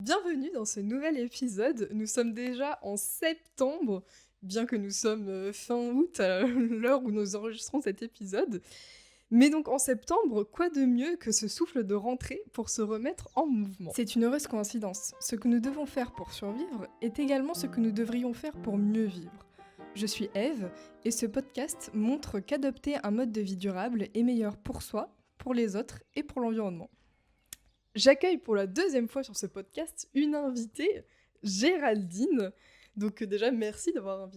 Bienvenue dans ce nouvel épisode. Nous sommes déjà en septembre, bien que nous sommes fin août à l'heure où nous enregistrons cet épisode. Mais donc en septembre, quoi de mieux que ce souffle de rentrée pour se remettre en mouvement? C'est une heureuse coïncidence. Ce que nous devons faire pour survivre est également ce que nous devrions faire pour mieux vivre. Je suis Eve et ce podcast montre qu'adopter un mode de vie durable est meilleur pour soi, pour les autres et pour l'environnement. J'accueille pour la deuxième fois sur ce podcast une invitée, Géraldine. Donc déjà, merci d'avoir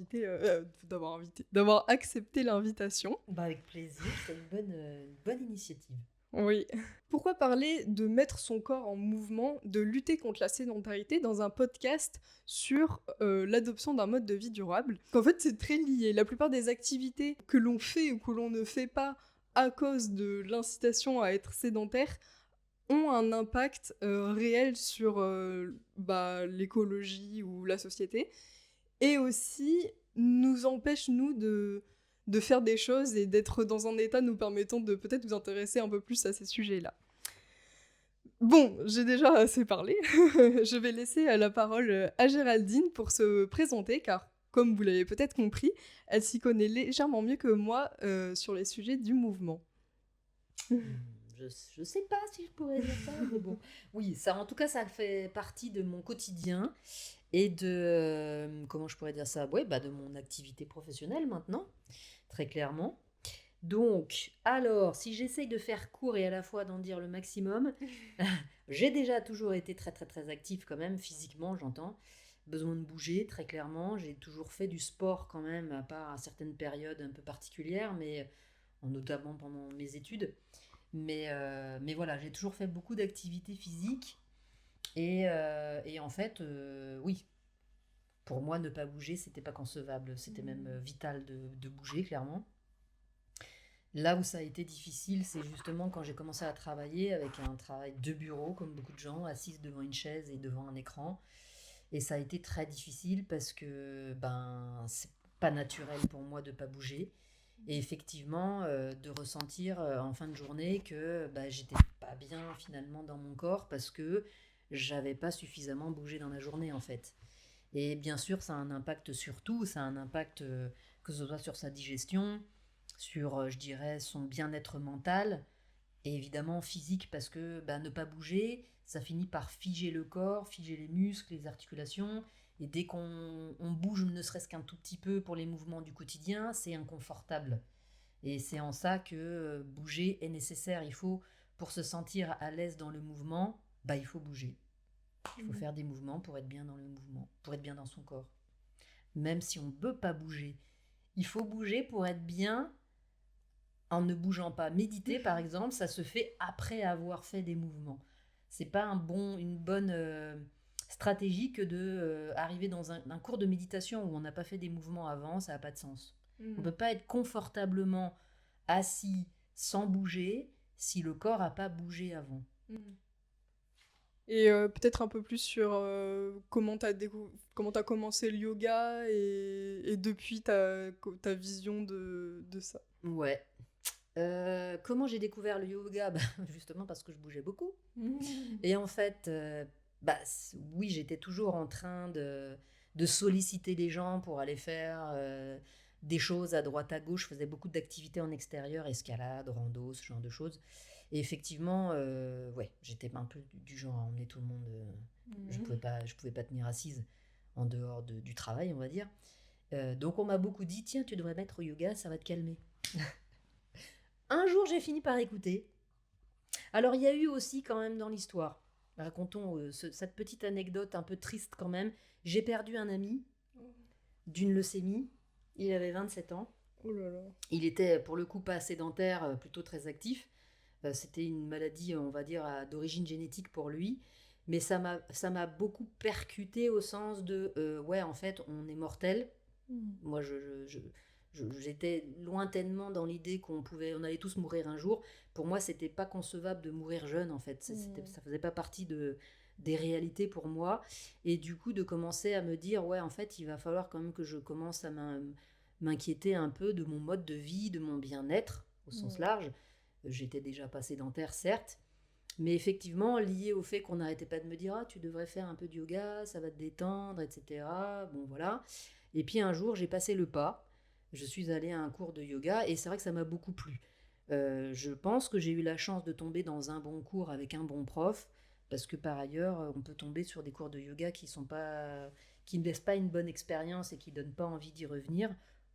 accepté l'invitation. Avec plaisir, c'est une bonne initiative. Oui. Pourquoi parler de mettre son corps en mouvement, de lutter contre la sédentarité dans un podcast sur l'adoption d'un mode de vie durable? En fait, c'est très lié. La plupart des activités que l'on fait ou que l'on ne fait pas à cause de l'incitation à être sédentaire ont un impact réel sur l'écologie ou la société, et aussi nous empêche, nous, de faire des choses et d'être dans un état nous permettant de peut-être nous intéresser un peu plus à ces sujets-là. Bon, j'ai déjà assez parlé. Je vais laisser la parole à Géraldine pour se présenter, car, comme vous l'avez peut-être compris, elle s'y connaît légèrement mieux que moi sur les sujets du mouvement. Je sais pas si je pourrais dire ça, mais bon. Oui, ça, en tout cas, ça fait partie de mon quotidien et de, comment je pourrais dire ça? Ouais, de mon activité professionnelle maintenant, très clairement. Donc, alors, si j'essaye de faire court et à la fois d'en dire le maximum, j'ai déjà toujours été très très très active quand même, physiquement j'entends. Besoin de bouger, très clairement. J'ai toujours fait du sport quand même, à part à certaines périodes un peu particulières, mais notamment pendant mes études. Mais voilà, j'ai toujours fait beaucoup d'activités physiques. Et en fait, oui, pour moi, ne pas bouger, c'était pas concevable. C'était même vital de bouger, clairement. Là où ça a été difficile, c'est justement quand j'ai commencé à travailler avec un travail de bureau, comme beaucoup de gens, assise devant une chaise et devant un écran. Et ça a été très difficile parce que c'est pas naturel pour moi de pas bouger. Et effectivement, de ressentir en fin de journée que j'étais pas bien finalement dans mon corps parce que j'avais pas suffisamment bougé dans la journée en fait. Et bien sûr, ça a un impact sur tout, ça a un impact que ce soit sur sa digestion, sur, je dirais, son bien-être mental, et évidemment physique parce que ne pas bouger, ça finit par figer le corps, figer les muscles, les articulations. Et dès qu'on bouge ne serait-ce qu'un tout petit peu pour les mouvements du quotidien, c'est inconfortable. Et c'est en ça que bouger est nécessaire. Il faut, pour se sentir à l'aise dans le mouvement, il faut bouger. Il faut faire des mouvements pour être bien dans le mouvement, pour être bien dans son corps. Même si on ne peut pas bouger, il faut bouger pour être bien en ne bougeant pas. Méditer, par exemple, ça se fait après avoir fait des mouvements. C'est pas une bonne stratégie que de arriver dans un cours de méditation où on n'a pas fait des mouvements avant, ça n'a pas de sens. On ne peut pas être confortablement assis sans bouger si le corps n'a pas bougé avant. Et peut-être un peu plus sur comment t'as commencé le yoga et depuis ta vision de ça. Ouais. Comment j'ai découvert le yoga? Justement parce que je bougeais beaucoup. Et en fait, oui, j'étais toujours en train de solliciter les gens pour aller faire des choses à droite à gauche. Je faisais beaucoup d'activités en extérieur, escalade, rando, ce genre de choses. Et effectivement, j'étais un peu du genre à emmener tout le monde. Je pouvais pas tenir assise en dehors du travail, on va dire. Donc on m'a beaucoup dit, tiens, tu devrais mettre au yoga, ça va te calmer. Un jour, j'ai fini par écouter. Alors, il y a eu aussi quand même dans l'histoire, racontons cette petite anecdote un peu triste quand même. J'ai perdu un ami d'une leucémie. Il avait 27 ans. Oh là là. Il était pour le coup pas sédentaire, plutôt très actif. C'était une maladie, on va dire, d'origine génétique pour lui. Mais ça m'a beaucoup percuté au sens de, en fait, on est mortel. Moi, j'étais lointainement dans l'idée on allait tous mourir un jour. Pour moi, c'était pas concevable de mourir jeune, en fait. Ça faisait pas partie des réalités pour moi. Et du coup, de commencer à me dire, en fait, il va falloir quand même que je commence à m'inquiéter un peu de mon mode de vie, de mon bien-être, au sens large. J'étais déjà pas sédentaire, certes. Mais effectivement, lié au fait qu'on n'arrêtait pas de me dire: «Ah, tu devrais faire un peu de yoga, ça va te détendre, et cetera». Bon, voilà. Et puis un jour, j'ai passé le pas. Je suis allée à un cours de yoga et c'est vrai que ça m'a beaucoup plu. Je pense que j'ai eu la chance de tomber dans un bon cours avec un bon prof, parce que par ailleurs, on peut tomber sur des cours de yoga qui ne laissent pas une bonne expérience et qui donnent pas envie d'y revenir.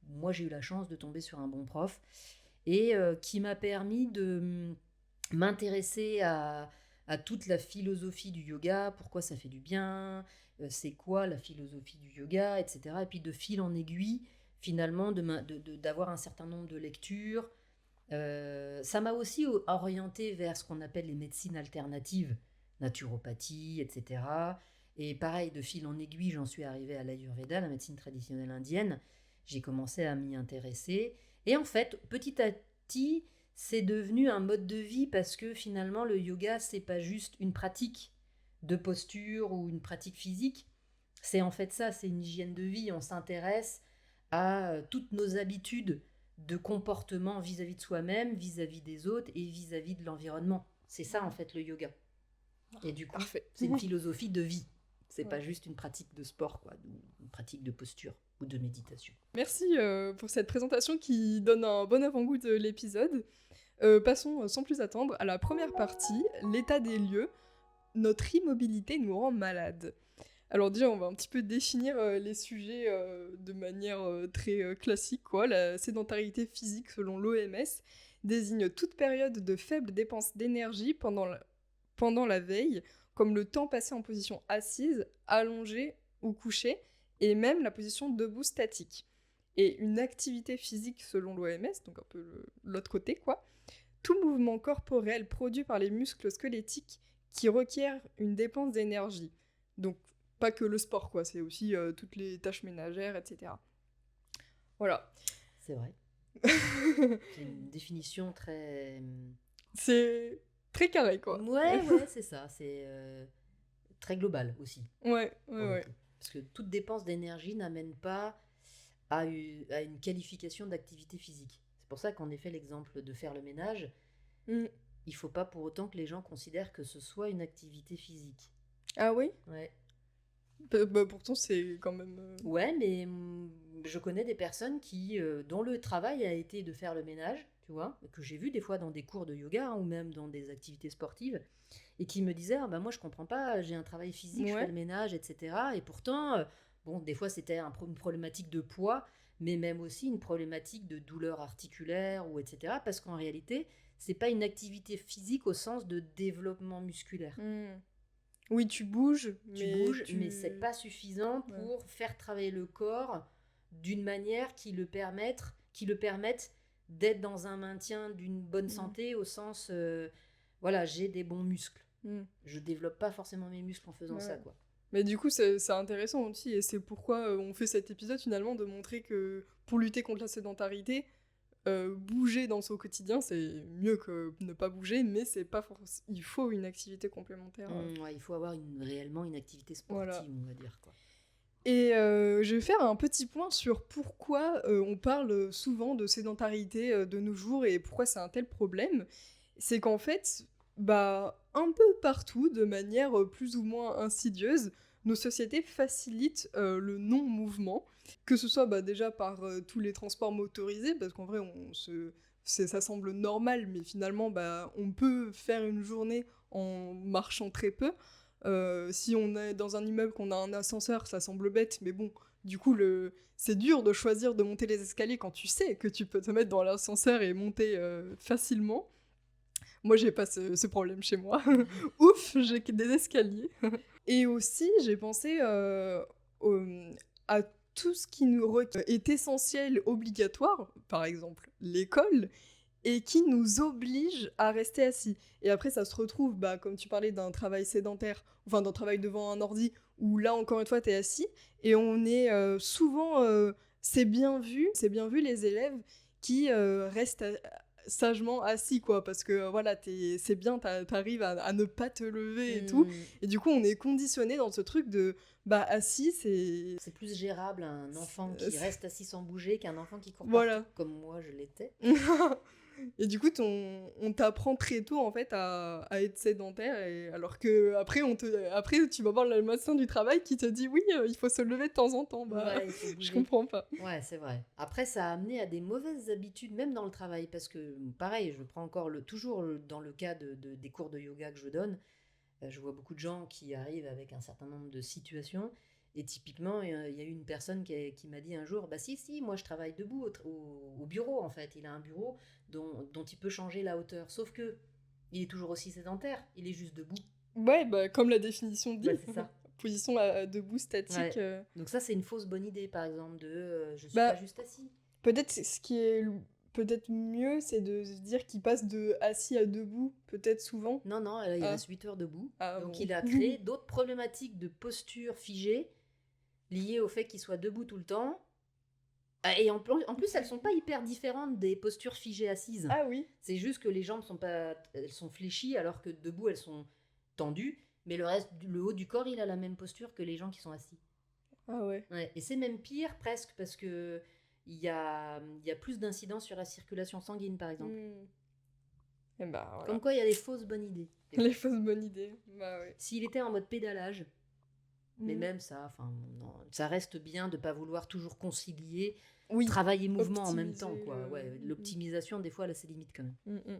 Moi, j'ai eu la chance de tomber sur un bon prof et qui m'a permis de m'intéresser à toute la philosophie du yoga, pourquoi ça fait du bien, c'est quoi la philosophie du yoga, etc. Et puis de fil en aiguille, finalement, d'avoir un certain nombre de lectures. Ça m'a aussi orienté vers ce qu'on appelle les médecines alternatives, naturopathie, etc. Et pareil, de fil en aiguille, j'en suis arrivée à l'Ayurveda, la médecine traditionnelle indienne. J'ai commencé à m'y intéresser. Et en fait, petit à petit, c'est devenu un mode de vie parce que finalement, le yoga, c'est pas juste une pratique de posture ou une pratique physique. C'est en fait ça, c'est une hygiène de vie. On s'intéresse à toutes nos habitudes de comportement vis-à-vis de soi-même, vis-à-vis des autres et vis-à-vis de l'environnement. C'est ça en fait le yoga. Et du coup, Parfait. c'est une philosophie de vie. C'est Ouais. pas juste une pratique de sport, quoi, ou une pratique de posture ou de méditation. Merci pour cette présentation qui donne un bon avant-goût de l'épisode. Passons sans plus attendre à la première partie, l'état des lieux. Notre immobilité nous rend malades. Alors déjà, on va un petit peu définir les sujets de manière très classique, quoi. La sédentarité physique, selon l'OMS, désigne toute période de faible dépense d'énergie pendant la veille, comme le temps passé en position assise, allongée ou couchée, et même la position debout statique. Et une activité physique, selon l'OMS, donc un peu l'autre côté, quoi, tout mouvement corporel produit par les muscles squelettiques qui requiert une dépense d'énergie. Donc, pas que le sport, quoi, c'est aussi toutes les tâches ménagères, etc. Voilà. C'est vrai. C'est une définition très... C'est très carré, quoi. Ouais, c'est ça. C'est très global aussi. Ouais. Parce que toute dépense d'énergie n'amène pas à une qualification d'activité physique. C'est pour ça qu'en effet, l'exemple de faire le ménage, Mm. il faut pas pour autant que les gens considèrent que ce soit une activité physique. Ah oui. Ouais. Pourtant, c'est quand même... Ouais, mais je connais des personnes dont le travail a été de faire le ménage, tu vois, que j'ai vu des fois dans des cours de yoga ou même dans des activités sportives, et qui me disaient: ah bah moi je comprends pas, j'ai un travail physique, je fais le ménage, etc. Et pourtant, bon, des fois c'était une problématique de poids, mais même aussi une problématique de douleur articulaire ou etc. Parce qu'en réalité, c'est pas une activité physique au sens de développement musculaire. Mm. Oui, tu bouges, mais c'est pas suffisant pour faire travailler le corps d'une manière qui le permette d'être dans un maintien d'une bonne santé au sens, voilà, j'ai des bons muscles. Je développe pas forcément mes muscles en faisant ça, quoi. Mais du coup, c'est intéressant aussi, et c'est pourquoi on fait cet épisode finalement, de montrer que pour lutter contre la sédentarité, bouger dans son quotidien, c'est mieux que ne pas bouger, mais c'est pas il faut une activité complémentaire. Ouais, il faut avoir réellement une activité sportive, on va dire, quoi. Et je vais faire un petit point sur pourquoi on parle souvent de sédentarité de nos jours et pourquoi c'est un tel problème. C'est qu'en fait, un peu partout, de manière plus ou moins insidieuse, nos sociétés facilitent le non-mouvement, que ce soit déjà par tous les transports motorisés, parce qu'en vrai, ça semble normal, mais finalement, on peut faire une journée en marchant très peu. Si on est dans un immeuble, qu'on a un ascenseur, ça semble bête, mais bon, du coup, c'est dur de choisir de monter les escaliers quand tu sais que tu peux te mettre dans l'ascenseur et monter facilement. Moi, j'ai pas ce problème chez moi. Ouf, j'ai des escaliers. Et aussi, j'ai pensé à tout ce qui est essentiel, obligatoire, par exemple l'école, et qui nous oblige à rester assis. Et après, ça se retrouve, comme tu parlais d'un travail sédentaire, enfin d'un travail devant un ordi, où là, encore une fois, t'es assis, et on est souvent... c'est bien vu les élèves qui restent sagement assis, quoi, parce que voilà, c'est bien, t'arrives à ne pas te lever et tout, et du coup on est conditionné dans ce truc de assis, c'est plus gérable un enfant qui reste assis sans bouger qu'un enfant qui court voilà. partout, comme moi je l'étais. Et du coup, on t'apprend très tôt, en fait, à être sédentaire, alors que après, tu vas voir le médecin du travail qui te dit, oui, il faut se lever de temps en temps. Bah, Ouais, il faut je bouger. comprends pas. Ouais, c'est vrai. Après, ça a amené à des mauvaises habitudes, même dans le travail, parce que, pareil, je prends encore toujours dans le cas des cours de yoga que je donne, je vois beaucoup de gens qui arrivent avec un certain nombre de situations, et typiquement, il y a eu une personne qui m'a dit un jour, bah si, moi je travaille debout au bureau, en fait. Il a un bureau dont il peut changer la hauteur, sauf que il est toujours aussi sédentaire, il est juste debout. Ouais, bah, comme la définition dit, Bah, c'est ça. position debout statique. Ouais. Donc ça, c'est une fausse bonne idée, par exemple, de je suis pas Bah, juste assis. peut-être ce qui est peut-être mieux, c'est de se dire qu'il passe de assis à debout, peut-être souvent. Non, non, là, il Ah, reste 8 heures debout. ah Donc bon. il a créé d'autres problématiques de posture figée liées au fait qu'il soit debout tout le temps. Ah, et en plus, elles sont pas hyper différentes des postures figées assises. Ah oui. C'est juste que les jambes sont pas, elles sont fléchies alors que debout elles sont tendues. Mais le reste, le haut du corps, il a la même posture que les gens qui sont assis. Ah ouais. Ouais. Et c'est même pire presque parce que il y a plus d'incidence sur la circulation sanguine, par exemple. Et bah voilà. Comme quoi, il y a des fausses bonnes idées. Les fausses bonnes idées. Bah ouais. S'il était en mode pédalage, mais Mm. même ça, enfin, non, ça reste bien de pas vouloir toujours concilier Oui. travail et mouvement en même temps, Optimiser quoi. Ouais, l'optimisation, des fois, là, c'est limite quand même.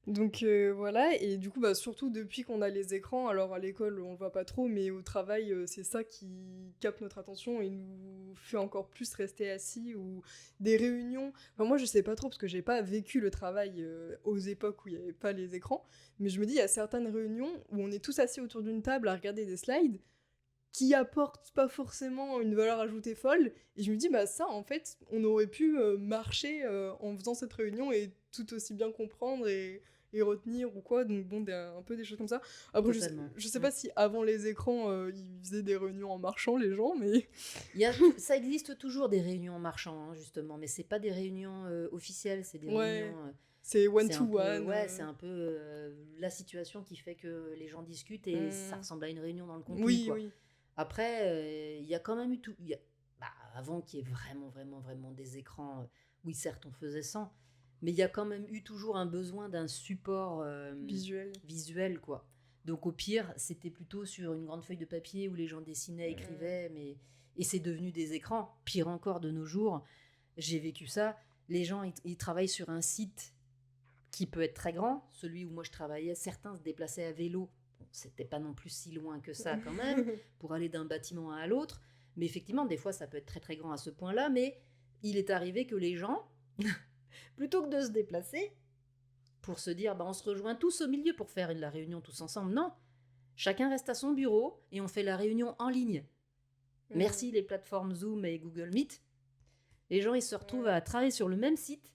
Donc voilà, et du coup, bah, surtout depuis qu'on a les écrans, alors à l'école on le voit pas trop, mais au travail c'est ça qui capte notre attention et nous fait encore plus rester assis, ou des réunions. Enfin, moi je sais pas trop parce que j'ai pas vécu le travail aux époques où il y avait pas les écrans, mais je me dis il y a certaines réunions où on est tous assis autour d'une table à regarder des slides qui apportent pas forcément une valeur ajoutée folle, et je me dis bah ça en fait on aurait pu marcher en faisant cette réunion et tout aussi bien comprendre et retenir ou quoi, donc bon, un peu des choses comme ça. Après je sais pas si avant les écrans ils faisaient des réunions en marchant les gens, mais Ça existe toujours des réunions en marchant, hein, justement, mais c'est pas des réunions officielles, c'est des ouais, réunions. c'est one C'est to un peu, one. ouais, c'est un peu la situation qui fait que les gens discutent et ça ressemble à une réunion dans le contenu, Oui, quoi. oui. Après, il y a quand même eu tout. Avant qu'il y ait vraiment, vraiment, vraiment des écrans, oui, certes, on faisait sans, mais il y a quand même eu toujours un besoin d'un support visuel, quoi. Donc au pire, c'était plutôt sur une grande feuille de papier où les gens dessinaient, écrivaient, et c'est devenu des écrans. Pire encore de nos jours, j'ai vécu ça. Les gens, ils travaillent sur un site qui peut être très grand. Celui où moi je travaillais, certains se déplaçaient à vélo. Bon, c'était pas non plus si loin que ça quand même, pour aller d'un bâtiment à l'autre. Mais effectivement, des fois, ça peut être très très grand à ce point-là. Mais il est arrivé que les gens, plutôt que de se déplacer, pour se dire, on se rejoint tous au milieu pour faire la réunion tous ensemble, non. Chacun reste à son bureau et on fait la réunion en ligne. Merci les plateformes Zoom et Google Meet. Les gens, ils se retrouvent à travailler sur le même site.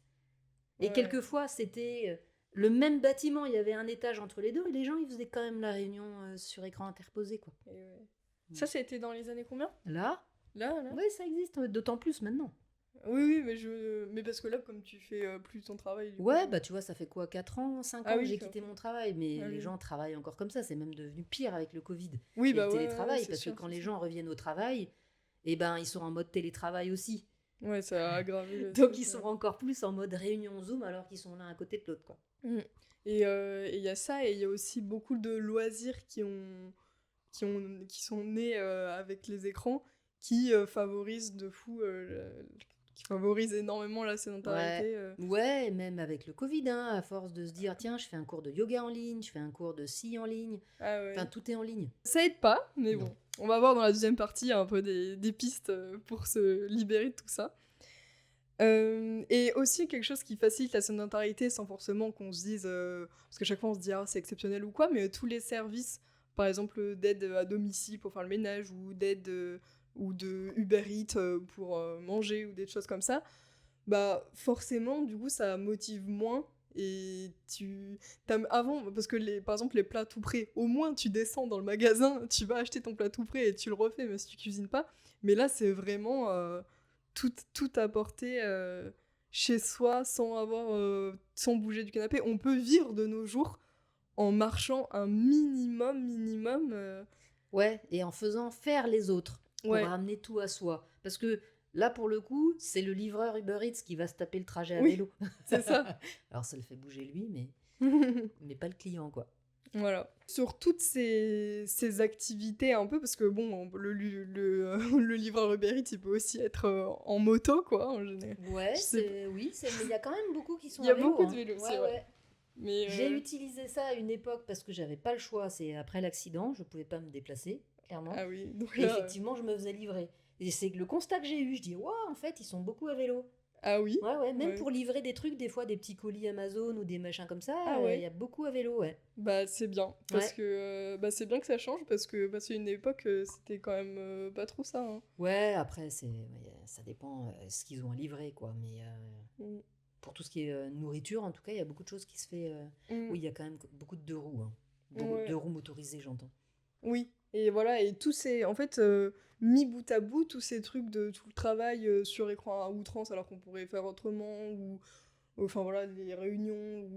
Et quelquefois, c'était le même bâtiment, il y avait un étage entre les deux, et les gens, ils faisaient quand même la réunion sur écran interposé, quoi. Ça, c'était dans les années combien ? Là ? Oui, ça existe, d'autant plus maintenant. Oui, mais parce que là, comme tu fais plus ton travail... Ouais, tu vois, ça fait quoi, 4 ans, 5 ans que j'ai quitté mon travail, mais les gens travaillent encore comme ça, c'est même devenu pire avec le Covid. Oui, le télétravail, parce que quand les gens reviennent au travail, ils sont en mode télétravail aussi. Ouais, ça a aggravé. Donc ils sont encore plus en mode réunion Zoom alors qu'ils sont l'un à côté de l'autre, quoi. Et il y a ça, et il y a aussi beaucoup de loisirs qui sont nés avec les écrans, qui favorisent de fou, qui favorisent énormément la sédentarité. Ouais, même avec le Covid, hein, à force de se dire, tiens, je fais un cours de yoga en ligne, je fais un cours de scie en ligne, enfin tout est en ligne. Ça aide pas, mais bon, on va voir dans la deuxième partie un peu des pistes pour se libérer de tout ça. Et aussi quelque chose qui facilite la sédentarité sans forcément qu'on se dise, parce que chaque fois on se dit c'est exceptionnel ou quoi, mais tous les services, par exemple d'aide à domicile pour faire le ménage, ou d'aide ou de Uber Eats pour manger, ou des choses comme ça, bah forcément du coup ça motive moins. Et avant, parce que par exemple les plats tout prêts, au moins tu descends dans le magasin, tu vas acheter ton plat tout prêt et tu le refais même si tu cuisines pas. Mais là c'est vraiment tout apporter chez soi sans bouger du canapé. On peut vivre de nos jours en marchant un minimum. Ouais, et en faisant faire les autres pour ramener tout à soi. Parce que Là, pour le coup, c'est le livreur Uber Eats qui va se taper le trajet à Oui, vélo. c'est ça. Alors, ça le fait bouger lui, mais pas le client, quoi. Voilà. Sur toutes ces activités un peu, parce que bon, le livreur Uber Eats, il peut aussi être en moto, quoi, en général. Ouais, Je sais pas. mais il y a quand même beaucoup qui sont Il y à a vélo, beaucoup de hein. vélos, c'est Ouais, vrai. ouais. Mais J'ai utilisé ça à une époque parce que j'avais pas le choix. C'est après l'accident, je pouvais pas me déplacer, clairement. ah oui, donc Et là, effectivement, je me faisais livrer. Et c'est le constat que j'ai eu. Je dis, waouh, en fait, ils sont beaucoup à vélo. ah oui, Ouais, ouais, même ouais. pour livrer des trucs, des fois des petits colis Amazon ou des machins comme ça, Ah il y ouais, a beaucoup à vélo, ouais. bah c'est bien, parce Ouais. que bah, c'est bien que ça change, parce que bah, c'est une époque, c'était quand même pas trop ça. Hein. Ouais, après, ça dépend ce qu'ils ont à livrer, quoi. Mais Mm. pour tout ce qui est nourriture, en tout cas, il y a beaucoup de choses qui se fait. Mm. Oui, il y a quand même beaucoup de deux roues, hein. Deux Ouais. roues motorisées, j'entends. Oui, et voilà, et tous ces, en fait, mis bout à bout, tous ces trucs de tout le travail sur écran à outrance, alors qu'on pourrait faire autrement, ou enfin voilà, les réunions,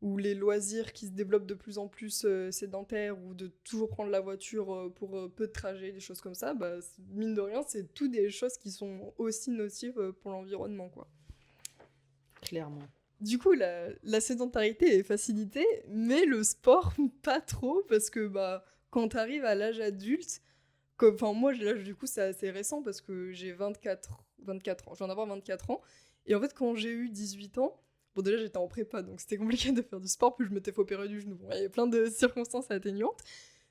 ou les loisirs qui se développent de plus en plus sédentaires, ou de toujours prendre la voiture pour peu de trajets, des choses comme ça, bah, mine de rien, c'est tout des choses qui sont aussi nocives pour l'environnement, quoi. Clairement. Du coup, la sédentarité est facilitée, mais le sport, pas trop, parce que bah, quand t'arrives à l'âge adulte, enfin moi, l'âge du coup, c'est assez récent, parce que j'ai 24 ans, je viens d'avoir 24 ans, et en fait, quand j'ai eu 18 ans, bon déjà j'étais en prépa, donc c'était compliqué de faire du sport, puis je m'étais fait opérer du genou, bon, il y avait plein de circonstances atténuantes,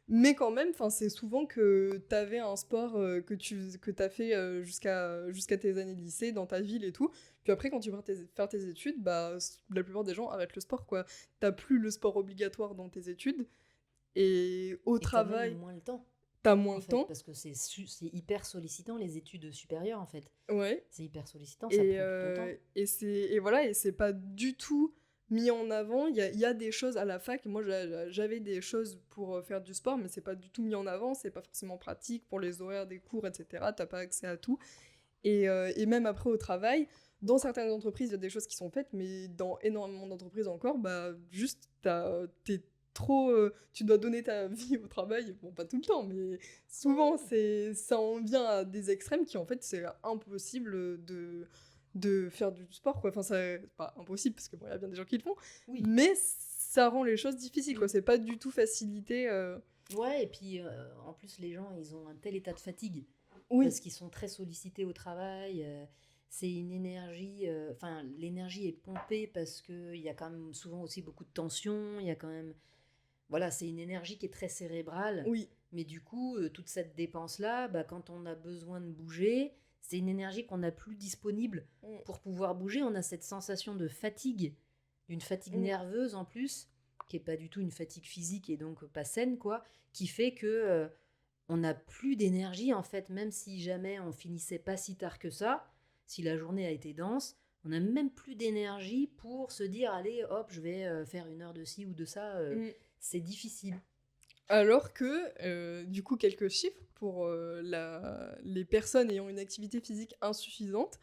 mais quand même, c'est souvent que t'avais un sport que t'as fait jusqu'à tes années de lycée, dans ta ville et tout. Puis après, quand tu vas faire tes études, bah, la plupart des gens arrêtent le sport, quoi. T'as plus le sport obligatoire dans tes études. Et au Et t'as même travail, moins le temps, t'as moins en le fait, temps. parce que c'est hyper sollicitant, les études supérieures, en fait. Ouais. C'est hyper sollicitant, ça Et, prend tout ton temps. et voilà, et c'est pas du tout mis en avant. Il y a des choses à la fac. Moi, j'avais des choses pour faire du sport, mais c'est pas du tout mis en avant. C'est pas forcément pratique pour les horaires des cours, etc. T'as pas accès à tout. Et même après au travail, dans certaines entreprises, il y a des choses qui sont faites, mais dans énormément d'entreprises encore, bah, juste, t'es trop. Tu dois donner ta vie au travail. Bon, pas tout le temps, mais souvent, ça en vient à des extrêmes qui, en fait, c'est impossible de faire du sport, quoi. Enfin, c'est pas impossible, parce que bon, il y a bien des gens qui le font, Oui. mais ça rend les choses difficiles, quoi. C'est pas du tout facilité. Ouais, et puis en plus, les gens, ils ont un tel état de fatigue Oui, parce qu'ils sont très sollicités au travail. C'est une énergie, enfin, l'énergie est pompée parce qu'il y a quand même souvent aussi beaucoup de tension. Il y a quand même, voilà, c'est une énergie qui est très cérébrale. oui. Mais du coup, toute cette dépense-là, bah, quand on a besoin de bouger, c'est une énergie qu'on n'a plus disponible Mm, pour pouvoir bouger. On a cette sensation de fatigue, d'une fatigue mm, nerveuse en plus, qui est pas du tout une fatigue physique et donc pas saine, quoi, qui fait que on n'a plus d'énergie en fait, même si jamais on finissait pas si tard que ça, si la journée a été dense, on n'a même plus d'énergie pour se dire allez hop, je vais faire une heure de ci ou de ça. mm. C'est difficile. Alors que, du coup, quelques chiffres pour les personnes ayant une activité physique insuffisante,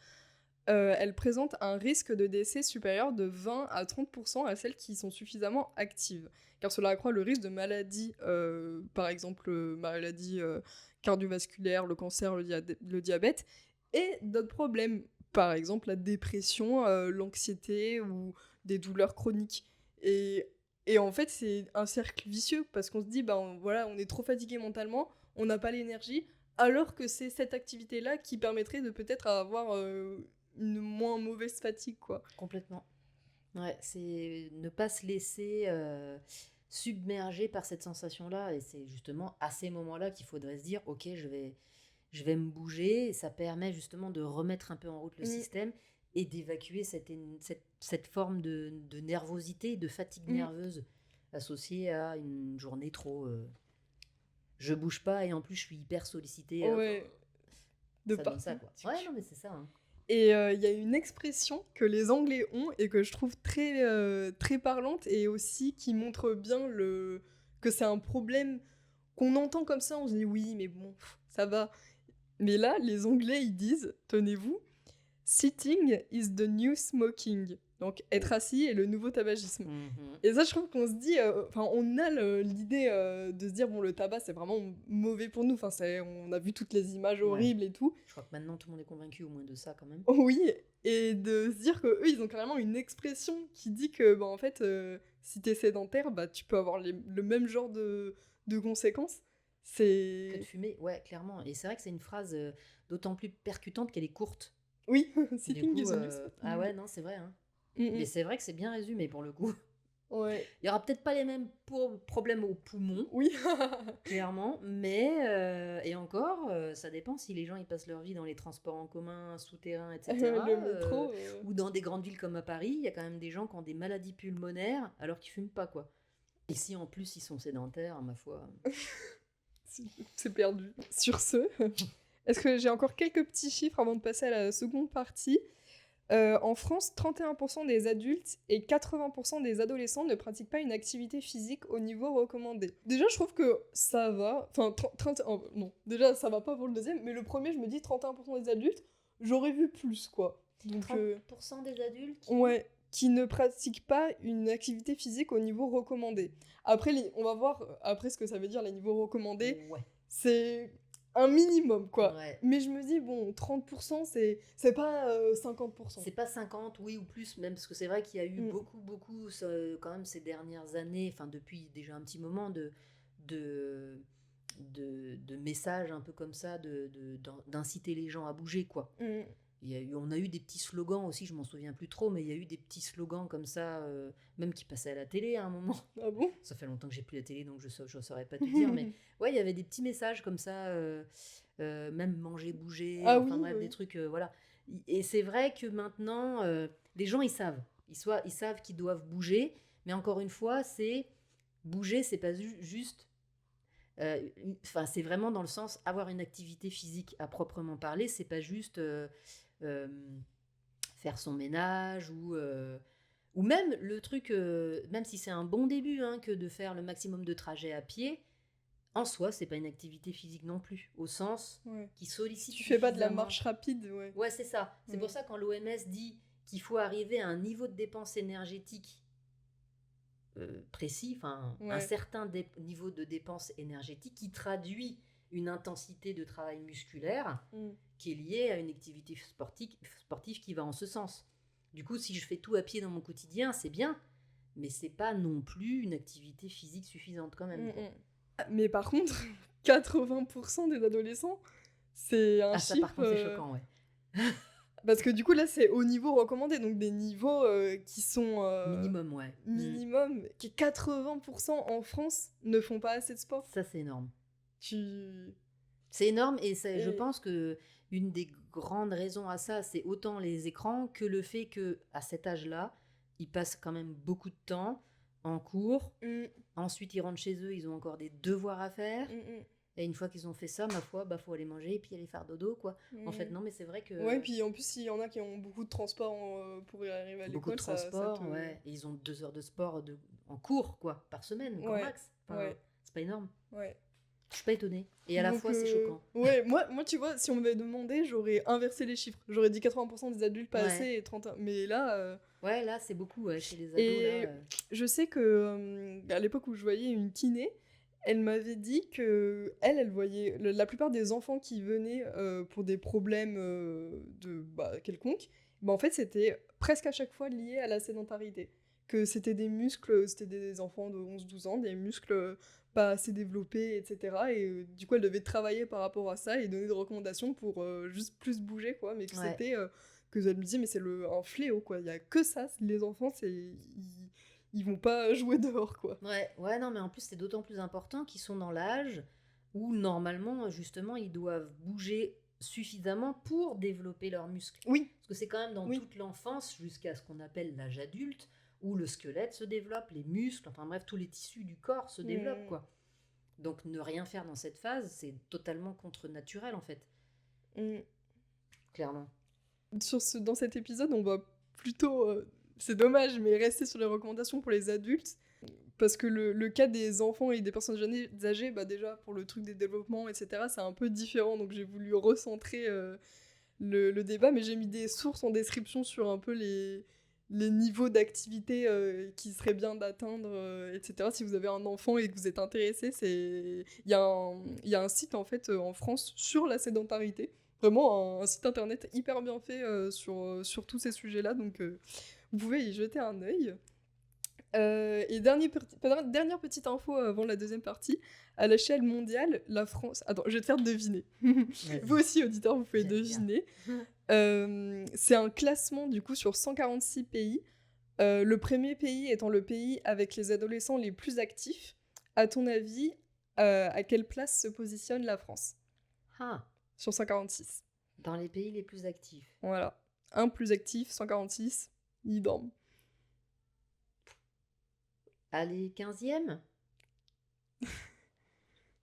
elles présentent un risque de décès supérieur de 20 à 30% à celles qui sont suffisamment actives. Car cela accroît le risque de maladies, par exemple, maladies cardiovasculaires, le cancer, le diabète, et d'autres problèmes, par exemple la dépression, l'anxiété ou des douleurs chroniques. Et et en fait, c'est un cercle vicieux parce qu'on se dit, voilà, on est trop fatigué mentalement, on n'a pas l'énergie, alors que c'est cette activité-là qui permettrait de peut-être avoir une moins mauvaise fatigue, quoi. Complètement. Ouais, c'est ne pas se laisser submerger par cette sensation-là. Et c'est justement à ces moments-là qu'il faudrait se dire, ok, je vais me bouger. Et ça permet justement de remettre un peu en route le Mm, système et d'évacuer cette forme de nervosité, de fatigue mm, nerveuse associée à une journée trop... je bouge pas et en plus je suis hyper sollicitée. ouais, de Ça donne ça, partout. quoi. Ouais, non, mais c'est ça, hein. Et il y a une expression que les Anglais ont et que je trouve très parlante et aussi qui montre bien que c'est un problème qu'on entend comme ça, on se dit oui, mais bon, ça va. Mais là, les Anglais, ils disent, tenez-vous, sitting is the new smoking. Donc, être assis est le nouveau tabagisme. Mhm. Et ça, je trouve qu'on se dit, on a l'idée de se dire, bon, le tabac, c'est vraiment mauvais pour nous. Enfin, on a vu toutes les images Ouais. horribles et tout. Je crois que maintenant, tout le monde est convaincu au moins de ça, quand même. Oui, et de se dire que eux, ils ont carrément une expression qui dit que, bah, en fait, si t'es sédentaire, bah, tu peux avoir le même genre de conséquences. Que de C'est... fumer, ouais, clairement. Et c'est vrai que c'est une phrase d'autant plus percutante qu'elle est courte. Oui, Du sitting coup, is a new smoking. ah ouais, non, c'est vrai, hein. Mm, Mais mm. c'est vrai que c'est bien résumé pour le coup. Ouais. Il y aura peut-être pas les mêmes problèmes aux poumons, Oui. clairement, mais et encore, ça dépend si les gens ils passent leur vie dans les transports en commun, souterrains, etc. Le métro. Ou dans des grandes villes comme à Paris, il y a quand même des gens qui ont des maladies pulmonaires alors qu'ils fument pas, quoi. Et si en plus ils sont sédentaires, ma foi. C'est perdu. Sur ce, est-ce que j'ai encore quelques petits chiffres avant de passer à la seconde partie? En France, 31% des adultes et 80% des adolescents ne pratiquent pas une activité physique au niveau recommandé. Déjà, je trouve que ça va. Enfin, non, déjà, ça va pas pour le deuxième, mais le premier, je me dis 31% des adultes, j'aurais vu plus, quoi. Donc, 30% des adultes ouais, qui ne pratiquent pas une activité physique au niveau recommandé. Après, on va voir après ce que ça veut dire les niveaux recommandés. Ouais. C'est un minimum, quoi. Ouais. Mais je me dis, bon, 30%, c'est pas 50%. C'est pas 50, oui, ou plus, même, parce que c'est vrai qu'il y a eu Mm. beaucoup, quand même, ces dernières années, enfin, depuis déjà un petit moment, de messages un peu comme ça, d'inciter les gens à bouger, quoi. Mm. On a eu des petits slogans aussi, je m'en souviens plus trop, mais il y a eu des petits slogans comme ça, même qui passaient à la télé à un moment. Ah bon? Ça fait longtemps que j'ai plus la télé, donc je saurais pas te dire, mais ouais, il y avait des petits messages comme ça, même manger, bouger, Ah enfin oui, bref, oui. des trucs, voilà. Et c'est vrai que maintenant, les gens, ils savent. Ils savent qu'ils doivent bouger, mais encore une fois, bouger, c'est pas juste. Enfin, c'est vraiment dans le sens avoir une activité physique à proprement parler, c'est pas juste faire son ménage ou même le truc, même si c'est un bon début, hein, que de faire le maximum de trajets à pied, en soi, c'est pas une activité physique non plus, au sens Ouais. qui sollicite Tu fais pas de la suffisamment. marche rapide, ouais. Ouais, c'est ça. C'est Ouais. pour ça quand l'OMS dit qu'il faut arriver à un niveau de dépense énergétique précis, enfin un Ouais. certain niveau de dépense énergétique qui traduit une intensité de travail musculaire Mm. qui est liée à une activité sportive qui va en ce sens. Du coup, si je fais tout à pied dans mon quotidien, c'est bien, mais c'est pas non plus une activité physique suffisante quand même. Mm, mm. Mais par contre, 80% des adolescents, c'est un Ah, ça chiffre... par contre, c'est choquant, ouais. Parce que du coup, là, c'est au niveau recommandé, donc des niveaux qui sont... Minimum, ouais. minimum, qui 80% en France ne font pas assez de sport. Ça, c'est énorme. Tu... C'est énorme et je Et- pense que une des grandes raisons à ça, c'est autant les écrans que le fait que à cet âge-là, ils passent quand même beaucoup de temps en cours. Mm, Ensuite, ils rentrent chez eux, ils ont encore des devoirs à faire. mm, Et une fois qu'ils ont fait ça, ma foi, bah faut aller manger et puis aller faire dodo, quoi. mm, En fait, mm. non, mais c'est vrai que Ouais, puis en plus, il y en a qui ont beaucoup de transport pour y arriver à beaucoup de l'école, ça transport, te... ouais. Et ils ont 2 heures de sport en cours, quoi, par semaine, grand Ouais, max. Enfin, ouais. c'est pas énorme. Ouais. Je suis pas étonnée. Et à la Donc, fois, c'est choquant. Ouais, moi, tu vois, si on m'avait demandé, j'aurais inversé les chiffres. J'aurais dit 80% des adultes pas Ouais. assez et 30... Mais là... Ouais, là, c'est beaucoup, ouais, chez les ados, Et là. je sais que à l'époque où je voyais une kiné, elle m'avait dit que elle voyait la plupart des enfants qui venaient pour des problèmes quelconques, bah, en fait c'était presque à chaque fois lié à la sédentarité. Que c'était des muscles, c'était des enfants de 11-12 ans, des muscles pas assez développés, etc. Et du coup elle devait travailler par rapport à ça et donner des recommandations pour juste plus bouger, quoi. Mais que Ouais. c'était... que elle me disait, mais c'est un fléau, quoi. Il y a que ça, les enfants, ils vont pas jouer dehors, quoi. Ouais, non, mais en plus, c'est d'autant plus important qu'ils sont dans l'âge où, normalement, justement, ils doivent bouger suffisamment pour développer leurs muscles. Oui. Parce que c'est quand même dans Oui. toute l'enfance, jusqu'à ce qu'on appelle l'âge adulte, où le squelette se développe, les muscles, enfin bref, tous les tissus du corps se développent, quoi. Donc, ne rien faire dans cette phase, c'est totalement contre-naturel, en fait. Clairement. Dans cet épisode, on va plutôt... c'est dommage, mais rester sur les recommandations pour les adultes. Parce que le cas des enfants et des personnes âgées, bah déjà, pour le truc des développements, etc., c'est un peu différent. Donc j'ai voulu recentrer le débat, mais j'ai mis des sources en description sur un peu les niveaux d'activité qui seraient bien d'atteindre, etc. Si vous avez un enfant et que vous êtes intéressé, il y a un site en fait en France sur la sédentarité. Vraiment un site internet hyper bien fait sur tous ces sujets-là, donc vous pouvez y jeter un œil. Et dernière petite info avant la deuxième partie, à l'échelle mondiale, la France... Attends, je vais te faire deviner. Vous Vas-y, aussi, auditeurs, vous pouvez j'aime bien. deviner. C'est un classement du coup sur 146 pays. Le premier pays étant le pays avec les adolescents les plus actifs. À ton avis, à quelle place se positionne la France Ah, sur 146? dans les pays les plus actifs. Voilà. Un plus actif, 146, ils dorment. Allez, 15e?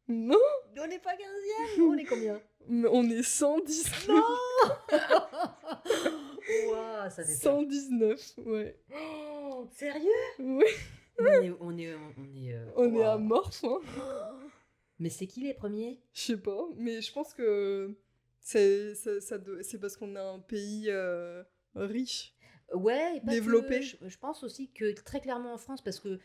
Non, On n'est pas 15e, on est combien? mais on est 119. Non. Ouah, ça fait peur. 119, ouais. Oh, sérieux? Ouais, on est ouah. amorphe, hein. Mais c'est qui les premiers? Je sais pas, mais je pense que c'est parce qu'on a un pays riche, Ouais, et pas que. développé. Je pense aussi que très clairement en France, parce que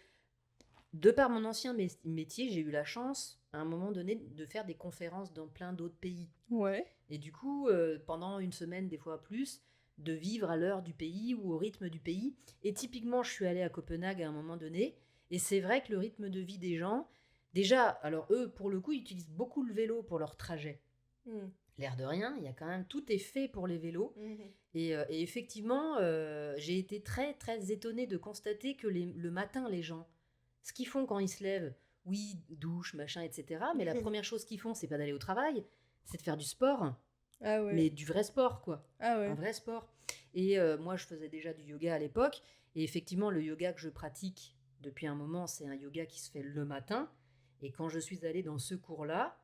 de par mon ancien métier, j'ai eu la chance, à un moment donné, de faire des conférences dans plein d'autres pays. Ouais. Et du coup, pendant une semaine, des fois plus, de vivre à l'heure du pays ou au rythme du pays. Et typiquement, je suis allée à Copenhague à un moment donné, et c'est vrai que le rythme de vie des gens, déjà, alors eux, pour le coup, ils utilisent beaucoup le vélo pour leur trajet. L'air de rien, il y a quand même, tout est fait pour les vélos. Et effectivement, j'ai été très, très étonnée de constater que le matin, les gens, ce qu'ils font quand ils se lèvent, oui, douche, machin, etc. Mais la première chose qu'ils font, c'est pas d'aller au travail, c'est de faire du sport. Ah ouais. Mais du vrai sport, quoi. Ah ouais. Un vrai sport. Et moi, je faisais déjà du yoga à l'époque. Et effectivement, le yoga que je pratique depuis un moment, c'est un yoga qui se fait le matin. Et quand je suis allée dans ce cours-là,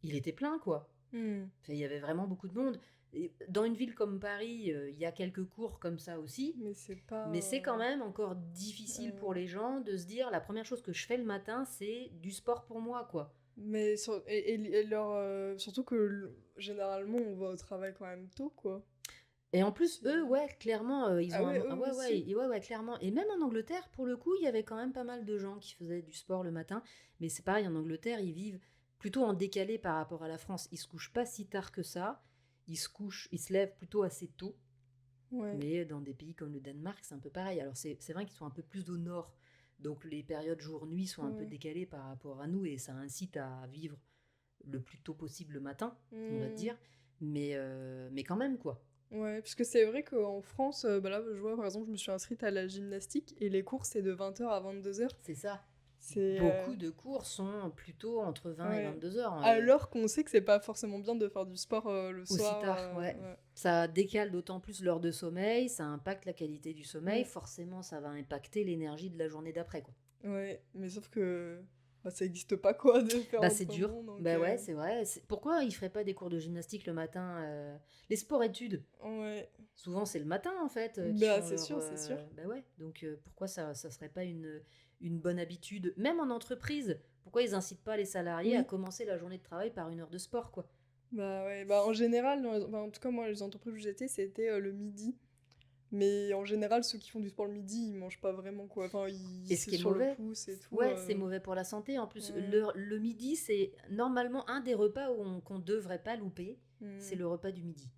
il était plein, quoi. Enfin, il y avait vraiment beaucoup de monde. Et dans une ville comme Paris, il y a quelques cours comme ça aussi. Mais c'est pas. Mais c'est quand même encore difficile pour les gens de se dire la première chose que je fais le matin, c'est du sport pour moi, quoi. Mais surtout que généralement on va au travail quand même tôt, quoi. Et en plus, eux, ouais, clairement, ils Ah ont ouais, eux ouais, aussi. ouais, clairement. Et même en Angleterre, pour le coup, il y avait quand même pas mal de gens qui faisaient du sport le matin. Mais c'est pareil, en Angleterre, ils vivent plutôt en décalé par rapport à la France. Ils se couchent pas si tard que ça. Ils se lèvent plutôt assez tôt. Ouais. Mais dans des pays comme le Danemark, c'est un peu pareil. Alors c'est vrai qu'ils sont un peu plus au nord. Donc les périodes jour-nuit sont un peu décalées par rapport à nous. Et ça incite à vivre le plus tôt possible le matin, on va te dire. Mais quand même, quoi. Ouais, parce que c'est vrai qu'en France, bah là, je vois, par exemple, je me suis inscrite à la gymnastique et les cours, c'est de 20h à 22h. C'est ça. C'est, Beaucoup de cours sont plutôt entre 20 et 22 heures. Alors qu'on sait que c'est pas forcément bien de faire du sport le Aussi soir. tard, ouais. Ça décale d'autant plus l'heure de sommeil, ça impacte la qualité du sommeil, forcément ça va impacter l'énergie de la journée d'après, quoi. Ouais, mais sauf que bah, ça existe pas, quoi, de faire c'est dur. donc, Ouais, c'est vrai. Pourquoi ils feraient pas des cours de gymnastique le matin Les sports-études, Ouais. souvent c'est le matin en fait. Bah, c'est sûr, c'est sûr. Bah ouais, donc pourquoi ça serait pas une bonne habitude, même en entreprise? Pourquoi ils incitent pas les salariés à commencer la journée de travail par une heure de sport, quoi? Bah ouais, bah en général, en tout cas moi les entreprises où j'étais c'était le midi. Mais en général ceux qui font du sport le midi ils mangent pas vraiment, quoi. Enfin Et ce c'est qui est sur mauvais, le pouce et tout. ouais, c'est mauvais pour la santé. En plus, le midi, c'est normalement un des repas qu'on devrait pas louper. C'est le repas du midi.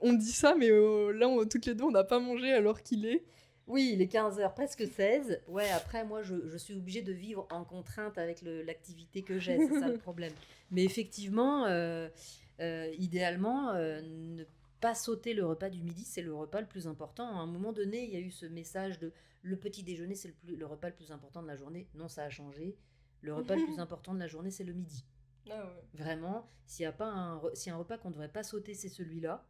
On dit ça, mais là, toutes les deux, on n'a pas mangé alors qu'il est. Oui, il est 15h, presque 16. Ouais, après, moi, je suis obligée de vivre en contrainte avec l'activité que j'ai, c'est ça le problème. Mais effectivement, idéalement, ne pas sauter le repas du midi, c'est le repas le plus important. À un moment donné, il y a eu ce message de le petit déjeuner, c'est le repas le plus important de la journée. Non, ça a changé. Le repas le plus important de la journée, c'est le midi. Ah ouais. Vraiment, s'il y a pas si un repas qu'on ne devrait pas sauter, c'est celui-là.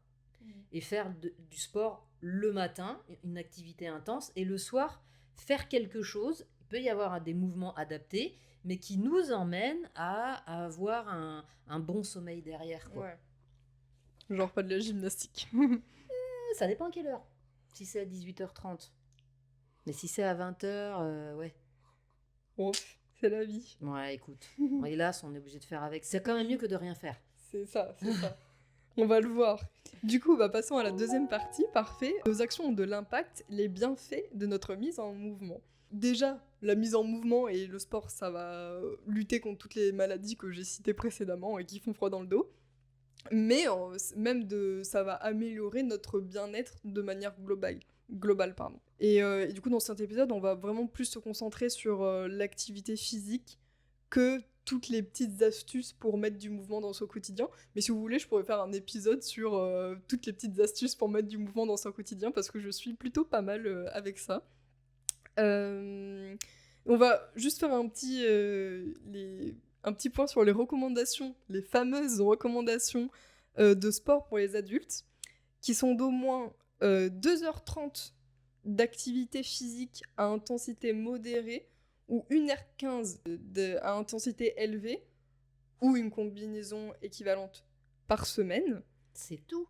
Et faire du sport le matin, une activité intense, et le soir, faire quelque chose. Il peut y avoir des mouvements adaptés, mais qui nous emmènent à avoir un bon sommeil derrière, quoi. Ouais. Genre pas de la gymnastique. Ça dépend à quelle heure. Si c'est à 18h30. Mais si c'est à 20h, ouais. Bon, c'est la vie. Ouais, écoute. Hélas, on est obligé de faire avec. C'est quand même mieux que de rien faire. C'est ça, c'est ça. On va le voir. Du coup, passons à la deuxième partie. Parfait. Nos actions ont de l'impact, les bienfaits de notre mise en mouvement. Déjà, la mise en mouvement et le sport, ça va lutter contre toutes les maladies que j'ai citées précédemment et qui font froid dans le dos. Mais ça va améliorer notre bien-être de manière globale. Pardon. Et du coup, dans cet épisode, on va vraiment plus se concentrer sur l'activité physique que toutes les petites astuces pour mettre du mouvement dans son quotidien. Mais si vous voulez, je pourrais faire un épisode sur toutes les petites astuces pour mettre du mouvement dans son quotidien, parce que je suis plutôt pas mal avec ça. On va juste faire un petit point sur les recommandations, les fameuses recommandations de sport pour les adultes, qui sont d'au moins 2h30 d'activité physique à intensité modérée ou 1h15 à intensité élevée, ou une combinaison équivalente par semaine. C'est tout.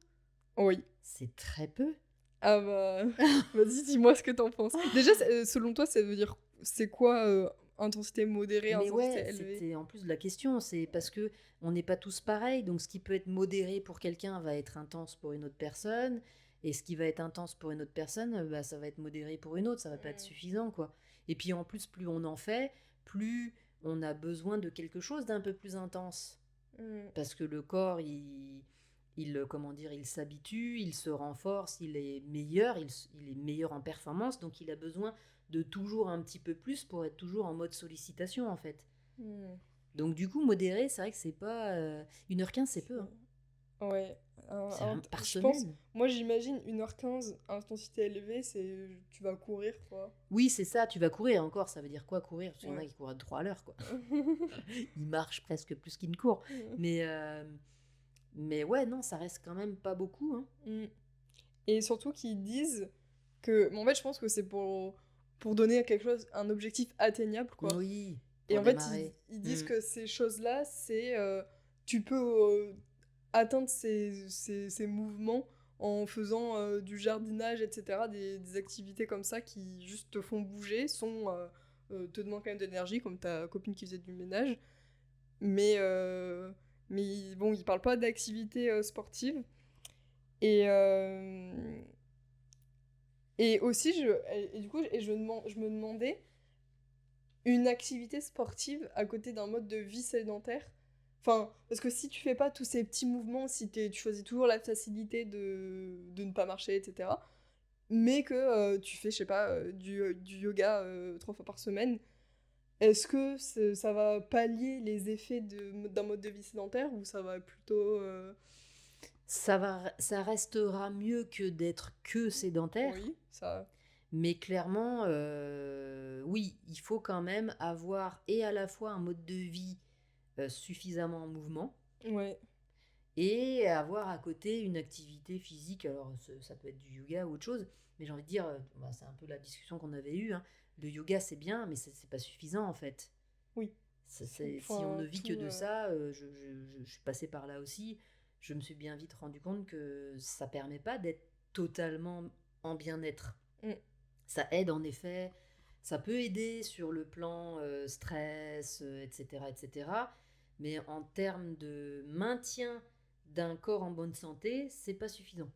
Oui. C'est très peu. Ah vas-y, dis-moi ce que t'en penses. Déjà, selon toi, ça veut dire, c'est quoi intensité modérée, Mais intensité ouais, élevée? c'était en plus la question, c'est parce que on n'est pas tous pareils, donc ce qui peut être modéré pour quelqu'un va être intense pour une autre personne, et ce qui va être intense pour une autre personne, ça va être modéré pour une autre, ça va pas être suffisant, quoi. Et puis en plus, plus on en fait, plus on a besoin de quelque chose d'un peu plus intense. Parce que le corps, comment dire, il s'habitue, il se renforce, il est meilleur, il est meilleur en performance, donc il a besoin de toujours un petit peu plus pour être toujours en mode sollicitation, en fait. Donc du coup, modéré, c'est vrai que c'est pas... 1h15, c'est peu. Hein. Ouais. Par je semaine. pense, moi j'imagine 1h15 intensité élevée, c'est tu vas courir, quoi. Oui, c'est ça, tu vas courir encore. Ça veut dire quoi, courir? Parce qu'il y en a Ouais. qui courent à 3 à l'heure, quoi. Ils marchent presque plus qu'ils ne courent. Mais ouais, non, ça reste quand même pas beaucoup. Hein. Et surtout qu'ils disent que... en fait, je pense que c'est pour donner quelque chose, un objectif atteignable, quoi. Oui, Et pour en fait, démarrer. ils disent que ces choses-là, c'est... tu peux atteindre ces mouvements en faisant du jardinage, etc. Des activités comme ça qui juste te font bouger, te demandent quand même de l'énergie, comme ta copine qui faisait du ménage. Mais bon, ils parlent pas d'activité sportive. Et aussi, du coup, je me demandais, une activité sportive à côté d'un mode de vie sédentaire. Enfin, parce que si tu fais pas tous ces petits mouvements, si tu choisis toujours la facilité de ne pas marcher, etc., mais que tu fais, je sais pas, du yoga 3 fois par semaine, est-ce que ça va pallier les effets d'un mode de vie sédentaire, ou ça va plutôt... Ça restera mieux que d'être que sédentaire. Oui, ça... Mais clairement, oui, il faut quand même avoir et à la fois un mode de vie suffisamment en mouvement Ouais. et avoir à côté une activité physique. Alors, ça peut être du yoga ou autre chose, mais j'ai envie de dire, c'est un peu la discussion qu'on avait eue. Hein. Le yoga, c'est bien, mais c'est pas suffisant en fait. Oui. Si on ne vit que de ça, je suis passée par là aussi. Je me suis bien vite rendu compte que ça permet pas d'être totalement en bien-être. Ça aide en effet, ça peut aider sur le plan stress, etc., etc. Mais en termes de maintien d'un corps en bonne santé, c'est pas suffisant.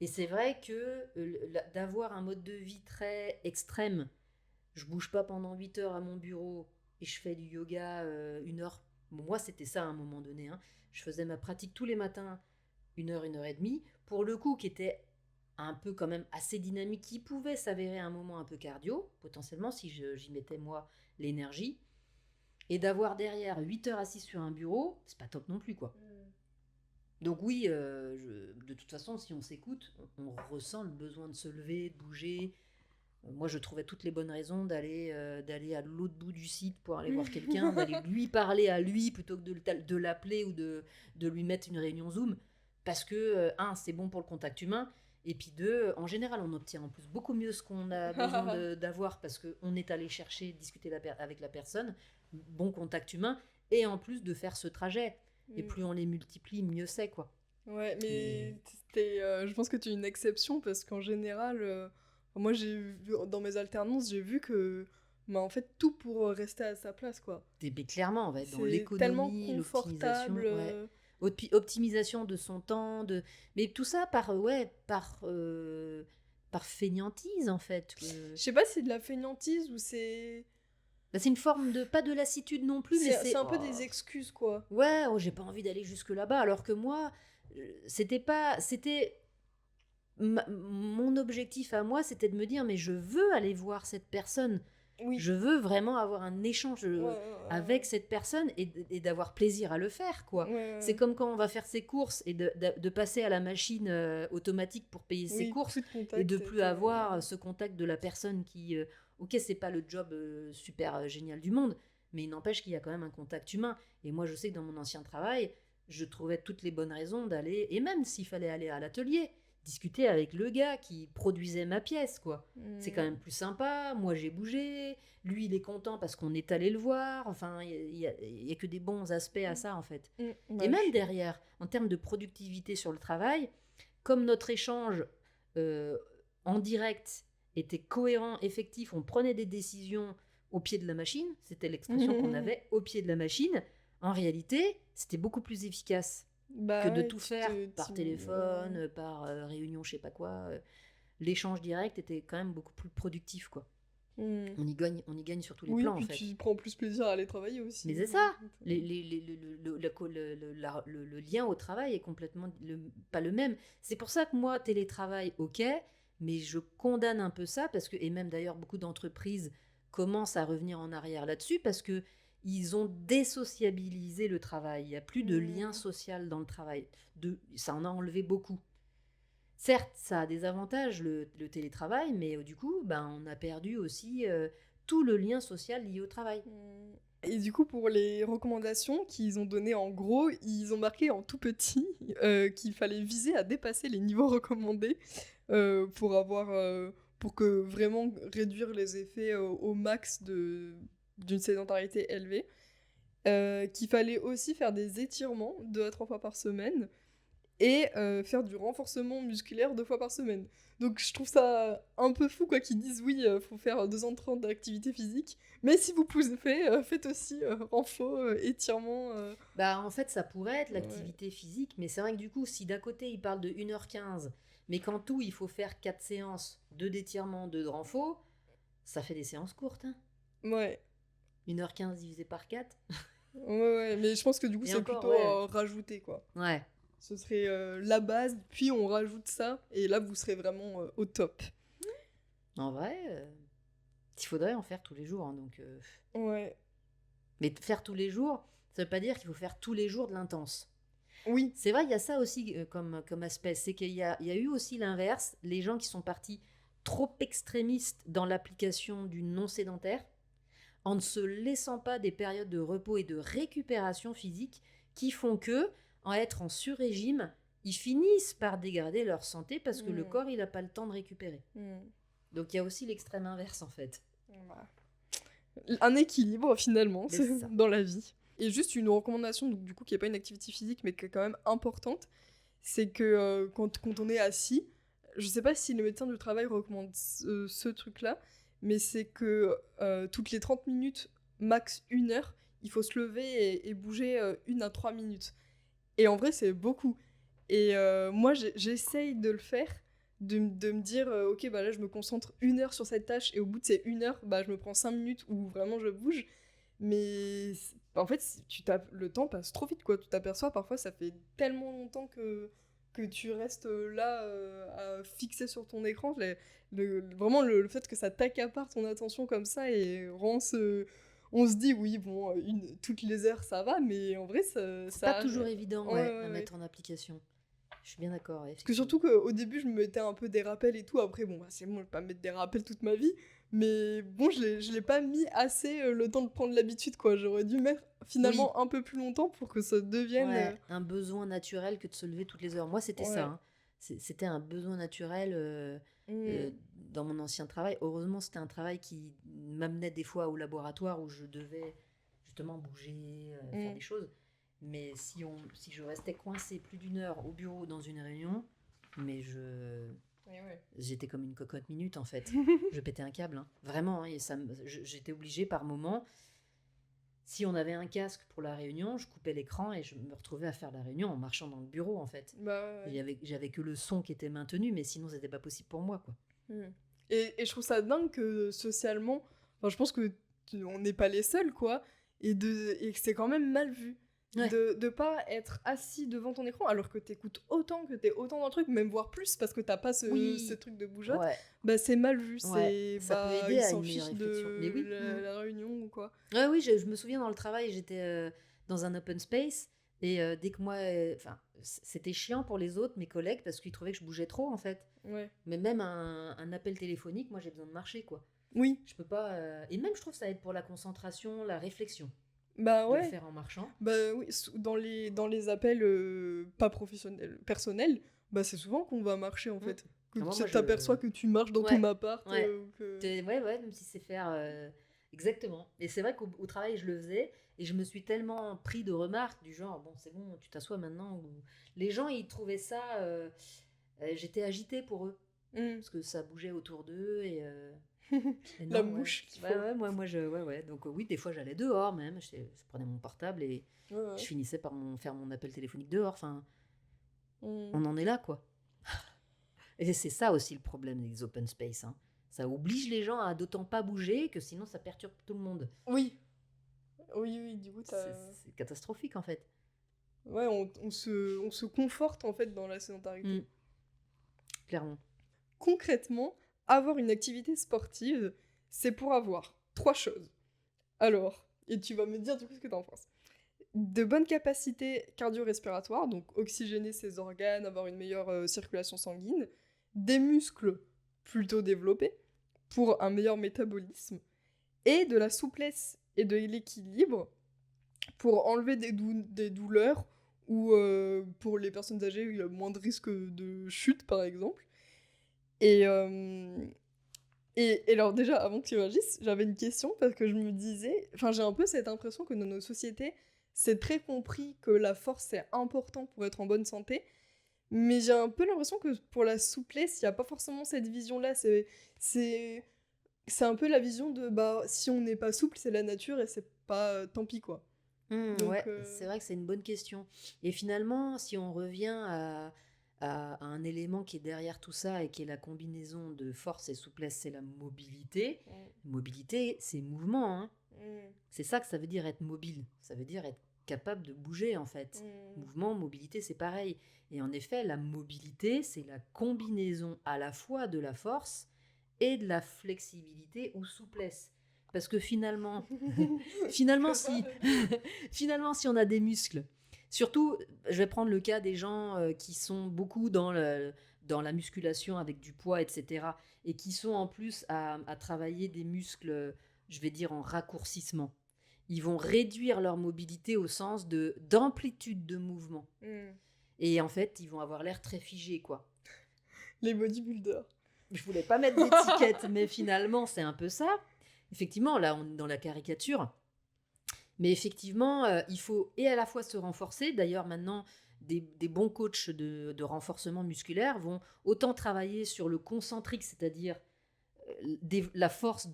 Et c'est vrai que d'avoir un mode de vie très extrême, je bouge pas pendant 8 heures à mon bureau et je fais du yoga 1 heure. Bon, moi, c'était ça à un moment donné. Hein. Je faisais ma pratique tous les matins, 1 heure, 1 heure et demie. Pour le coup, qui était un peu quand même assez dynamique, qui pouvait s'avérer à un moment un peu cardio, potentiellement, si j'y mettais moi l'énergie. Et d'avoir derrière 8 heures assis sur un bureau, c'est pas top non plus, quoi. Donc oui, de toute façon, si on s'écoute, on ressent le besoin de se lever, de bouger. Moi, je trouvais toutes les bonnes raisons d'aller à l'autre bout du site pour aller voir quelqu'un, d'aller lui parler à lui plutôt que de l'appeler ou de lui mettre une réunion Zoom. Parce que, c'est bon pour le contact humain. Et puis deux, en général, on obtient en plus beaucoup mieux ce qu'on a besoin d'avoir parce qu'on est allé chercher, discuter avec la personne, bon contact humain, et en plus de faire ce trajet. Et plus on les multiplie, mieux c'est, quoi. Ouais, mais je pense que tu es une exception parce qu'en général, moi j'ai vu, dans mes alternances, j'ai vu que en fait tout pour rester à sa place, quoi. Mais clairement, on va être dans C'est tellement l'économie, l'optimisation. confortable. Optimisation de son temps, mais tout ça par fainéantise, en fait. Je sais pas si c'est de la fainéantise ou c'est... Bah, c'est une forme de, pas de lassitude non plus, mais C'est c'est... un peu oh, des excuses, quoi. ouais, oh, j'ai pas envie d'aller jusque là-bas, alors que moi, c'était mon objectif à moi, c'était de me dire, mais je veux aller voir cette personne. Oui. Je veux vraiment avoir un échange avec cette personne et d'avoir plaisir à le faire, quoi. C'est comme quand on va faire ses courses et de passer à la machine automatique pour payer ses courses et de plus avoir ce contact de la personne qui... ok, c'est pas le job super génial du monde, mais il n'empêche qu'il y a quand même un contact humain. Et moi, je sais que dans mon ancien travail, je trouvais toutes les bonnes raisons d'aller, et même s'il fallait aller à l'atelier, discuter avec le gars qui produisait ma pièce, quoi. C'est quand même plus sympa, moi j'ai bougé, lui il est content parce qu'on est allé le voir, enfin il y a que des bons aspects à ça en fait. Bah, Et même derrière, en termes de productivité sur le travail, comme notre échange en direct était cohérent, effectif, on prenait des décisions au pied de la machine, c'était l'expression qu'on avait, au pied de la machine, en réalité c'était beaucoup plus efficace que de tout faire par téléphone, par réunion, je sais pas quoi. L'échange direct était quand même beaucoup plus productif, quoi. On y gagne sur tous les plans, en fait. Oui, puis tu prends plus plaisir à aller travailler aussi. Mais c'est ça. Le lien au travail est complètement pas le même. C'est pour ça que moi, télétravail, ok, mais je condamne un peu ça, parce que, et même d'ailleurs beaucoup d'entreprises commencent à revenir en arrière là-dessus, parce que ils ont désociabilisé le travail. Il n'y a plus de lien social dans le travail. Ça en a enlevé beaucoup. Certes, ça a des avantages, le télétravail, mais du coup, on a perdu aussi tout le lien social lié au travail. Et du coup, pour les recommandations qu'ils ont données, en gros, ils ont marqué en tout petit qu'il fallait viser à dépasser les niveaux recommandés pour que vraiment réduire les effets au max d'une sédentarité élevée. Qu'il fallait aussi faire des étirements 2 à 3 fois par semaine et faire du renforcement musculaire 2 fois par semaine. Donc je trouve ça un peu fou quoi qu'ils disent oui, faut faire 2h30 d'activité physique, mais si vous pouvez faites aussi renfort, étirement. En fait, ça pourrait être l'activité physique, mais c'est vrai que du coup, si d'un côté ils parlent de 1h15, mais qu'en tout il faut faire 4 séances, 2 d'étirement, 2 de renfort, ça fait des séances courtes. Hein. Ouais. 1h15 divisé par 4. Ouais, mais je pense que du coup, c'est plutôt rajouter, quoi. Ouais. Ce serait la base, puis on rajoute ça, et là, vous serez vraiment au top. En vrai, il faudrait en faire tous les jours, hein, donc... Ouais. Mais faire tous les jours, ça veut pas dire qu'il faut faire tous les jours de l'intense. Oui. C'est vrai, il y a ça aussi comme aspect, c'est qu'il y a eu aussi l'inverse, les gens qui sont partis trop extrémistes dans l'application du non-sédentaire, en ne se laissant pas des périodes de repos et de récupération physique qui font que, en être en sur-régime, ils finissent par dégrader leur santé parce que le corps, il n'a pas le temps de récupérer. Donc il y a aussi l'extrême inverse, en fait. Un équilibre, finalement, dans la vie. Et juste une recommandation, donc, du coup, qui n'est pas une activité physique, mais qui est quand même importante, c'est que quand on est assis, je ne sais pas si le médecin du travail recommande ce truc-là, mais c'est que toutes les 30 minutes, max 1 heure, il faut se lever et bouger 1 à 3 minutes. Et en vrai, c'est beaucoup. Et moi, j'essaye de le faire, de me dire, ok, là, je me concentre 1 heure sur cette tâche, et au bout de ces 1 heure, je me prends 5 minutes où vraiment je bouge. Mais en fait, le temps passe trop vite, quoi. Tu t'aperçois, parfois, ça fait tellement longtemps que tu restes là à fixer sur ton écran. Vraiment, le fait que ça t'accapare ton attention comme ça et on se dit, oui, bon, toutes les heures, ça va, mais en vrai, c'est pas toujours évident à mettre en application. Je suis bien d'accord. Parce que surtout qu'au début, je me mettais un peu des rappels et tout. Après, bon, c'est bon, je vais pas me mettre des rappels toute ma vie. Mais bon, je l'ai pas mis assez le temps de prendre l'habitude, quoi. J'aurais dû mettre finalement un peu plus longtemps pour que ça devienne... un besoin naturel que de se lever toutes les heures. Moi, c'était ça. Hein. C'était un besoin naturel dans mon ancien travail. Heureusement, c'était un travail qui m'amenait des fois au laboratoire où je devais justement bouger, faire des choses. Mais si je restais coincée plus d'1 heure au bureau dans une réunion, mais j'étais comme une cocotte minute en fait. Je pétais un câble, hein. Vraiment. Hein, et j'étais obligée par moment. Si on avait un casque pour la réunion, je coupais l'écran et je me retrouvais à faire la réunion en marchant dans le bureau, en fait. Bah ouais. J'avais que le son qui était maintenu, mais sinon, c'était pas possible pour moi, quoi. Mm. Et je trouve ça dingue que socialement, enfin, je pense que on n'est pas les seuls, quoi, et que c'est quand même mal vu. Ouais. De pas être assis devant ton écran alors que t'écoutes autant, que t'es autant dans le truc, même voire plus, parce que t'as pas Oui. ce truc de bougeotte, Ouais. bah c'est mal vu, Ouais, ça peut aider ils à s'en une meilleure fichent réflexion. Mais de oui. la réunion ou quoi. Ouais, oui, je me souviens dans le travail, j'étais dans un open space et dès que moi, enfin, c'était chiant pour les autres, mes collègues, parce qu'ils trouvaient que je bougeais trop en fait. Ouais. Mais même un appel téléphonique, moi j'ai besoin de marcher quoi. Oui, Je peux pas. Et même je trouve que ça aide pour la concentration, la réflexion, bah de le ouais. faire en marchant. Bah oui, dans les appels pas professionnels, personnels, bah c'est souvent qu'on va marcher en Mm. fait. Que Ah, moi, tu moi, je. t'aperçois que tu marches dans ton Ouais, appart. ouais. Ou que... Ouais, ouais, même si c'est faire. Exactement. Et c'est vrai qu'au travail, je le faisais et je me suis tellement pris de remarques du genre, bon, c'est bon, tu t'assois maintenant. Ou... Les gens, ils trouvaient ça. J'étais agitée pour eux Mm. parce que ça bougeait autour d'eux et La non, ouais. mouche qu'il Ouais, faut. ouais, ouais, ouais. Donc, oui, des fois, j'allais dehors même. Je prenais mon portable et Ouais, je ouais. finissais par faire mon appel téléphonique dehors. Enfin, Mm. on en est là, quoi. Et c'est ça aussi le problème des open space. Hein. Ça oblige les gens à d'autant pas bouger que sinon ça perturbe tout le monde. Oui. Oui, oui, du coup, C'est catastrophique en fait. Ouais, on se conforte en fait dans la sédentarité. Clairement. Concrètement, avoir une activité sportive, c'est pour avoir 3 choses. Alors, et tu vas me dire du coup ce que t'en penses. De bonnes capacités cardio-respiratoires, donc oxygéner ses organes, avoir une meilleure circulation sanguine, des muscles plutôt développés pour un meilleur métabolisme, et de la souplesse et de l'équilibre pour enlever des douleurs ou pour les personnes âgées où il y a moins de risque de chute par exemple. Et, et alors déjà, avant que tu réagisses, j'avais une question parce que je me disais, enfin j'ai un peu cette impression que dans nos sociétés, c'est très compris que la force c'est important pour être en bonne santé, mais j'ai un peu l'impression que pour la souplesse, il n'y a pas forcément cette vision-là. C'est, c'est un peu la vision de bah si on n'est pas souple, c'est la nature et c'est pas tant pis quoi. Donc Ouais, c'est vrai que c'est une bonne question. Et finalement, si on revient à un élément qui est derrière tout ça et qui est la combinaison de force et souplesse, c'est la mobilité. Mobilité, c'est mouvement. Hein. C'est ça que ça veut dire être mobile. Ça veut dire être capable de bouger en fait. Mouvement, mobilité, c'est pareil. Et en effet, la mobilité, c'est la combinaison à la fois de la force et de la flexibilité ou souplesse. Parce que finalement, finalement, si, finalement, si on a des muscles, surtout, je vais prendre le cas des gens qui sont beaucoup dans la musculation avec du poids, etc. Et qui sont en plus à travailler des muscles, je vais dire, en raccourcissement. Ils vont réduire leur mobilité au sens d'amplitude de mouvement. Et en fait, ils vont avoir l'air très figés, quoi. Les bodybuilders. Je voulais pas mettre d'étiquette, mais finalement, c'est un peu ça. Effectivement, là, on est dans la caricature. Mais effectivement, il faut et à la fois se renforcer. D'ailleurs, maintenant, des bons coachs de renforcement musculaire vont autant travailler sur le concentrique, c'est-à-dire la force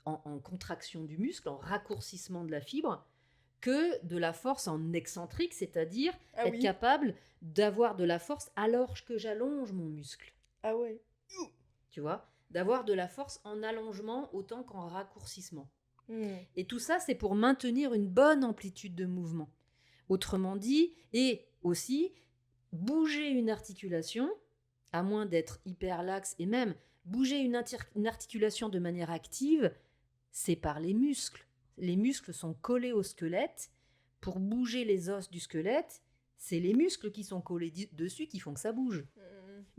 en contraction du muscle, en raccourcissement de la fibre, que de la force en excentrique, c'est-à-dire être capable d'avoir de la force alors que j'allonge mon muscle. Ah ouais. Tu vois, d'avoir de la force en allongement autant qu'en raccourcissement. Et tout ça, c'est pour maintenir une bonne amplitude de mouvement. Autrement dit, et aussi, bouger une articulation, à moins d'être hyper laxe, et même bouger une articulation de manière active, c'est par les muscles. Les muscles sont collés au squelette. Pour bouger les os du squelette, c'est les muscles qui sont collés dessus qui font que ça bouge.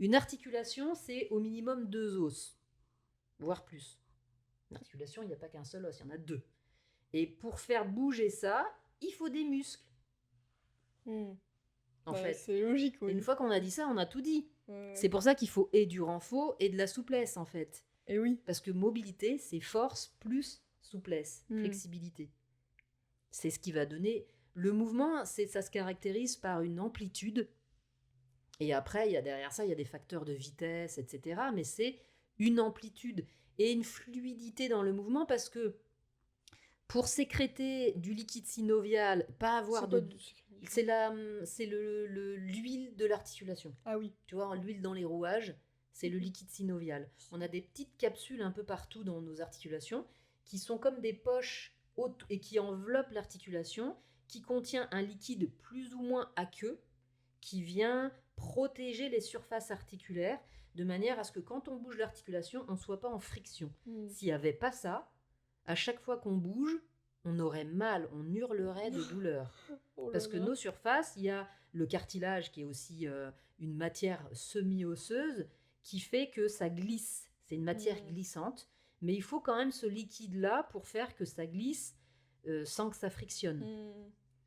Une articulation, c'est au minimum 2 os, voire plus. Une articulation, il n'y a pas qu'un seul os, il y en a 2. Et pour faire bouger ça, il faut des muscles. En fait, c'est logique, oui. Une fois qu'on a dit ça, on a tout dit. C'est pour ça qu'il faut et du renfort et de la souplesse, en fait. Et oui. Parce que mobilité, c'est force plus souplesse, flexibilité. C'est ce qui va donner... Le mouvement, ça se caractérise par une amplitude. Et après, derrière ça, il y a des facteurs de vitesse, etc. Mais c'est une amplitude et une fluidité dans le mouvement parce que Pour sécréter du liquide synovial, pas avoir C'est quoi de... du secret du coup? C'est l'huile de l'articulation. Ah oui. Tu vois, l'huile dans les rouages, c'est le liquide synovial. On a des petites capsules un peu partout dans nos articulations qui sont comme des poches hautes et qui enveloppent l'articulation, qui contient un liquide plus ou moins aqueux qui vient protéger les surfaces articulaires de manière à ce que quand on bouge l'articulation, on ne soit pas en friction. S'il n'y avait pas ça, à chaque fois qu'on bouge, on aurait mal, on hurlerait de douleur. Oh là Parce que là. nos surfaces, il y a le cartilage qui est aussi une matière semi-osseuse qui fait que ça glisse. C'est une matière glissante, mais il faut quand même ce liquide-là pour faire que ça glisse sans que ça frictionne.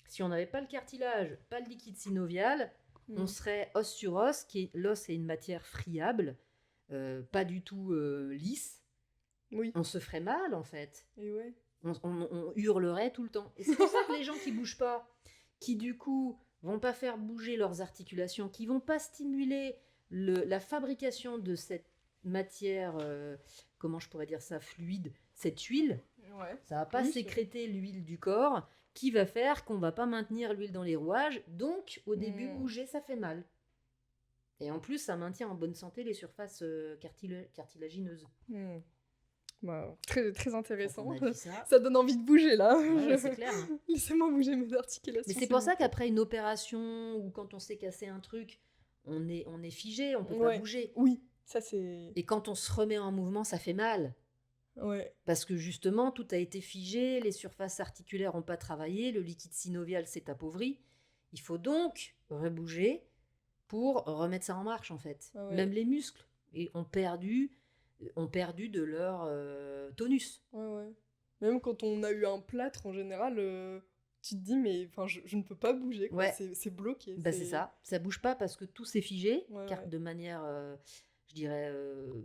Si on n'avait pas le cartilage, pas le liquide synovial, on serait os sur os, l'os est une matière friable, pas du tout lisse. Oui. On se ferait mal en fait. Et ouais. On hurlerait tout le temps. Et c'est pour ça que les gens qui bougent pas, qui du coup vont pas faire bouger leurs articulations, qui vont pas stimuler la fabrication de cette matière, comment je pourrais dire ça, fluide, cette huile, Ouais. ça va pas Oui, sécréter l'huile du corps, qui va faire qu'on va pas maintenir l'huile dans les rouages. Donc au début, bouger, ça fait mal. Et en plus, ça maintient en bonne santé les surfaces cartilagineuses. Bah, très, très Quand intéressant. on a dit ça, Ça donne envie de bouger là. ouais, c'est clair. Hein. Laissez-moi bouger mes articulations. Mais c'est s'il pour vous ça plaît. qu'après une opération ou quand on s'est cassé un truc, on est figé, on peut pas Ouais. bouger. Oui, ça c'est. Et quand on se remet en mouvement, ça fait mal. Ouais. Parce que justement, tout a été figé, les surfaces articulaires n'ont pas travaillé, le liquide synovial s'est appauvri. Il faut donc rebouger pour remettre ça en marche, en fait. Ah ouais. Même les muscles ont perdu de leur tonus. Ouais, ouais. Même quand on a eu un plâtre, en général, tu te dis, mais enfin, je ne peux pas bouger, quoi. Ouais. C'est bloqué. Bah, c'est ça. Ça bouge pas parce que tout s'est figé, Ouais, car ouais. de manière, je dirais,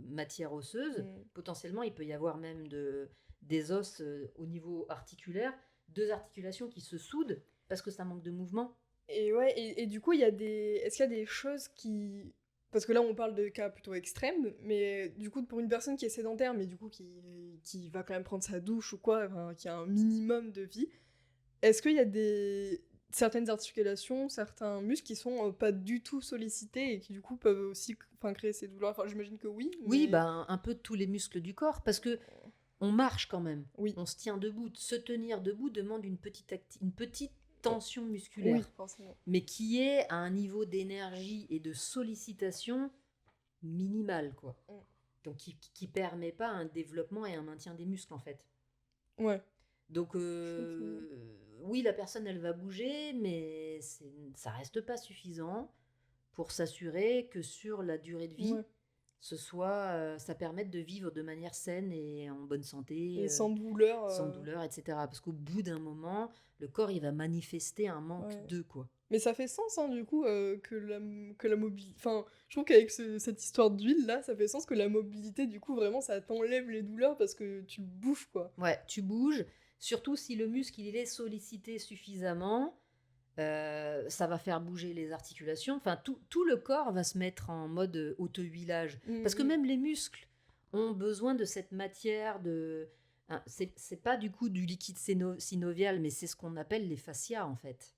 matière osseuse. Potentiellement, il peut y avoir même des os au niveau articulaire, deux articulations qui se soudent parce que ça manque de mouvement. Et ouais, et du coup, est-ce qu'il y a des choses qui... Parce que là, on parle de cas plutôt extrêmes, mais du coup, pour une personne qui est sédentaire, mais du coup, qui va quand même prendre sa douche ou quoi, enfin, qui a un minimum de vie, est-ce qu'il y a certaines articulations, certains muscles qui sont pas du tout sollicités et qui, du coup, peuvent aussi créer ces douleurs? Enfin, j'imagine que oui, Oui, mais... bah, un peu tous les muscles du corps, parce que on marche quand même. Oui. On se tient debout. Se tenir debout demande une petite tension musculaire. Oui, forcément. Mais qui est à un niveau d'énergie et de sollicitation minimal, quoi. Donc qui permet pas un développement et un maintien des muscles, en fait. Ouais. Donc oui, la personne, elle va bouger, mais ça reste pas suffisant pour s'assurer que sur la durée de vie, ça permette de vivre de manière saine et en bonne santé. Et sans douleur. Sans douleur, etc. Parce qu'au bout d'un moment, le corps, il va manifester un manque de quoi. Mais ça fait sens, hein, du coup, que la mobilité... Enfin, je trouve qu'avec cette histoire d'huile, là, ça fait sens que la mobilité, du coup, vraiment, ça t'enlève les douleurs parce que tu bouges, quoi. Ouais, tu bouges. Surtout si le muscle, il est sollicité suffisamment, ça va faire bouger les articulations. Enfin, tout le corps va se mettre en mode auto-huilage. Parce que même les muscles ont besoin de cette matière de... Hein, c'est pas du coup du liquide synovial, mais c'est ce qu'on appelle les fascias, en fait.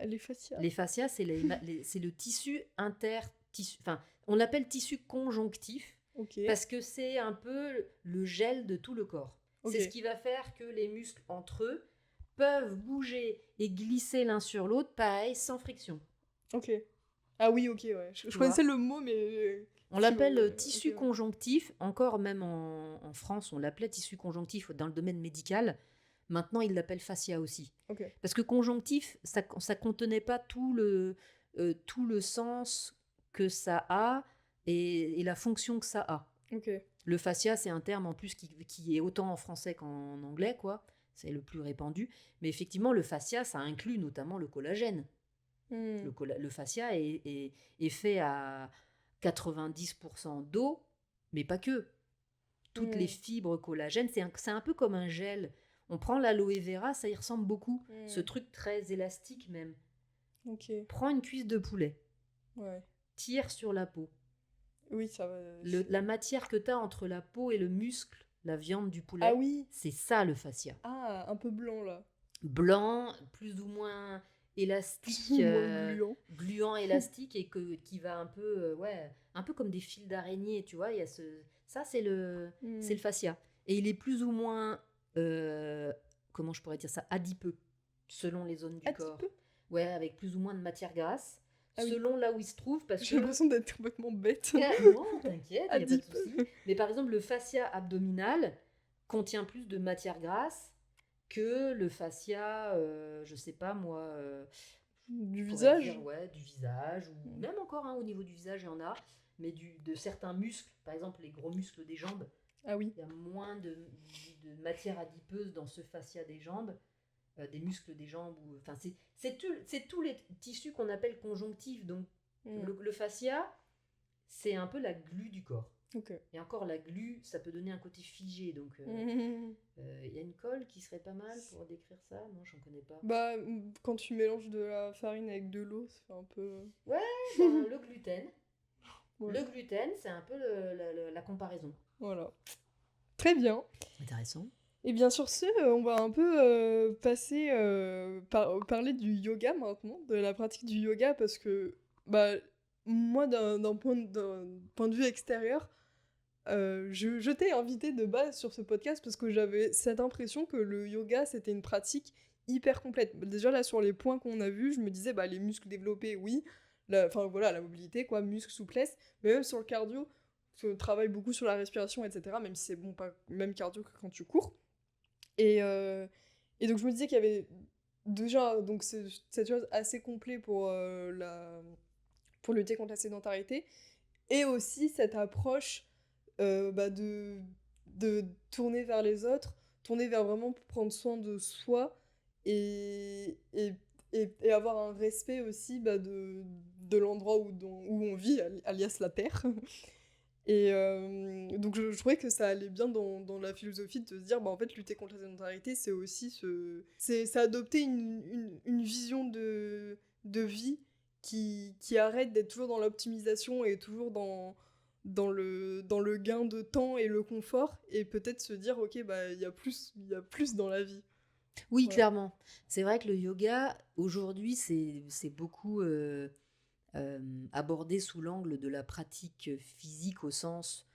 Les fascias. Les fascias, c'est le tissu enfin, on l'appelle tissu conjonctif parce que c'est un peu le gel de tout le corps. C'est ce qui va faire que les muscles entre eux peuvent bouger et glisser l'un sur l'autre, pareil, sans friction. Ok. Ah oui, ok, ouais. Je connaissais le mot, mais... On l'appelle tissu conjonctif. Encore même en France, on l'appelait tissu conjonctif dans le domaine médical. Maintenant, ils l'appellent fascia aussi. Parce que conjonctif, ça contenait pas tout le sens que ça a et la fonction que ça a. Le fascia, c'est un terme en plus qui est autant en français qu'en anglais, quoi. C'est le plus répandu. Mais effectivement, le fascia, ça inclut notamment le collagène. Le fascia est fait à 90% d'eau, mais pas que. Toutes les fibres collagènes, c'est un peu comme un gel. On prend l'aloe vera, ça y ressemble beaucoup. Ce truc très élastique même. Prends une cuisse de poulet. Tire sur la peau. Oui, ça va... La matière que tu as entre la peau et le muscle la viande du Ah poulet. oui. C'est ça le fascia. Ah, un peu blanc là. Blanc, plus ou moins élastique, Plus ou moins gluant. gluant, élastique, et qui va un peu, un peu comme des fils d'araignée, tu vois. Il y a ça, c'est le fascia. Et il est plus ou moins, comment je pourrais dire ça, adipeux, selon les zones du corps. Adipeux. Ouais, avec plus ou moins de matière grasse, Ah oui. selon là où il se trouve, parce J'ai que... l'impression d'être complètement bête. Non, t'inquiète, il n'y a pas de Adipeux. souci. Mais par exemple, le fascia abdominal contient plus de matière grasse que le fascia, je sais pas moi, Du je pourrais visage. dire, ouais, du visage, ou même encore au niveau du visage, il y en a, mais de certains muscles, par exemple les gros muscles des jambes, Ah oui. il y a moins de matière adipeuse dans ce fascia des jambes, des muscles des jambes, enfin c'est tous les tissus qu'on appelle conjonctifs, donc le fascia, c'est un peu la glu du corps. Ok. Et encore, la glu, ça peut donner un côté figé. Donc, y a une colle qui serait pas mal pour décrire ça? Non, j'en connais pas. Bah, quand tu mélanges de la farine avec de l'eau, ça fait un peu... Ouais, ben, le gluten. Ouais. Le gluten, c'est un peu la comparaison. Voilà. Très bien. Intéressant. Et bien sur ce, on va un peu passer parler du yoga maintenant, de la pratique du yoga, parce que bah, moi, d'un point de vue extérieur, je t'ai invité de base sur ce podcast parce que j'avais cette impression que le yoga, c'était une pratique hyper complète. Déjà là, sur les points qu'on a vus, je me disais, bah, les muscles développés, oui, enfin voilà, la mobilité, quoi, muscles, souplesse, mais même sur le cardio, on travaille beaucoup sur la respiration, etc., même si c'est bon, pas même cardio que quand tu cours. Et donc je me disais qu'il y avait déjà donc cette chose assez complet pour lutter contre la sédentarité, et aussi cette approche bah, de tourner vers les autres, tourner vers vraiment prendre soin de soi, et avoir un respect aussi bah, de l'endroit où on vit, alias la Terre. Et donc je trouvais que ça allait bien dans la philosophie de se dire, bah en fait, lutter contre la sédentarité, c'est aussi c'est adopter une vision de vie qui arrête d'être toujours dans l'optimisation et toujours dans le gain de temps et le confort, et peut-être se dire, ok, bah il y a plus dans la vie. Oui, Voilà. clairement. C'est vrai que le yoga, aujourd'hui, c'est beaucoup abordé sous l'angle de la pratique physique au sens,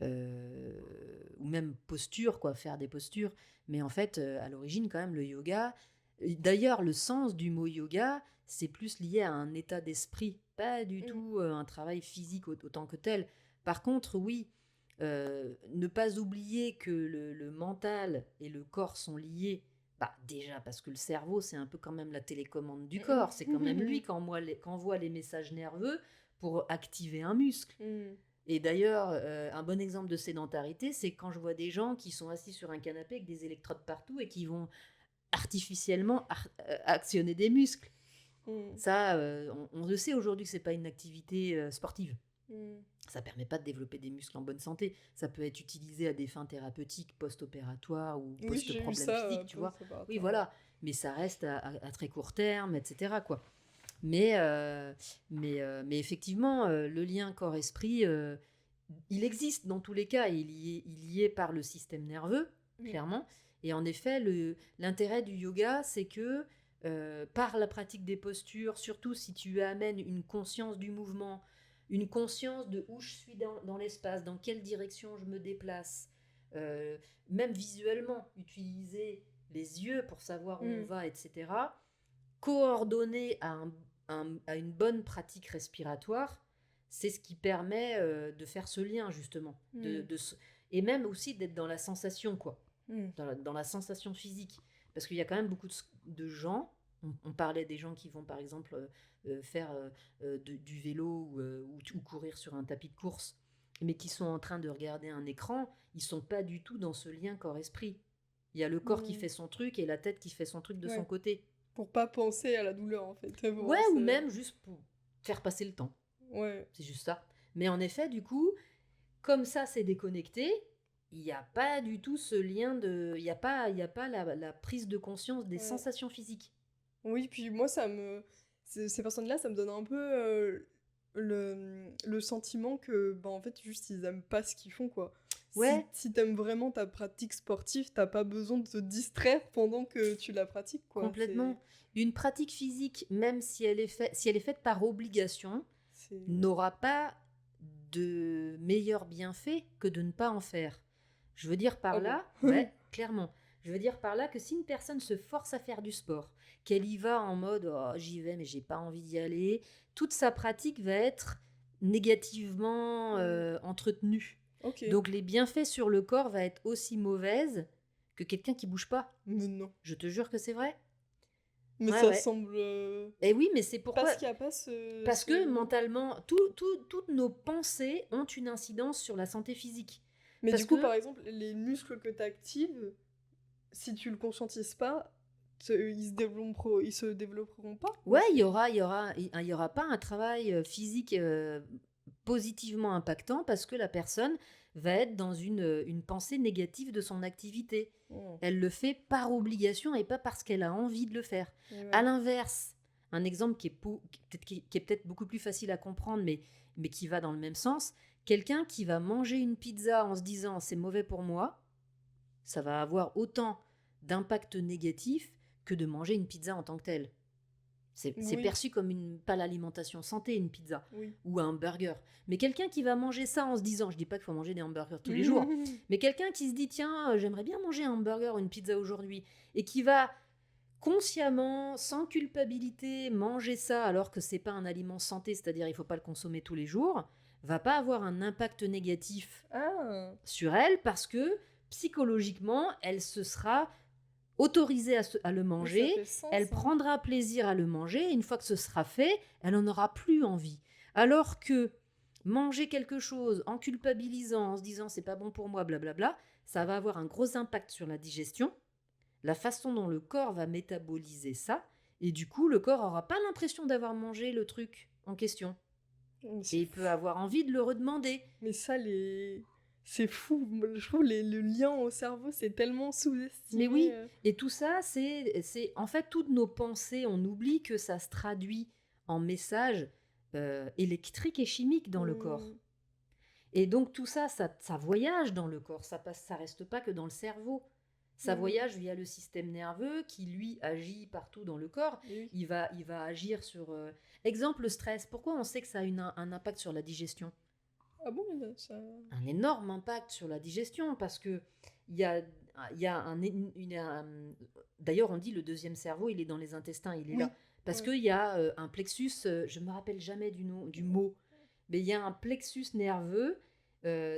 ou même posture, quoi, faire des postures. Mais en fait, à l'origine, quand même, le yoga, d'ailleurs, le sens du mot yoga, c'est plus lié à un état d'esprit, pas du tout un travail physique autant que tel. Par contre, oui, ne pas oublier que le mental et le corps sont liés. Bah, déjà, parce que le cerveau, c'est un peu quand même la télécommande du corps. C'est quand même lui qui envoie les messages nerveux pour activer un muscle. Et d'ailleurs, un bon exemple de sédentarité, c'est quand je vois des gens qui sont assis sur un canapé avec des électrodes partout et qui vont artificiellement actionner des muscles. Ça, on le sait aujourd'hui que c'est pas une activité sportive. Ça permet pas de développer des muscles en bonne santé. Ça peut être utilisé à des fins thérapeutiques post-opératoires ou Oui, j'ai eu post-problème ça physique, tu vois. post-opératoire. Oui, voilà. Mais ça reste à très court terme, etc., quoi. Mais effectivement, le lien corps-esprit, il existe dans tous les cas. Il y est par le système nerveux, clairement. Et en effet, l'intérêt du yoga, c'est que par la pratique des postures, surtout si tu amènes une conscience du mouvement, une conscience de où je suis dans l'espace, dans quelle direction je me déplace, même visuellement, utiliser les yeux pour savoir où on va, etc., coordonné à une bonne pratique respiratoire, c'est ce qui permet de faire ce lien, justement. Et même aussi d'être dans la sensation, quoi. Dans la sensation physique. Parce qu'il y a quand même beaucoup de gens, on parlait des gens qui vont, par exemple, faire du vélo ou courir sur un tapis de course, mais qui sont en train de regarder un écran, ils sont pas du tout dans ce lien corps-esprit. Il y a le corps qui fait son truc et la tête qui fait son truc de son côté. Pour pas penser à la douleur, en fait. Ouais, ou même juste pour faire passer le temps. Ouais. C'est juste ça. Mais en effet, du coup, comme ça, c'est déconnecté, il n'y a pas du tout ce lien de... Il n'y a pas la prise de conscience des sensations physiques. Oui, puis moi, ces personnes-là, ça me donne un peu le sentiment que, bah, en fait, juste, ils aiment pas ce qu'ils font, quoi. Ouais, Si t'aimes vraiment ta pratique sportive, t'as pas besoin de te distraire pendant que tu la pratiques, quoi. complètement. Une pratique physique, même si elle est faite par obligation, C'est... n'aura pas de meilleur bienfait que de ne pas en faire. Je veux dire Ah par bon? là, ouais, clairement. Je veux dire par là que si une personne se force à faire du sport, qu'elle y va en mode oh, j'y vais mais j'ai pas envie d'y aller, toute sa pratique va être négativement entretenue. Ok. Donc les bienfaits sur le corps va être aussi mauvaises que quelqu'un qui bouge pas. Mais non. Je te jure que c'est vrai. Mais Ouais, ça ouais. semble... Et oui, mais c'est pourquoi. Parce qu'il n'y a pas Parce que mentalement, toutes nos pensées ont une incidence sur la santé physique. Mais Parce du coup, que, par exemple, les muscles que tu actives, si tu le conscientises pas, ils se développeront pas. ouais, il y aura pas un travail physique positivement impactant parce que la personne va être dans une pensée négative de son activité. Oh. Elle le fait par obligation et pas parce qu'elle a envie de le faire. Et ouais. À l'inverse, un exemple qui est peut-être beaucoup plus facile à comprendre, mais qui va dans le même sens, quelqu'un qui va manger une pizza en se disant c'est mauvais pour moi, ça va avoir autant d'impact négatif que de manger une pizza en tant que telle. C'est Oui. perçu comme pas l'alimentation santé, une pizza Oui. ou un burger. Mais quelqu'un qui va manger ça en se disant, je dis pas qu'il faut manger des hamburgers tous les jours, mais quelqu'un qui se dit, tiens, j'aimerais bien manger un hamburger ou une pizza aujourd'hui, et qui va consciemment, sans culpabilité, manger ça alors que c'est pas un aliment santé, c'est-à-dire il faut pas le consommer tous les jours, va pas avoir un impact négatif Ah. sur elle parce que psychologiquement, elle se sera autorisée à le Oui, manger, ça fait sens, elle hein. prendra plaisir à le manger, et une fois que ce sera fait, elle n'en aura plus envie. Alors que manger quelque chose en culpabilisant, en se disant c'est pas bon pour moi, blablabla, ça va avoir un gros impact sur la digestion, la façon dont le corps va métaboliser ça, et du coup le corps aura pas l'impression d'avoir mangé le truc en question. Mais Et c'est il peut avoir envie de le redemander. Mais ça, c'est fou. Moi, je trouve le lien au cerveau, c'est tellement sous-estimé. Mais oui, et tout ça, c'est en fait toutes nos pensées, on oublie que ça se traduit en messages électriques et chimiques dans le corps. Mm. Et donc tout ça, ça voyage dans le corps, ça reste pas que dans le cerveau. Ça voyage via le système nerveux qui, lui, agit partout dans le corps. Oui. Il va agir sur... Exemple, le stress. Pourquoi on sait que ça a un impact sur la digestion? Ah bon, ça... Un énorme impact sur la digestion parce que il y a d'ailleurs on dit le deuxième cerveau il est dans les intestins, il est là parce qu'il y a un plexus, je me rappelle jamais du mot, mais il y a un plexus nerveux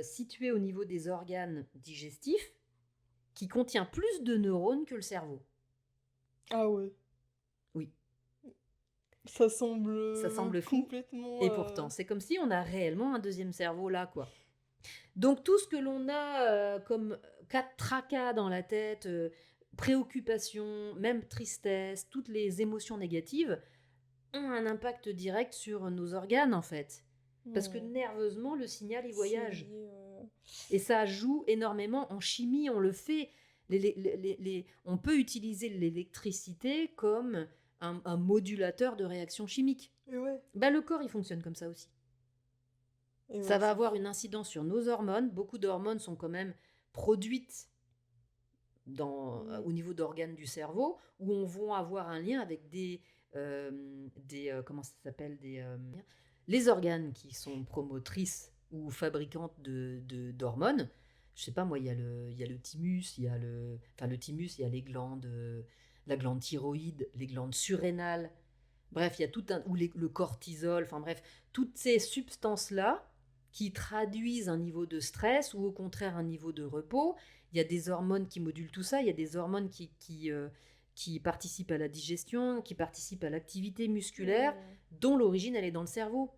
situé au niveau des organes digestifs qui contient plus de neurones que le cerveau. Ah ouais. Oui. Ça semble fou. complètement... Et pourtant, c'est comme si on a réellement un deuxième cerveau là, quoi. Donc tout ce que l'on a comme tracas dans la tête, préoccupations, même tristesse, toutes les émotions négatives ont un impact direct sur nos organes en fait. Parce que nerveusement, le signal il voyage. Et ça joue énormément en chimie, on le fait. On peut utiliser l'électricité comme un modulateur de réaction chimique. Et ouais. Bah, le corps, il fonctionne comme ça aussi. Et Ça ouais, va avoir une incidence sur nos hormones. Beaucoup d'hormones sont quand même produites au niveau d'organes du cerveau, où on va avoir un lien avec comment ça s'appelle, les organes qui sont promotrices ou fabricantes d'hormones. Je sais pas moi, il y a le thymus, le thymus, il y a les glandes, la glande thyroïde, les glandes surrénales. Bref, il y a le cortisol, enfin bref, toutes ces substances-là qui traduisent un niveau de stress ou au contraire un niveau de repos. Il y a des hormones qui modulent tout ça, il y a des hormones qui participent à la digestion, qui participent à l'activité musculaire, dont l'origine elle est dans le cerveau.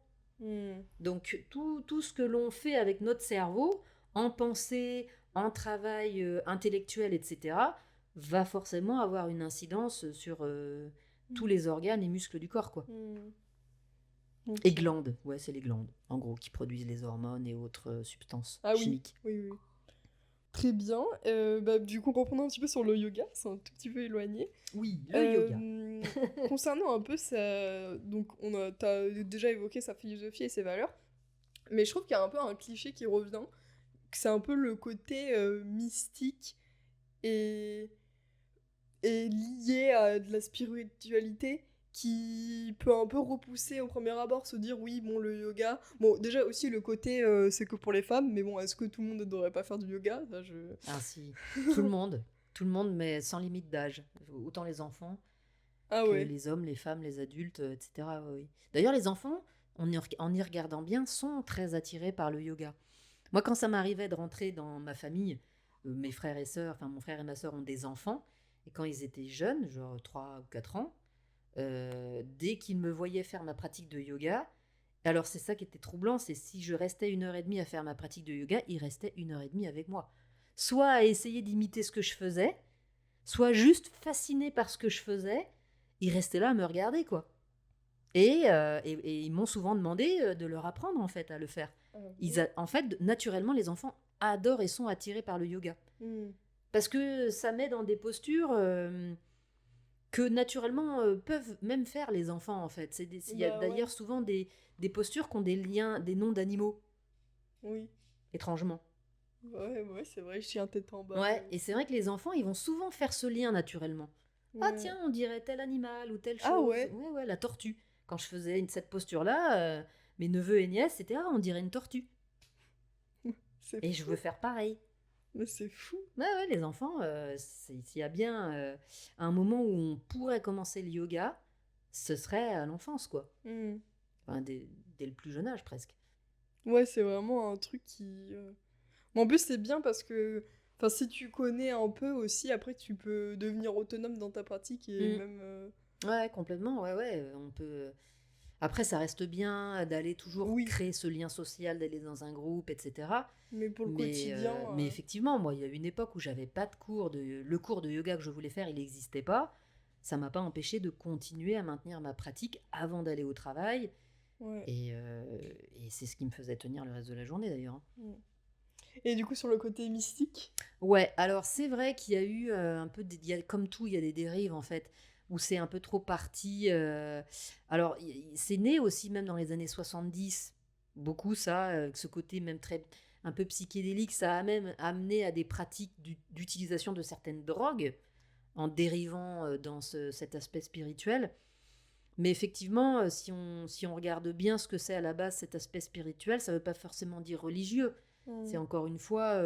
Donc tout ce que l'on fait avec notre cerveau, en pensée, en travail intellectuel, etc., va forcément avoir une incidence sur tous les organes et muscles du corps, quoi. Okay. Et glandes, ouais, c'est les glandes, en gros, qui produisent les hormones et autres substances chimiques. Oui. Très bien. Du coup, reprenons un petit peu sur le yoga, c'est un tout petit peu éloigné. Oui, le yoga. Concernant un peu ça, donc t'as déjà évoqué sa philosophie et ses valeurs, mais je trouve qu'il y a un peu un cliché qui revient, c'est un peu le côté mystique et, et lié à de la spiritualité qui peut un peu repousser au premier abord, se dire oui, bon, le yoga. Bon, déjà aussi le côté c'est que pour les femmes, mais bon, est-ce que tout le monde ne devrait pas faire du yoga? Ça, Ainsi, tout le monde, mais sans limite d'âge. Autant les enfants Ah que ouais. les hommes, les femmes, les adultes, etc. Oui. D'ailleurs, les enfants, en y regardant bien, sont très attirés par le yoga. Moi, quand ça m'arrivait de rentrer dans ma famille, mes frères et sœurs, enfin mon frère et ma sœur ont des enfants, et quand ils étaient jeunes, genre 3 ou 4 ans, dès qu'ils me voyaient faire ma pratique de yoga, alors c'est ça qui était troublant, c'est si je restais 1 heure et demie à faire ma pratique de yoga, ils restaient 1 heure et demie avec moi. Soit à essayer d'imiter ce que je faisais, soit juste fascinés par ce que je faisais, ils restaient là à me regarder, quoi. Et ils m'ont souvent demandé de leur apprendre, en fait, à le faire. Ah bon. En fait, naturellement, les enfants adorent et sont attirés par le yoga. Hmm. Parce que ça met dans des postures que naturellement peuvent même faire les enfants, en fait. Il y a Bah ouais, d'ailleurs souvent des postures qui ont des liens, des noms d'animaux, oui. étrangement. Ouais, ouais, c'est vrai, chien tête en bas. Ouais, et c'est vrai que les enfants, ils vont souvent faire ce lien naturellement. Ah Ouais. tiens, on dirait tel animal ou telle Ah chose. ouais, Ouais, ouais, la tortue. Quand je faisais cette posture-là, mes neveux et nièces, c'était ah, on dirait une tortue. c'est Et je fou. veux faire pareil. Mais c'est fou. Ouais, ouais, les enfants, s'il y a bien un moment où on pourrait commencer le yoga, ce serait à l'enfance, quoi. Hmm. Enfin, dès le plus jeune âge, presque. Ouais, c'est vraiment un truc qui. Mais en plus, c'est bien parce que. Enfin, si tu connais un peu aussi, après, tu peux devenir autonome dans ta pratique et Mm. même. Ouais, complètement, ouais, ouais. On peut. Après, ça reste bien d'aller toujours Oui, créer ce lien social, d'aller dans un groupe, etc. mais pour le quotidien. Mais effectivement, moi, il y a eu une époque où j'avais pas de cours le cours de yoga que je voulais faire, il n'existait pas. Ça m'a pas empêché de continuer à maintenir ma pratique avant d'aller au travail. Ouais. Et c'est ce qui me faisait tenir le reste de la journée d'ailleurs, hein. Hmm. Et du coup, sur le côté mystique. Ouais, alors c'est vrai qu'il y a eu un peu, comme tout, il y a des dérives en fait, où c'est un peu trop parti. Alors, c'est né aussi même dans les années 70, beaucoup ça, ce côté même très un peu psychédélique, ça a même amené à des pratiques d'utilisation de certaines drogues en dérivant dans cet aspect spirituel. Mais effectivement, si on regarde bien ce que c'est à la base cet aspect spirituel, ça ne veut pas forcément dire religieux. C'est Hmm. encore une fois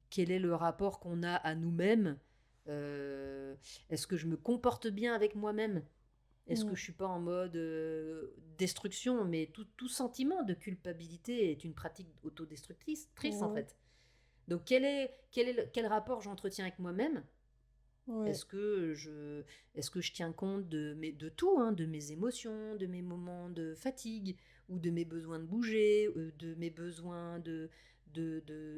quel est le rapport qu'on a à nous-mêmes. Est-ce que je me comporte bien avec moi-même? Est-ce que Hmm. je suis pas en mode destruction? Mais tout sentiment de culpabilité est une pratique autodestructrice triste, en Ouais. fait. Donc quel rapport j'entretiens avec moi-même? Ouais. Est-ce que je tiens compte de tout, hein, de mes émotions, de mes moments de fatigue, ou de mes besoins de bouger, de mes besoins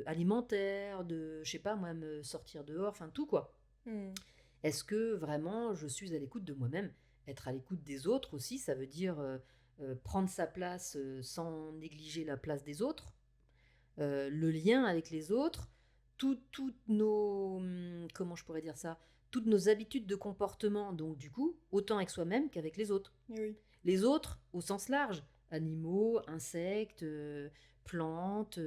alimentaires, je sais pas moi, me sortir dehors, enfin tout quoi. Hmm. Est-ce que vraiment je suis à l'écoute de moi-même? Être à l'écoute des autres aussi, ça veut dire prendre sa place sans négliger la place des autres, le lien avec les autres, toutes nos, comment je pourrais dire ça, toutes nos habitudes de comportement, donc du coup, autant avec soi-même qu'avec les autres. Eh oui. Les autres, au sens large, animaux, insectes, plantes.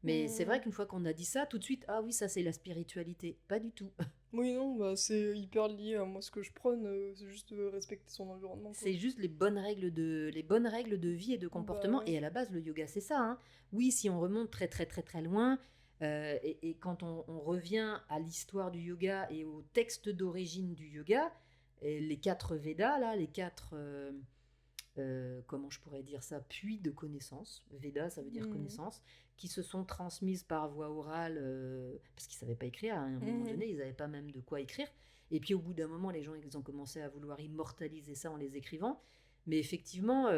Mais c'est Hmm. vrai qu'une fois qu'on a dit ça, tout de suite, ah oui, ça c'est la spiritualité. Pas du tout. Oui, non, bah c'est hyper lié à moi ce que je prône, c'est juste respecter son environnement, quoi. C'est juste les bonnes règles de vie et de Bah comportement. ouais. Et à la base, le yoga, c'est ça, hein. Oui, si on remonte très très très très loin, et quand on revient à l'histoire du yoga et au texte d'origine du yoga, et les 4 Védas, là, les 4, comment je pourrais dire ça, puits de connaissances, Veda, ça veut dire Hmm. connaissance, qui se sont transmises par voie orale, parce qu'ils ne savaient pas écrire, à un moment Mhm. donné, ils n'avaient pas même de quoi écrire. Et puis au bout d'un moment, les gens ils ont commencé à vouloir immortaliser ça en les écrivant. Mais effectivement,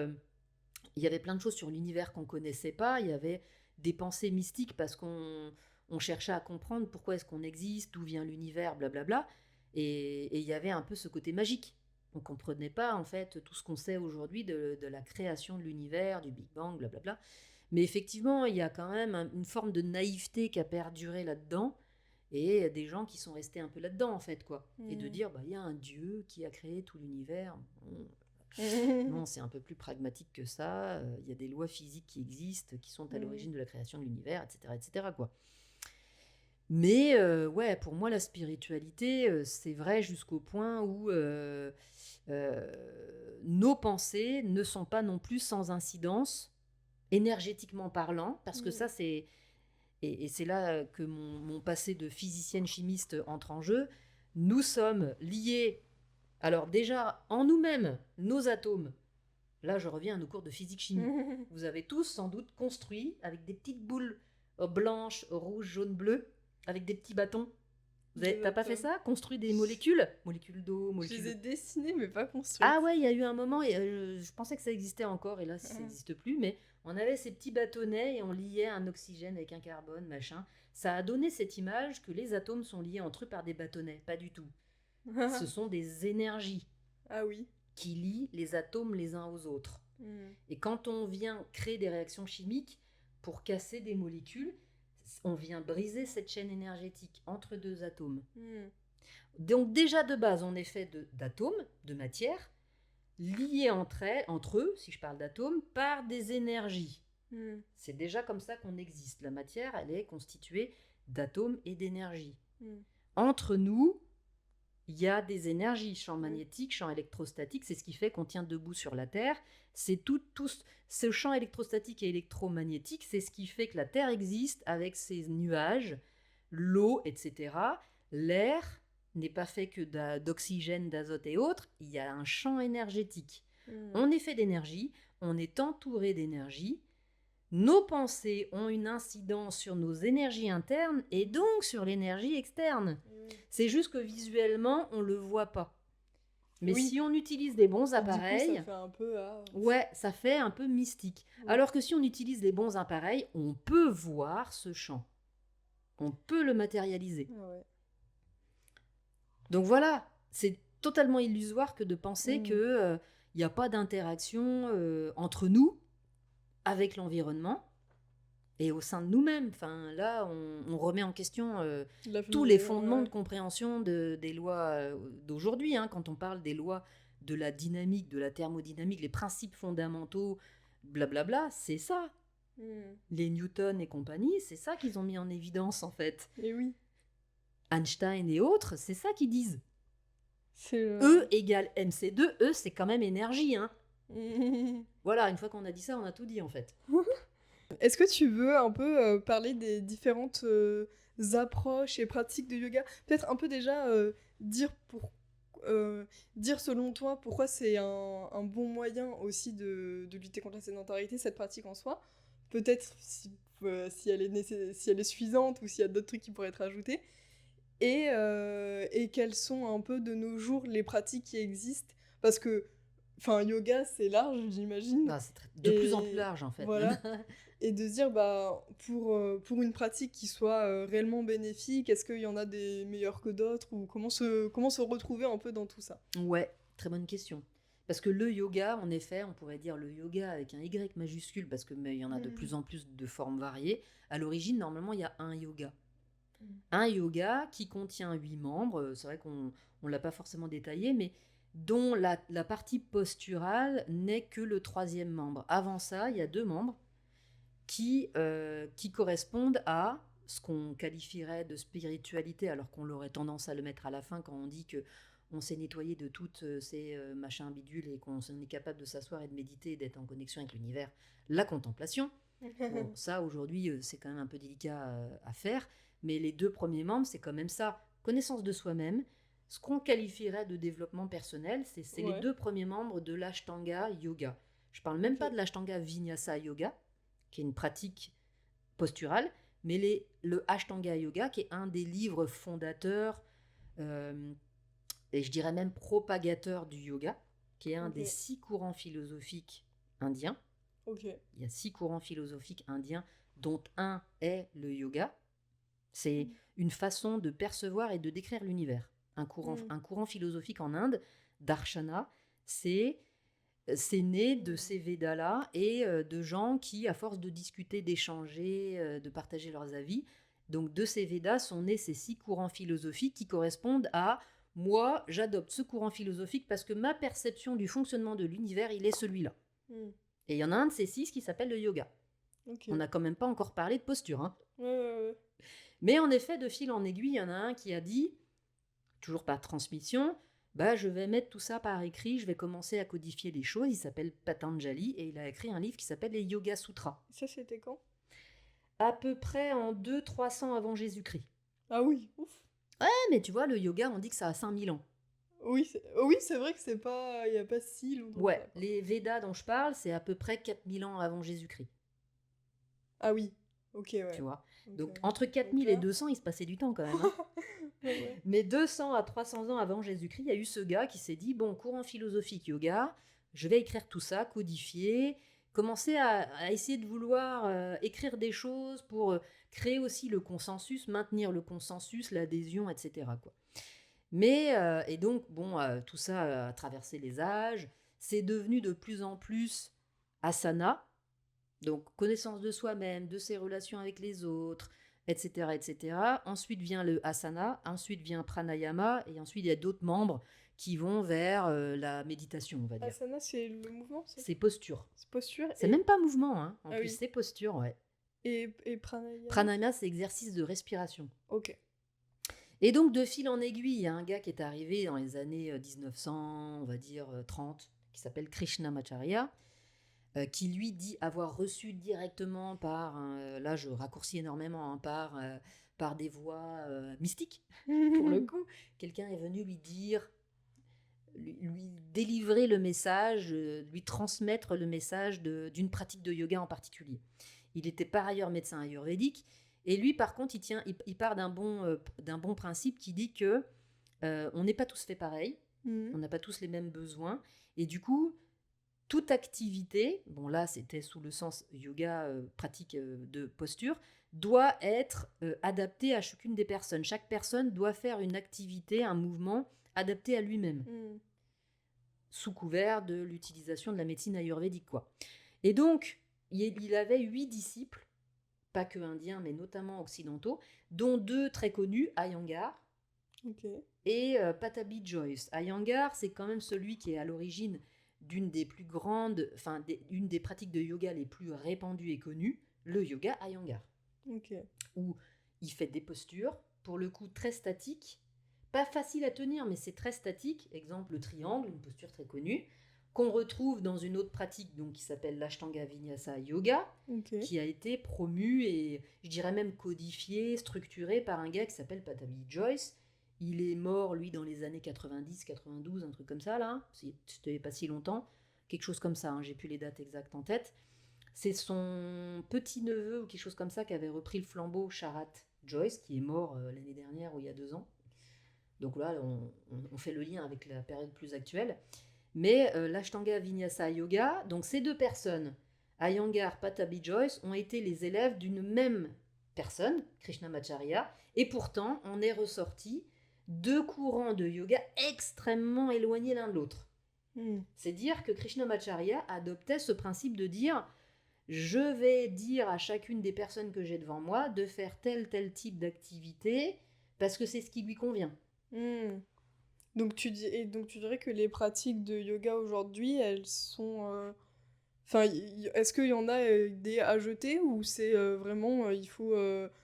il y avait plein de choses sur l'univers qu'on ne connaissait pas. Il y avait des pensées mystiques parce qu'on cherchait à comprendre pourquoi est-ce qu'on existe, d'où vient l'univers, blablabla. Et il y avait un peu ce côté magique. On ne comprenait pas en fait tout ce qu'on sait aujourd'hui de la création de l'univers, du Big Bang, blablabla. Mais effectivement, il y a quand même une forme de naïveté qui a perduré là-dedans et des gens qui sont restés un peu là-dedans en fait quoi. Et de Hmm. dire bah il y a un dieu qui a créé tout l'univers. Bon, Non, c'est un peu plus pragmatique que ça. Il y a des lois physiques qui existent, qui sont à l'origine de la création de l'univers, etc., quoi. Mais ouais, pour moi, la spiritualité, c'est vrai jusqu'au point où nos pensées ne sont pas non plus sans incidence, énergétiquement parlant, parce que ça, c'est... Et c'est là que mon passé de physicienne chimiste entre en jeu. Nous sommes liés, alors déjà, en nous-mêmes, nos atomes. Là, je reviens à nos cours de physique-chimie. Vous avez tous sans doute construit avec des petites boules blanches, rouges, jaunes, bleues, avec des petits bâtons. T'as pas fait ça? Construit des molécules? Molécules d'eau, Je molécules... les ai dessinées, mais pas construites. Ah ouais, il y a eu un moment, et je pensais que ça existait encore, et là, ça n'existe plus, mais on avait ces petits bâtonnets et on liait un oxygène avec un carbone, machin. Ça a donné cette image que les atomes sont liés entre eux par des bâtonnets. Pas du tout. Ce sont des énergies Ah oui. qui lient les atomes les uns aux autres. Et quand on vient créer des réactions chimiques pour casser des molécules, on vient briser cette chaîne énergétique entre deux atomes. Donc déjà de base, on est fait d'atomes, de matière, liés entre eux, si je parle d'atomes, par des énergies. C'est déjà comme ça qu'on existe. La matière, elle est constituée d'atomes et d'énergie. Entre nous, il y a des énergies, champ magnétique, champ électrostatique, c'est ce qui fait qu'on tient debout sur la Terre. C'est tout ce champ électrostatique et électromagnétique, c'est ce qui fait que la Terre existe avec ses nuages, l'eau, etc. L'air n'est pas fait que d'oxygène, d'azote et autres, il y a un champ énergétique. On est fait d'énergie, on est entouré d'énergie. Nos pensées ont une incidence sur nos énergies internes et donc sur l'énergie externe. C'est juste que visuellement, on ne le voit pas. Mais si on utilise des bons appareils... Du coup, ça fait un peu... Ouais, ça fait un peu mystique. Alors que si on utilise les bons appareils, on peut voir ce champ. On peut le matérialiser. Donc voilà, c'est totalement illusoire que de penser qu'il n'y a pas d'interaction entre nous, avec l'environnement et au sein de nous-mêmes. Enfin, là, on remet en question tous les fondements de compréhension des lois d'aujourd'hui. Quand on parle des lois de la dynamique, de la thermodynamique, les principes fondamentaux, blablabla, c'est ça. Les Newton et compagnie, c'est ça qu'ils ont mis en évidence, en fait. Et oui. Einstein et autres, c'est ça qu'ils disent. E égale mc2, E, c'est quand même énergie, Voilà, une fois qu'on a dit ça, on a tout dit en fait. Est-ce que tu veux un peu parler des différentes approches et pratiques de yoga? Peut-être un peu déjà dire selon toi pourquoi c'est un bon moyen aussi de lutter contre la sédentarité, cette pratique en soi. Peut-être si elle est suffisante ou s'il y a d'autres trucs qui pourraient être ajoutés. Et quelles sont un peu de nos jours les pratiques qui existent. Parce que yoga, c'est large, j'imagine. Non, c'est de plus en plus large, en fait. Voilà. Et de se dire, pour une pratique qui soit réellement bénéfique, est-ce qu'il y en a des meilleurs que d'autres? Ou comment se retrouver un peu dans tout ça? Ouais, très bonne question. Parce que le yoga, en effet, on pourrait dire le yoga avec un Y majuscule, parce qu'il y en a de plus en plus de formes variées. À l'origine, normalement, il y a un yoga. Un yoga qui contient 8 membres. C'est vrai qu'on ne l'a pas forcément détaillé, mais dont la partie posturale n'est que le 3e membre. Avant ça, il y a 2 membres qui correspondent à ce qu'on qualifierait de spiritualité, alors qu'on aurait tendance à le mettre à la fin quand on dit qu'on s'est nettoyé de toutes ces machins bidules et qu'on est capable de s'asseoir et de méditer et d'être en connexion avec l'univers. La contemplation. Bon, ça, aujourd'hui, c'est quand même un peu délicat à faire, mais les 2 premiers membres, c'est quand même ça. Connaissance de soi-même. Ce qu'on qualifierait de développement personnel, c'est les 2 premiers membres de l'Ashtanga Yoga. Je parle même pas de l'Ashtanga Vinyasa Yoga, qui est une pratique posturale, mais le Ashtanga Yoga, qui est un des livres fondateurs, et je dirais même propagateur du yoga, qui est un des 6 courants philosophiques indiens. Il y a 6 courants philosophiques indiens, dont un est le yoga. C'est une façon de percevoir et de décrire l'univers. Un courant philosophique en Inde, Darshana, c'est né de ces Védas-là et de gens qui, à force de discuter, d'échanger, de partager leurs avis, donc de ces Védas sont nés ces 6 courants philosophiques qui correspondent à moi, j'adopte ce courant philosophique parce que ma perception du fonctionnement de l'univers, il est celui-là. Hmm. Et il y en a un de ces 6 qui s'appelle le yoga. Ok. On n'a quand même pas encore parlé de posture. Hein. Ouais. Mais en effet, de fil en aiguille, il y en a un qui a dit, toujours par transmission, bah, je vais mettre tout ça par écrit, je vais commencer à codifier les choses. Il s'appelle Patanjali et il a écrit un livre qui s'appelle les Yoga Sutras. Ça, c'était quand? À peu près en 200-300 avant Jésus-Christ. Ah oui, ouf. Ouais, mais tu vois, le yoga, on dit que ça a 5000 ans. Oui, c'est vrai que c'est pas... Il n'y a pas si longtemps. Ouais, que ça, quoi. les Védas dont je parle, c'est à peu près 4000 ans avant Jésus-Christ. Ah oui, ok, ouais. Tu vois. Donc, Donc, entre 4000 là- et 200, il se passait du temps quand même. Hein. ouais. Mais 200 à 300 ans avant Jésus-Christ, il y a eu ce gars qui s'est dit, bon, courant philosophique yoga, je vais écrire tout ça, codifier, commencer à essayer de vouloir écrire des choses pour créer aussi le consensus, maintenir le consensus, l'adhésion, etc. quoi. Mais, et donc, bon, tout ça a traversé les âges, c'est devenu de plus en plus asana, donc connaissance de soi-même, de ses relations avec les autres, etc., etc. Ensuite vient le asana, ensuite vient pranayama, et ensuite il y a d'autres membres qui vont vers la méditation, on va dire. Asana, c'est le mouvement, C'est posture. C'est posture. C'est même pas mouvement, hein. En Ah plus oui. c'est posture, ouais. Et pranayama. Pranayama, c'est exercice de respiration. Ok. Et donc, de fil en aiguille, il y a un gars qui est arrivé dans les années 1900, on va dire 30, qui s'appelle Krishnamacharya, qui lui dit avoir reçu directement par, là je raccourcis énormément, hein, par des voix mystiques, pour le coup. Quelqu'un est venu lui dire, lui délivrer le message, lui transmettre le message d'une pratique de yoga en particulier. Il était par ailleurs médecin ayurvédique. Et lui, par contre, il part d'un bon principe qui dit que on n'est pas tous faits pareil, on n'a pas tous les mêmes besoins. Et du coup, toute activité, bon là c'était sous le sens yoga, pratique de posture, doit être adaptée à chacune des personnes. Chaque personne doit faire une activité, un mouvement adapté à lui-même, sous couvert de l'utilisation de la médecine ayurvédique, quoi. Et donc, il avait 8 disciples, pas que indiens, mais notamment occidentaux, dont 2 très connus, Iyengar et Patabi Joyce. Iyengar, c'est quand même celui qui est à l'origine d'une des plus grandes, enfin, une des pratiques de yoga les plus répandues et connues, le yoga Iyengar. Où il fait des postures, pour le coup très statiques, pas facile à tenir, mais c'est très statique. Exemple, le triangle, une posture très connue, qu'on retrouve dans une autre pratique donc, qui s'appelle l'Ashtanga Vinyasa Yoga, qui a été promue et je dirais même codifiée, structurée par un gars qui s'appelle Patabi Joyce. Il est mort, lui, dans les années 90, 92, un truc comme ça, là. C'était pas si longtemps. Quelque chose comme ça, hein, j'ai plus les dates exactes en tête. C'est son petit-neveu ou quelque chose comme ça qui avait repris le flambeau, Sharat Joyce, qui est mort l'année dernière ou il y a 2 ans. Donc là, on fait le lien avec la période plus actuelle. Mais l'Ashtanga Vinyasa Yoga, donc ces 2 personnes, Iyengar, Patabi Joyce, ont été les élèves d'une même personne, Krishnamacharya, et pourtant on est ressorti 2 courants de yoga extrêmement éloignés l'un de l'autre. C'est dire que Krishnamacharya adoptait ce principe de dire je vais dire à chacune des personnes que j'ai devant moi de faire tel type d'activité parce que c'est ce qui lui convient. Donc tu dirais que les pratiques de yoga aujourd'hui, elles sont... Enfin, est-ce qu'il y en a des à jeter ou c'est vraiment,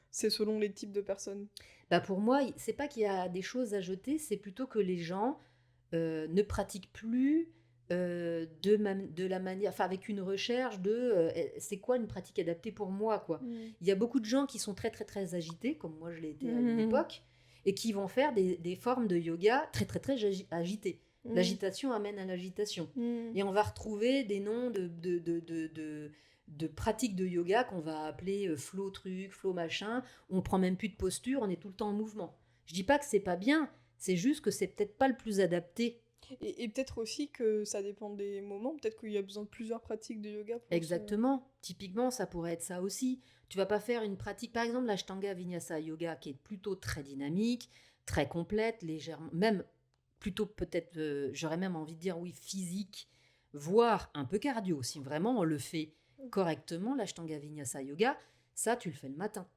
c'est selon les types de personnes? Bah pour moi, c'est pas qu'il y a des choses à jeter, c'est plutôt que les gens ne pratiquent plus de la manière, enfin avec une recherche de c'est quoi une pratique adaptée pour moi, quoi. Il y a beaucoup de gens qui sont très très très agités, comme moi je l'ai été à une époque, et qui vont faire des formes de yoga très très très agitées. L'agitation amène à l'agitation. Et on va retrouver des noms de pratiques de yoga qu'on va appeler flow truc, flow machin. On prend même plus de posture, on est tout le temps en mouvement. Je dis pas que c'est pas bien, c'est juste que c'est peut-être pas le plus adapté. Et peut-être aussi que ça dépend des moments, peut-être qu'il y a besoin de plusieurs pratiques de yoga. Exactement, typiquement ça pourrait être ça aussi. Tu vas pas faire une pratique, par exemple l'Ashtanga Vinyasa Yoga qui est plutôt très dynamique, très complète, légèrement, même plutôt peut-être, j'aurais même envie de dire oui, physique, voire un peu cardio. Si vraiment on le fait correctement, l'Ashtanga Vinyasa Yoga, ça tu le fais le matin,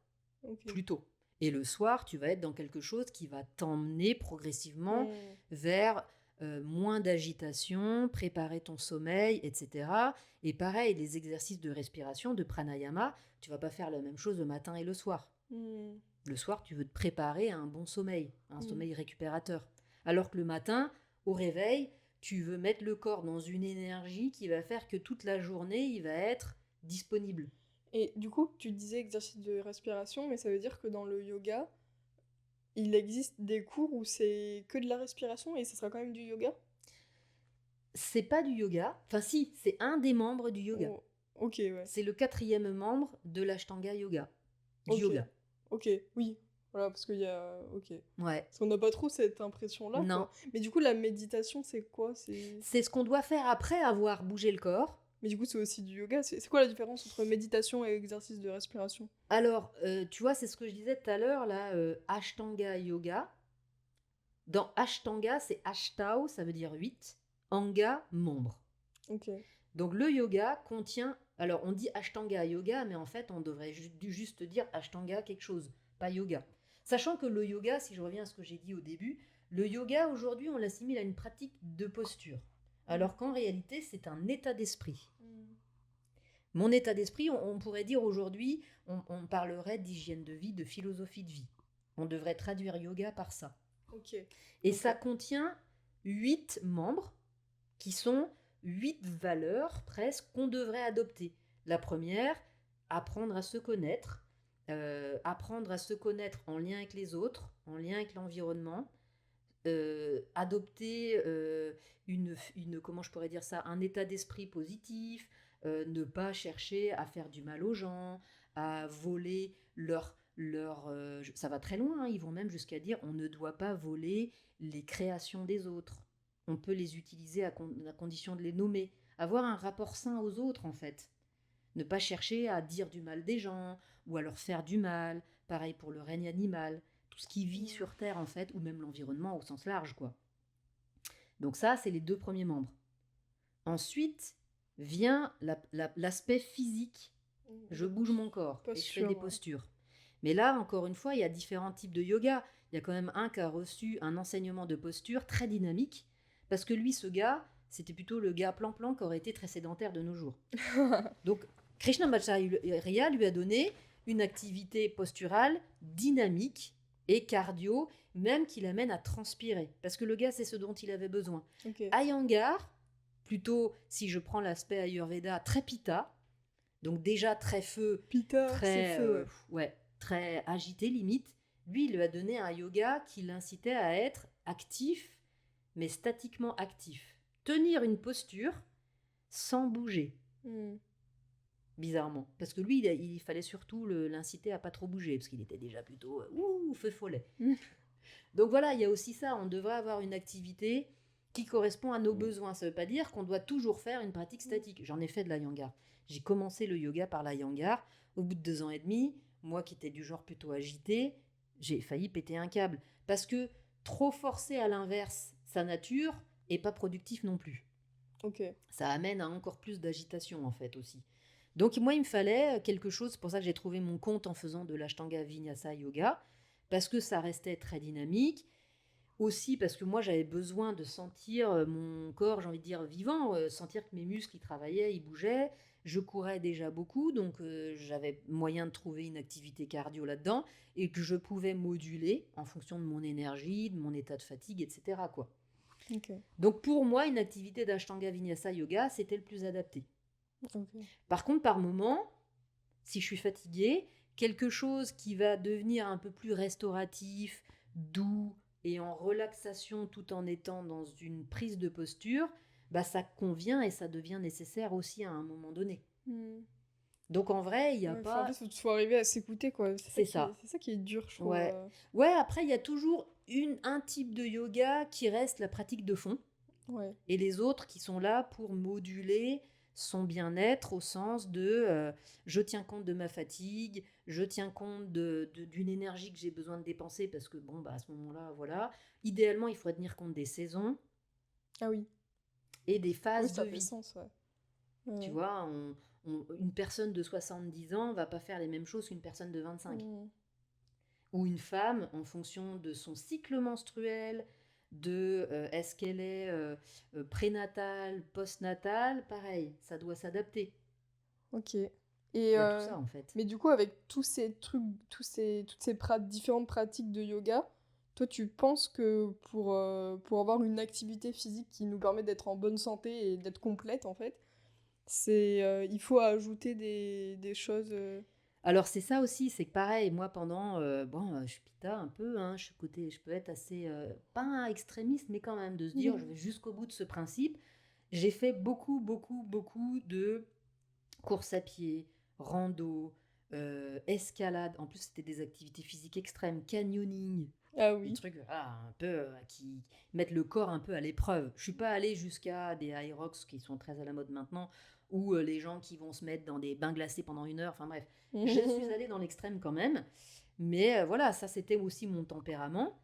plutôt. Et le soir, tu vas être dans quelque chose qui va t'emmener progressivement Mm. vers moins d'agitation, préparer ton sommeil, etc. Et pareil, les exercices de respiration, de pranayama, tu vas pas faire la même chose le matin et le soir. Mm. Le soir, tu veux te préparer à un bon sommeil, un Mm. sommeil récupérateur. Alors que le matin, au réveil, tu veux mettre le corps dans une énergie qui va faire que toute la journée, il va être disponible. Et du coup, tu disais exercice de respiration, mais ça veut dire que dans le yoga, il existe des cours où c'est que de la respiration et ça sera quand même du yoga? C'est pas du yoga, enfin si, c'est un des membres du yoga. Oh, ok, ouais. C'est le 4e membre de l'Ashtanga Yoga. Du Ok. yoga. Ok, oui. Voilà, parce qu'il y a... Ok. Ouais. Parce qu'on n'a pas trop cette impression-là, Non. quoi. Mais du coup, la méditation, c'est quoi? C'est... C'est ce qu'on doit faire après avoir bougé le corps. Mais du coup, c'est aussi du yoga. C'est quoi la différence entre méditation et exercice de respiration? Alors, tu vois, c'est ce que je disais tout à l'heure, là, Ashtanga Yoga. Dans Ashtanga, c'est Ashtau, ça veut dire 8. Anga, membre. Ok. Donc le yoga contient... Alors on dit Ashtanga Yoga, mais en fait on devrait juste dire Ashtanga quelque chose, pas yoga. Sachant que le yoga, si je reviens à ce que j'ai dit au début, le yoga aujourd'hui on l'assimile à une pratique de posture. Alors qu'en réalité c'est un état d'esprit. Mon état d'esprit, on pourrait dire aujourd'hui, on parlerait d'hygiène de vie, de philosophie de vie. On devrait traduire yoga par ça. Ok. Et Ok. ça contient 8 membres qui sont 8 valeurs presque qu'on devrait adopter. La première, apprendre à se connaître. Apprendre à se connaître en lien avec les autres, en lien avec l'environnement. Adopter comment je pourrais dire ça, un état d'esprit positif, ne pas chercher à faire du mal aux gens, à voler ça va très loin, hein, ils vont même jusqu'à dire on ne doit pas voler les créations des autres. On peut les utiliser à condition de les nommer. Avoir un rapport sain aux autres, en fait. Ne pas chercher à dire du mal des gens ou à leur faire du mal. Pareil pour le règne animal. Tout ce qui vit sur Terre, en fait, ou même l'environnement au sens large, quoi. Donc ça, c'est les 2 premiers membres. Ensuite vient l'aspect physique. Je bouge mon corps et je fais des postures. Mais là, encore une fois, il y a différents types de yoga. Il y a quand même un qui a reçu un enseignement de posture très dynamique, parce que lui, ce gars, c'était plutôt le gars plan-plan qui aurait été très sédentaire de nos jours. Donc, Krishnamacharya lui a donné une activité posturale dynamique et cardio, même qui l'amène à transpirer, parce que le gars, c'est ce dont il avait besoin. Ok. Iyengar, plutôt, si je prends l'aspect Ayurveda, très pitta, donc déjà très feu, Pitta, très, c'est feu, ouais, très agité limite. Lui, il lui a donné un yoga qui l'incitait à être actif, mais statiquement actif. Tenir une posture sans bouger. Bizarrement. Parce que lui, il fallait surtout l'inciter à pas trop bouger, parce qu'il était déjà plutôt feu follet. Donc voilà, il y a aussi ça. On devrait avoir une activité qui correspond à nos besoins. Ça ne veut pas dire qu'on doit toujours faire une pratique statique. J'en ai fait de l'Iyengar. J'ai commencé le yoga par l'Iyengar. Au bout de 2 ans et demi, moi qui étais du genre plutôt agité, j'ai failli péter un câble. Parce que trop forcer à l'inverse sa nature est pas productif non plus. Ok. Ça amène à encore plus d'agitation en fait aussi. Donc moi il me fallait quelque chose, c'est pour ça que j'ai trouvé mon compte en faisant de l'Ashtanga Vinyasa Yoga, parce que ça restait très dynamique. Aussi parce que moi j'avais besoin de sentir mon corps, j'ai envie de dire vivant, sentir que mes muscles ils travaillaient, ils bougeaient. Je courais déjà beaucoup, donc j'avais moyen de trouver une activité cardio là-dedans et que je pouvais moduler en fonction de mon énergie, de mon état de fatigue, etc. quoi. Ok. Donc pour moi, une activité d'Ashtanga Vinyasa Yoga, c'était le plus adapté. Ok. Par contre, par moment, si je suis fatiguée, quelque chose qui va devenir un peu plus restauratif, doux et en relaxation tout en étant dans une prise de posture, bah ça convient et ça devient nécessaire aussi à un moment donné. Donc en vrai, il n'y a Ouais, pas... en fait, il faut arriver à s'écouter, quoi. C'est ça. C'est ça qui est dur, je trouve. Ouais. Ouais, après, il y a toujours un type de yoga qui reste la pratique de fond. Ouais. Et les autres qui sont là pour moduler son bien-être au sens de je tiens compte de ma fatigue, je tiens compte d'une énergie que j'ai besoin de dépenser parce que bon, bah, à ce moment-là, voilà. Idéalement, il faudrait tenir compte des saisons Ah oui. et des phases Oui, ça de fait vie. sens, ouais. Tu vois, une personne de 70 ans va pas faire les mêmes choses qu'une personne de 25. Ou une femme, en fonction de son cycle menstruel, de est-ce qu'elle est prénatale, postnatale, pareil, ça doit s'adapter. Ok. Il Et y a tout ça en fait. mais du coup, avec tous ces trucs, toutes ces différentes pratiques de yoga, toi, tu penses que pour avoir une activité physique qui nous permet d'être en bonne santé et d'être complète, en fait, il faut ajouter des choses. Alors c'est ça aussi, c'est que pareil, moi pendant, je suis pita un peu, hein, je peux être assez, pas extrémiste, mais quand même de se dire, je vais jusqu'au bout de ce principe. J'ai fait beaucoup, beaucoup, beaucoup de course à pied, rando, escalade. En plus, c'était des activités physiques extrêmes, canyoning, Ah des oui. trucs un peu qui mettent le corps un peu à l'épreuve. Je suis pas allée jusqu'à des high rocks qui sont très à la mode maintenant, ou les gens qui vont se mettre dans des bains glacés pendant 1 heure. Enfin bref, je suis allée dans l'extrême quand même. Mais voilà, ça c'était aussi mon tempérament.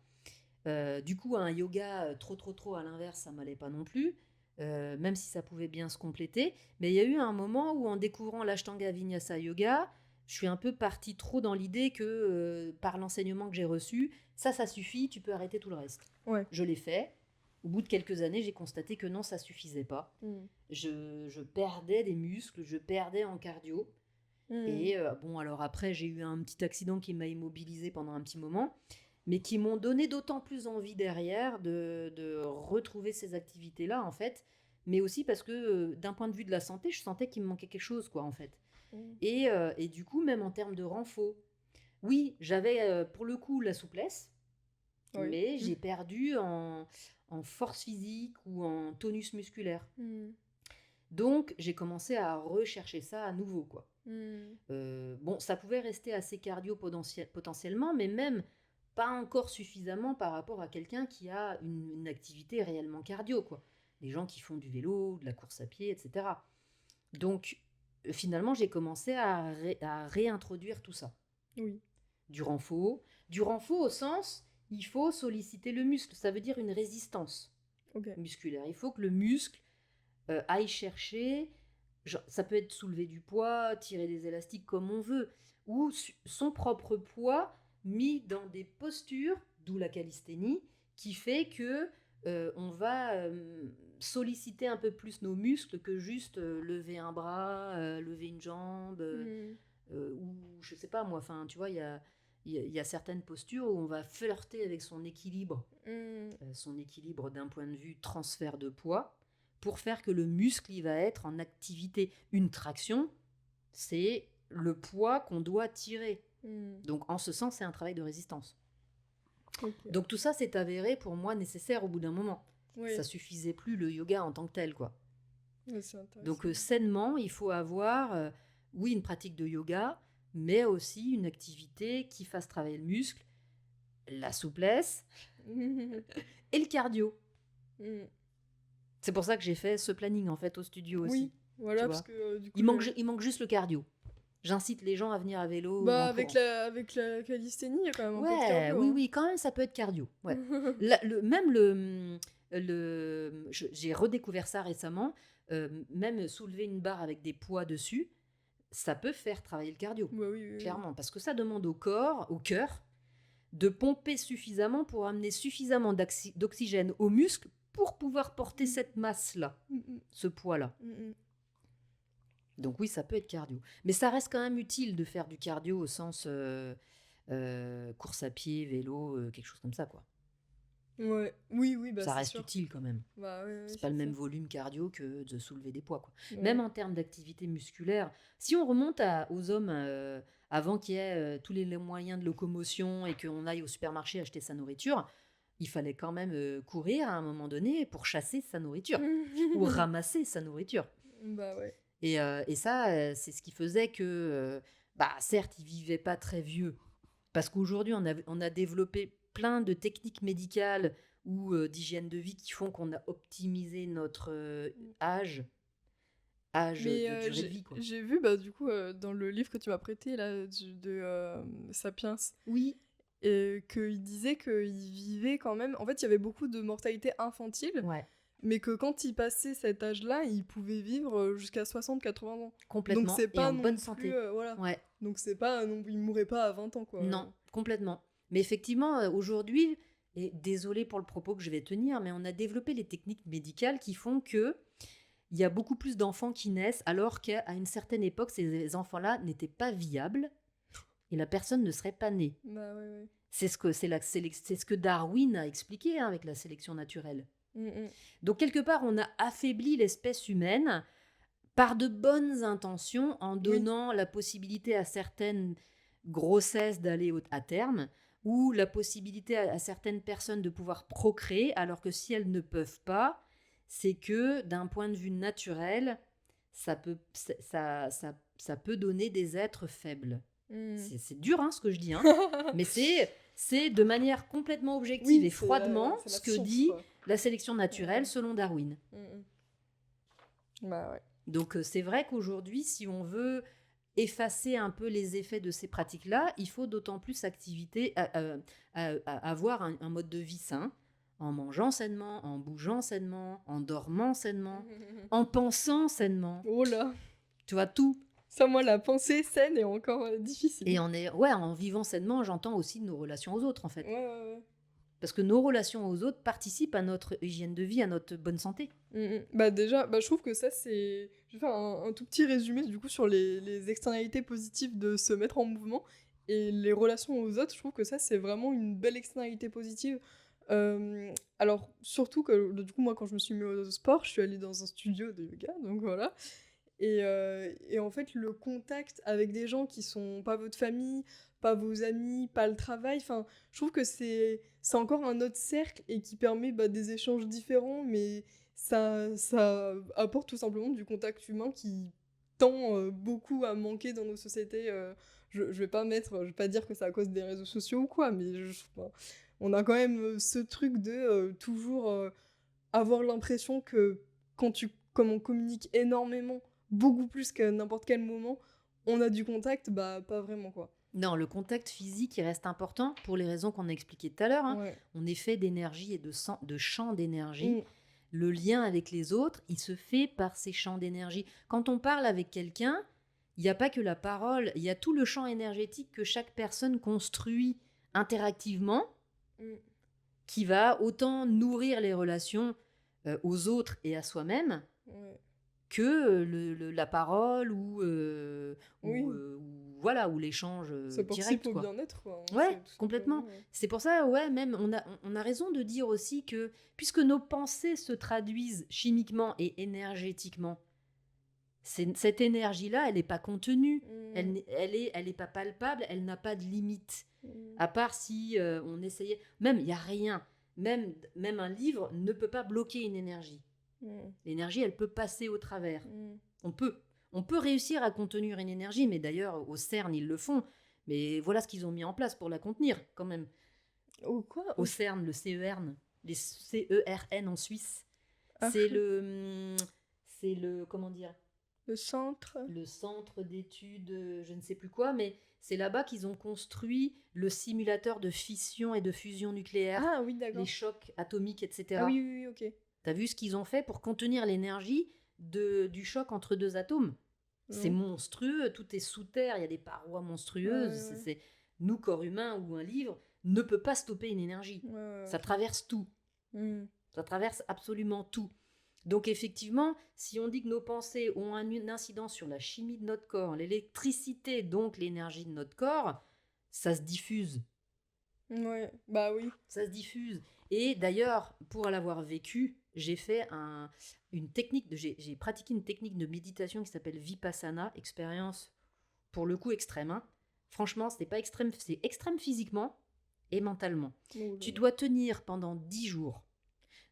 Du coup, un yoga trop à l'inverse, ça m'allait pas non plus, même si ça pouvait bien se compléter. Mais il y a eu un moment où, en découvrant l'Ashtanga Vinyasa Yoga, je suis un peu partie trop dans l'idée que, par l'enseignement que j'ai reçu, ça suffit, tu peux arrêter tout le reste. Ouais. Je l'ai fait. Au bout de quelques années, j'ai constaté que non, ça suffisait pas. Je perdais des muscles, je perdais en cardio. Et alors après, j'ai eu un petit accident qui m'a immobilisée pendant un petit moment, mais qui m'ont donné d'autant plus envie derrière de retrouver ces activités-là, en fait. Mais aussi parce que, d'un point de vue de la santé, je sentais qu'il me manquait quelque chose, quoi, en fait. Et du coup, même en termes de renfo, oui, j'avais pour le coup la souplesse, Oui. mais j'ai perdu en force physique ou en tonus musculaire. Donc, j'ai commencé à rechercher ça à nouveau, quoi. Ça pouvait rester assez cardio potentiellement, mais même pas encore suffisamment par rapport à quelqu'un qui a une activité réellement cardio, quoi. Les gens qui font du vélo, de la course à pied, etc. Donc, finalement, j'ai commencé à réintroduire tout ça. Oui. Du renfo au sens, il faut solliciter le muscle. Ça veut dire une résistance musculaire. Il faut que le muscle aille chercher, ça peut être soulever du poids, tirer des élastiques comme on veut, ou son propre poids mis dans des postures, d'où la calisthénie, qui fait que on va solliciter un peu plus nos muscles que juste lever un bras, lever une jambe, ou je sais pas moi, enfin tu vois, il y a certaines postures où on va flirter avec son équilibre d'un point de vue transfert de poids, pour faire que le muscle il va être en activité. Une traction, c'est le poids qu'on doit tirer. Donc en ce sens, c'est un travail de résistance. Donc tout ça s'est avéré pour moi nécessaire au bout d'un moment. Ça suffisait plus le yoga en tant que tel, quoi. Donc sainement, il faut avoir oui une pratique de yoga, mais aussi une activité qui fasse travailler le muscle, la souplesse et le cardio. C'est pour ça que j'ai fait ce planning en fait au studio aussi. Oui, voilà, parce que du coup, il manque juste le cardio. J'incite les gens à venir à vélo. Bah, avec la calisthénie, il y a quand même un peu de cardio. Oui, quand même, ça peut être cardio. Ouais. J'ai redécouvert ça récemment. Même soulever une barre avec des poids dessus, ça peut faire travailler le cardio. Bah, oui, clairement, parce que ça demande au cœur, de pomper suffisamment pour amener suffisamment d'oxygène aux muscles pour pouvoir porter cette masse-là, ce poids-là. Donc oui, ça peut être cardio. Mais ça reste quand même utile de faire du cardio au sens course à pied, vélo, quelque chose comme ça, quoi. Ouais, oui, bah, ça c'est reste sûr. Utile quand même. Bah, c'est pas le même volume cardio que de soulever des poids, quoi. Ouais. Même en termes d'activité musculaire, si on remonte aux hommes avant qu'il y ait tous les moyens de locomotion et qu'on aille au supermarché acheter sa nourriture, il fallait quand même courir à un moment donné pour chasser sa nourriture ou ramasser sa nourriture. Bah ouais. Et ça, c'est ce qui faisait que, certes, ils vivaient pas très vieux, parce qu'aujourd'hui, on a développé plein de techniques médicales ou d'hygiène de vie qui font qu'on a optimisé notre âge de durée de vie, quoi. J'ai vu, du coup, dans le livre que tu m'as prêté, là, de Sapiens, oui, qu'il disait qu'il vivait quand même... En fait, il y avait beaucoup de mortalité infantile, mais que quand il passait cet âge-là, il pouvait vivre jusqu'à 60-80 ans. Complètement, donc c'est pas et en bonne santé. Voilà. Donc c'est pas... il mourait pas à 20 ans, quoi. Non, complètement. Mais effectivement, aujourd'hui, et désolée pour le propos que je vais tenir, mais on a développé les techniques médicales qui font que il y a beaucoup plus d'enfants qui naissent, alors qu'à une certaine époque, ces enfants-là n'étaient pas viables et la personne ne serait pas née. Bah ouais, ouais. C'est ce que Darwin a expliqué, hein, avec la sélection naturelle. Mm. Donc quelque part, on a affaibli l'espèce humaine par de bonnes intentions en Oui. donnant la possibilité à certaines grossesses d'aller à terme ou la possibilité à certaines personnes de pouvoir procréer, alors que si elles ne peuvent pas, c'est que d'un point de vue naturel, ça peut donner des êtres faibles. Mm. C'est dur, hein, ce que je dis, hein, mais c'est de manière complètement objective Oui, et froidement c'est la ce que science, dit quoi. la sélection naturelle Ouais. selon Darwin. Bah ouais. Donc c'est vrai qu'aujourd'hui, si on veut effacer un peu les effets de ces pratiques-là, il faut d'autant plus avoir un mode de vie sain, en mangeant sainement, en bougeant sainement, en dormant sainement, en pensant sainement. Oh là, Tu vois, tout. ça, moi, la pensée saine est encore difficile. Et en vivant sainement, j'entends aussi nos relations aux autres, en fait. Ouais. Parce que nos relations aux autres participent à notre hygiène de vie, à notre bonne santé. Bah déjà, je trouve que ça c'est... Je vais faire un tout petit résumé du coup sur les externalités positives de se mettre en mouvement et les relations aux autres. Je trouve que ça c'est vraiment une belle externalité positive. Alors surtout que du coup moi quand je me suis mis au sport, je suis allée dans un studio de yoga, donc voilà. Et en fait le contact avec des gens qui sont pas votre famille, pas vos amis, pas le travail, enfin je trouve que c'est encore un autre cercle et qui permet des échanges différents, mais ça apporte tout simplement du contact humain qui tend beaucoup à manquer dans nos sociétés. Je vais pas je vais pas dire que c'est à cause des réseaux sociaux ou quoi, mais enfin, on a quand même ce truc de toujours avoir l'impression que comme on communique énormément, beaucoup plus qu'à n'importe quel moment, on a du contact, bah pas vraiment quoi. Non, le contact physique, il reste important pour les raisons qu'on a expliquées tout à l'heure. Hein. Ouais. On est fait d'énergie et de champs d'énergie. Mm. Le lien avec les autres, il se fait par ces champs d'énergie. Quand on parle avec quelqu'un, il n'y a pas que la parole, il y a tout le champ énergétique que chaque personne construit interactivement, qui va autant nourrir les relations aux autres et à soi-même, que la parole ou voilà, ou l'échange ça direct, participe au quoi. bien-être, quoi. Ouais, complètement. C'est pour ça, ouais, même on a raison de dire aussi que puisque nos pensées se traduisent chimiquement et énergétiquement, cette énergie-là, elle n'est pas contenue, elle est pas palpable, elle n'a pas de limite. À part si on essayait, même il y a rien, même un livre ne peut pas bloquer une énergie. L'énergie, elle peut passer au travers. On peut réussir à contenir une énergie, mais d'ailleurs au CERN ils le font. Mais voilà ce qu'ils ont mis en place pour la contenir quand même. Au CERN, le CERN, les CERN en Suisse. C'est le comment dire, le centre d'études, je ne sais plus quoi, mais c'est là-bas qu'ils ont construit le simulateur de fission et de fusion nucléaire. Ah oui, d'accord. Les chocs atomiques, etc. Ah oui, ok. T'as vu ce qu'ils ont fait pour contenir l'énergie du choc entre deux atomes? C'est monstrueux, tout est sous terre, il y a des parois monstrueuses. Ouais. Nous, corps humain ou un livre, ne peut pas stopper une énergie. Ça traverse tout. Ça traverse absolument tout. Donc effectivement, si on dit que nos pensées ont une incidence sur la chimie de notre corps, l'électricité, donc l'énergie de notre corps, ça se diffuse. Ouais, bah oui. Ça se diffuse. Et d'ailleurs, pour l'avoir vécu, j'ai fait j'ai pratiqué une technique de méditation qui s'appelle Vipassana, expérience pour le coup extrême. Hein. Franchement, c'est pas extrême, c'est extrême physiquement et mentalement. Tu dois tenir pendant 10 jours,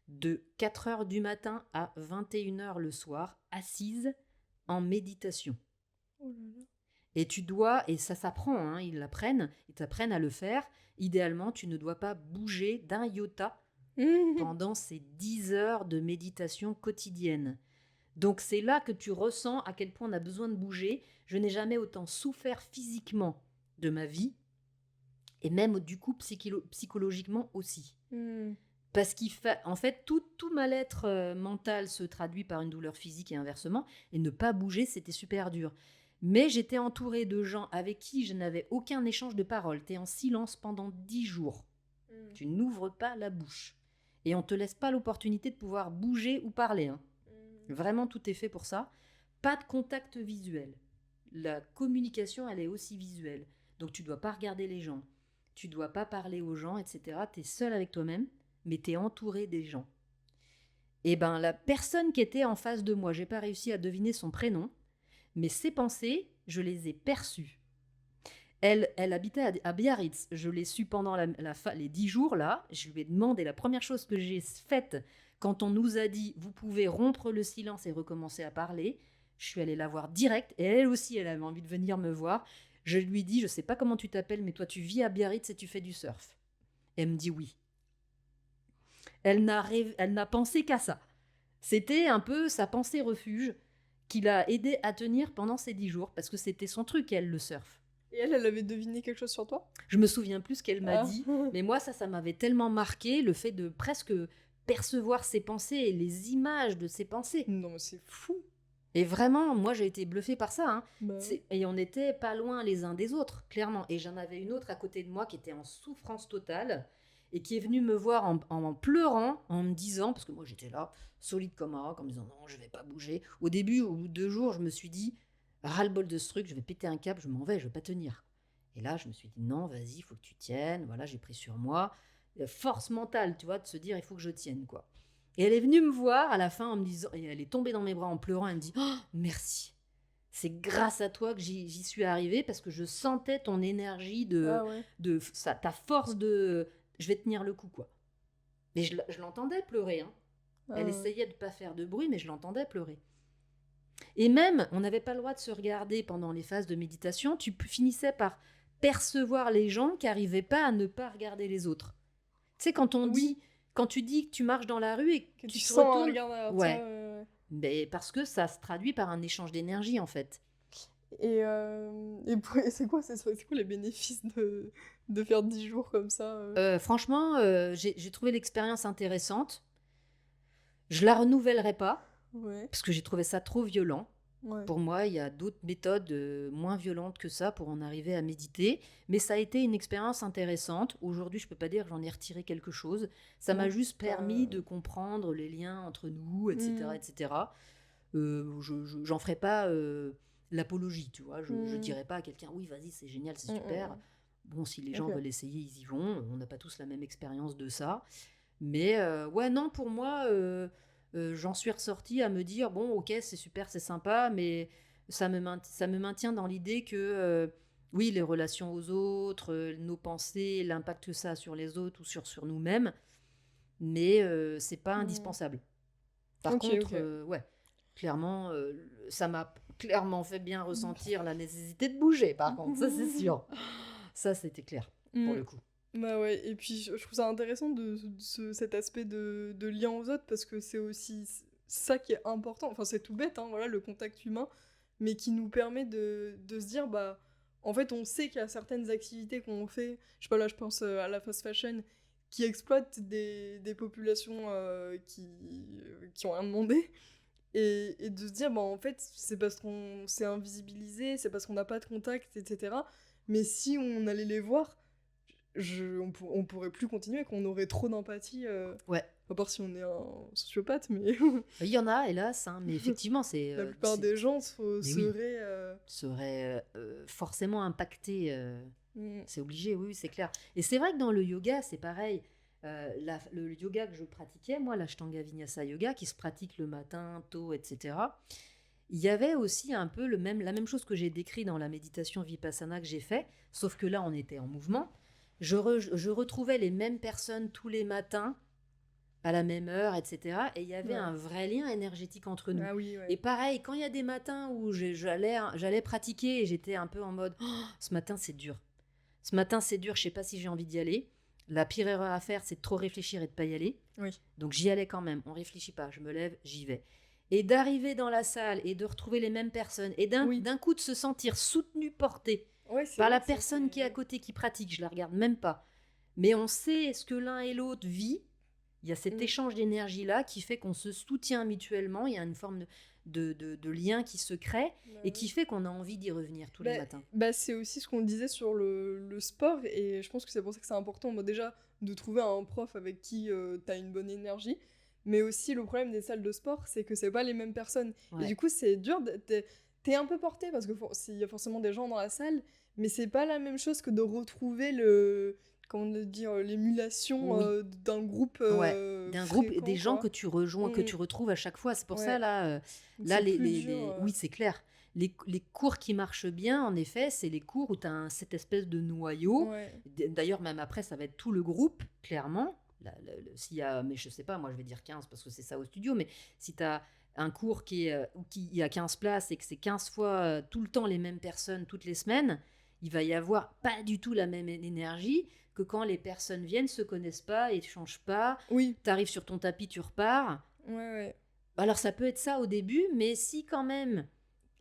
de 4h du matin à 21h le soir, assise en méditation. Et tu dois, et ça s'apprend, hein, ils t'apprennent à le faire. Idéalement, tu ne dois pas bouger d'un iota pendant ces 10 heures de méditation quotidienne. Donc c'est là que tu ressens à quel point on a besoin de bouger. Je n'ai jamais autant souffert physiquement de ma vie, et même du coup psychologiquement aussi. Parce qu'en fait, tout mal-être mental se traduit par une douleur physique et inversement, et ne pas bouger, c'était super dur. Mais j'étais entourée de gens avec qui je n'avais aucun échange de parole. Tu es en silence pendant 10 jours. Tu n'ouvres pas la bouche. Et on ne te laisse pas l'opportunité de pouvoir bouger ou parler. Hein. Vraiment, tout est fait pour ça. Pas de contact visuel. La communication, elle est aussi visuelle. Donc, tu ne dois pas regarder les gens. Tu ne dois pas parler aux gens, etc. Tu es seul avec toi-même, mais tu es entouré des gens. Et bien, la personne qui était en face de moi, je n'ai pas réussi à deviner son prénom, mais ses pensées, je les ai perçues. Elle habitait à Biarritz. Je l'ai su pendant les 10 jours, là. Je lui ai demandé, la première chose que j'ai faite quand on nous a dit « Vous pouvez rompre le silence et recommencer à parler », je suis allée la voir direct. Et elle aussi, elle avait envie de venir me voir. Je lui dis « Je ne sais pas comment tu t'appelles, mais toi, tu vis à Biarritz et tu fais du surf. » Elle me dit oui. Elle n'a pensé qu'à ça. C'était un peu sa pensée refuge qui l'a aidée à tenir pendant ces 10 jours, parce que c'était son truc, elle, le surf. Et elle avait deviné quelque chose sur toi? Je me souviens plus ce qu'elle m'a dit, mais moi, ça m'avait tellement marqué, le fait de presque percevoir ses pensées et les images de ses pensées. Non, mais c'est fou. Et vraiment, moi, j'ai été bluffée par ça. Hein. Bah ouais. Et on n'était pas loin les uns des autres, clairement. Et j'en avais une autre à côté de moi qui était en souffrance totale et qui est venue me voir en pleurant, en me disant, parce que moi, j'étais là, solide comme un roc, en me disant non, je vais pas bouger. Au début, au bout de 2 jours, je me suis dit, ras-le-bol de ce truc, je vais péter un câble, je m'en vais, je vais pas tenir. Et là, je me suis dit, non, vas-y, il faut que tu tiennes. Voilà, j'ai pris sur moi. Force mentale, tu vois, de se dire, il faut que je tienne, quoi. Et elle est venue me voir à la fin en me disant, et elle est tombée dans mes bras en pleurant, elle me dit, oh, merci. C'est grâce à toi que j'y suis arrivée, parce que je sentais ton énergie, ta force de, je vais tenir le coup, quoi. Mais je l'entendais pleurer, hein. Elle essayait de ne pas faire de bruit, mais je l'entendais pleurer. Et même, on n'avait pas le droit de se regarder pendant les phases de méditation. Tu finissais par percevoir les gens qui n'arrivaient pas à ne pas regarder les autres. Tu sais, quand tu dis que tu marches dans la rue et que tu te sens retournes, un regard derrière toi, mais parce que ça se traduit par un échange d'énergie, en fait. Et c'est quoi les bénéfices de faire 10 jours comme ça Franchement, j'ai trouvé l'expérience intéressante. Je la renouvellerai pas, parce que j'ai trouvé ça trop violent. Ouais. Pour moi, il y a d'autres méthodes moins violentes que ça pour en arriver à méditer. Mais ça a été une expérience intéressante. Aujourd'hui, je ne peux pas dire que j'en ai retiré quelque chose. Ça m'a juste permis de comprendre les liens entre nous, etc. etc. J'en ferai pas l'apologie, tu vois. Je ne dirais pas à quelqu'un, oui, vas-y, c'est génial, c'est super. Bon, si les gens veulent essayer, ils y vont. On n'a pas tous la même expérience de ça. Mais ouais, non, pour moi... j'en suis ressortie à me dire bon, ok, c'est super, c'est sympa, mais ça me maintient dans l'idée que oui, les relations aux autres, nos pensées, l'impact que ça a sur les autres ou sur nous-mêmes, mais c'est pas indispensable. Par contre, ouais, clairement, ça m'a clairement fait bien ressentir la nécessité de bouger, par contre, ça c'est sûr. Ça, c'était clair, pour le coup. Bah ouais, et puis je trouve ça intéressant cet aspect de lien aux autres, parce que c'est aussi ça qui est important, enfin c'est tout bête, hein, voilà, le contact humain, mais qui nous permet de se dire, bah, en fait on sait qu'il y a certaines activités qu'on fait, je sais pas, là je pense à la fast fashion, qui exploitent des populations qui ont rien demandé, et de se dire, bah en fait c'est parce qu'on s'est invisibilisé, c'est parce qu'on n'a pas de contact, etc. Mais si on allait les voir, on pourrait plus continuer, qu'on aurait trop d'empathie. Ouais. À part si on est un sociopathe, mais... Il y en a, hélas, hein, mais effectivement, c'est... La plupart des gens seraient forcément impactés. C'est obligé, oui, c'est clair. Et c'est vrai que dans le yoga, c'est pareil. Le yoga que je pratiquais, moi, l'Ashtanga Vinyasa Yoga, qui se pratique le matin, tôt, etc., il y avait aussi un peu la même chose que j'ai décrit dans la méditation Vipassana que j'ai fait, sauf que là, on était en mouvement. Je retrouvais les mêmes personnes tous les matins, à la même heure, etc. Et il y avait un vrai lien énergétique entre nous. Ah oui, ouais. Et pareil, quand il y a des matins où j'allais pratiquer et j'étais un peu en mode « ce matin, c'est dur. Ce matin, c'est dur, je ne sais pas si j'ai envie d'y aller. » La pire erreur à faire, c'est de trop réfléchir et de ne pas y aller. Oui. Donc j'y allais quand même. On ne réfléchit pas. Je me lève, j'y vais. Et d'arriver dans la salle et de retrouver les mêmes personnes et d'un coup de se sentir soutenu, porté par la personne qui est à côté, qui pratique, je la regarde même pas. Mais on sait ce que l'un et l'autre vit. Il y a cet échange d'énergie-là qui fait qu'on se soutient mutuellement. Il y a une forme de liens qui se créent Bah et oui. qui fait qu'on a envie d'y revenir tous les Bah, matins. c'est aussi ce qu'on disait sur le sport, et je pense que c'est pour ça que c'est important, moi, déjà, de trouver un prof avec qui t'as une bonne énergie, mais aussi le problème des salles de sport, c'est que c'est pas les mêmes personnes. Et Ouais. du coup, c'est dur, t'es un peu porté, parce que il y a forcément des gens dans la salle, mais c'est pas la même chose que de retrouver comment dire, l'émulation Oui. d'un groupe Ouais, d'un groupe et des fréquent, gens quoi. que tu rejoins, que Mm, tu retrouves à chaque fois. C'est pour ça, ouais, là, donc là c'est plus dur. oui, c'est clair. Les cours qui marchent bien, en effet, c'est les cours où tu as cette espèce de noyau. Ouais, D'ailleurs, même après, ça va être tout le groupe, clairement. S'il y a, mais je sais pas, moi je vais dire 15 parce que c'est ça au studio, mais si tu as un cours où il y a 15 places et que c'est 15 fois tout le temps les mêmes personnes toutes les semaines, il va y avoir pas du tout la même énergie que quand les personnes viennent, se connaissent pas et ne changent pas. oui, Tu arrives sur ton tapis, tu repars. ouais, ouais. Alors ça peut être ça au début, mais si quand même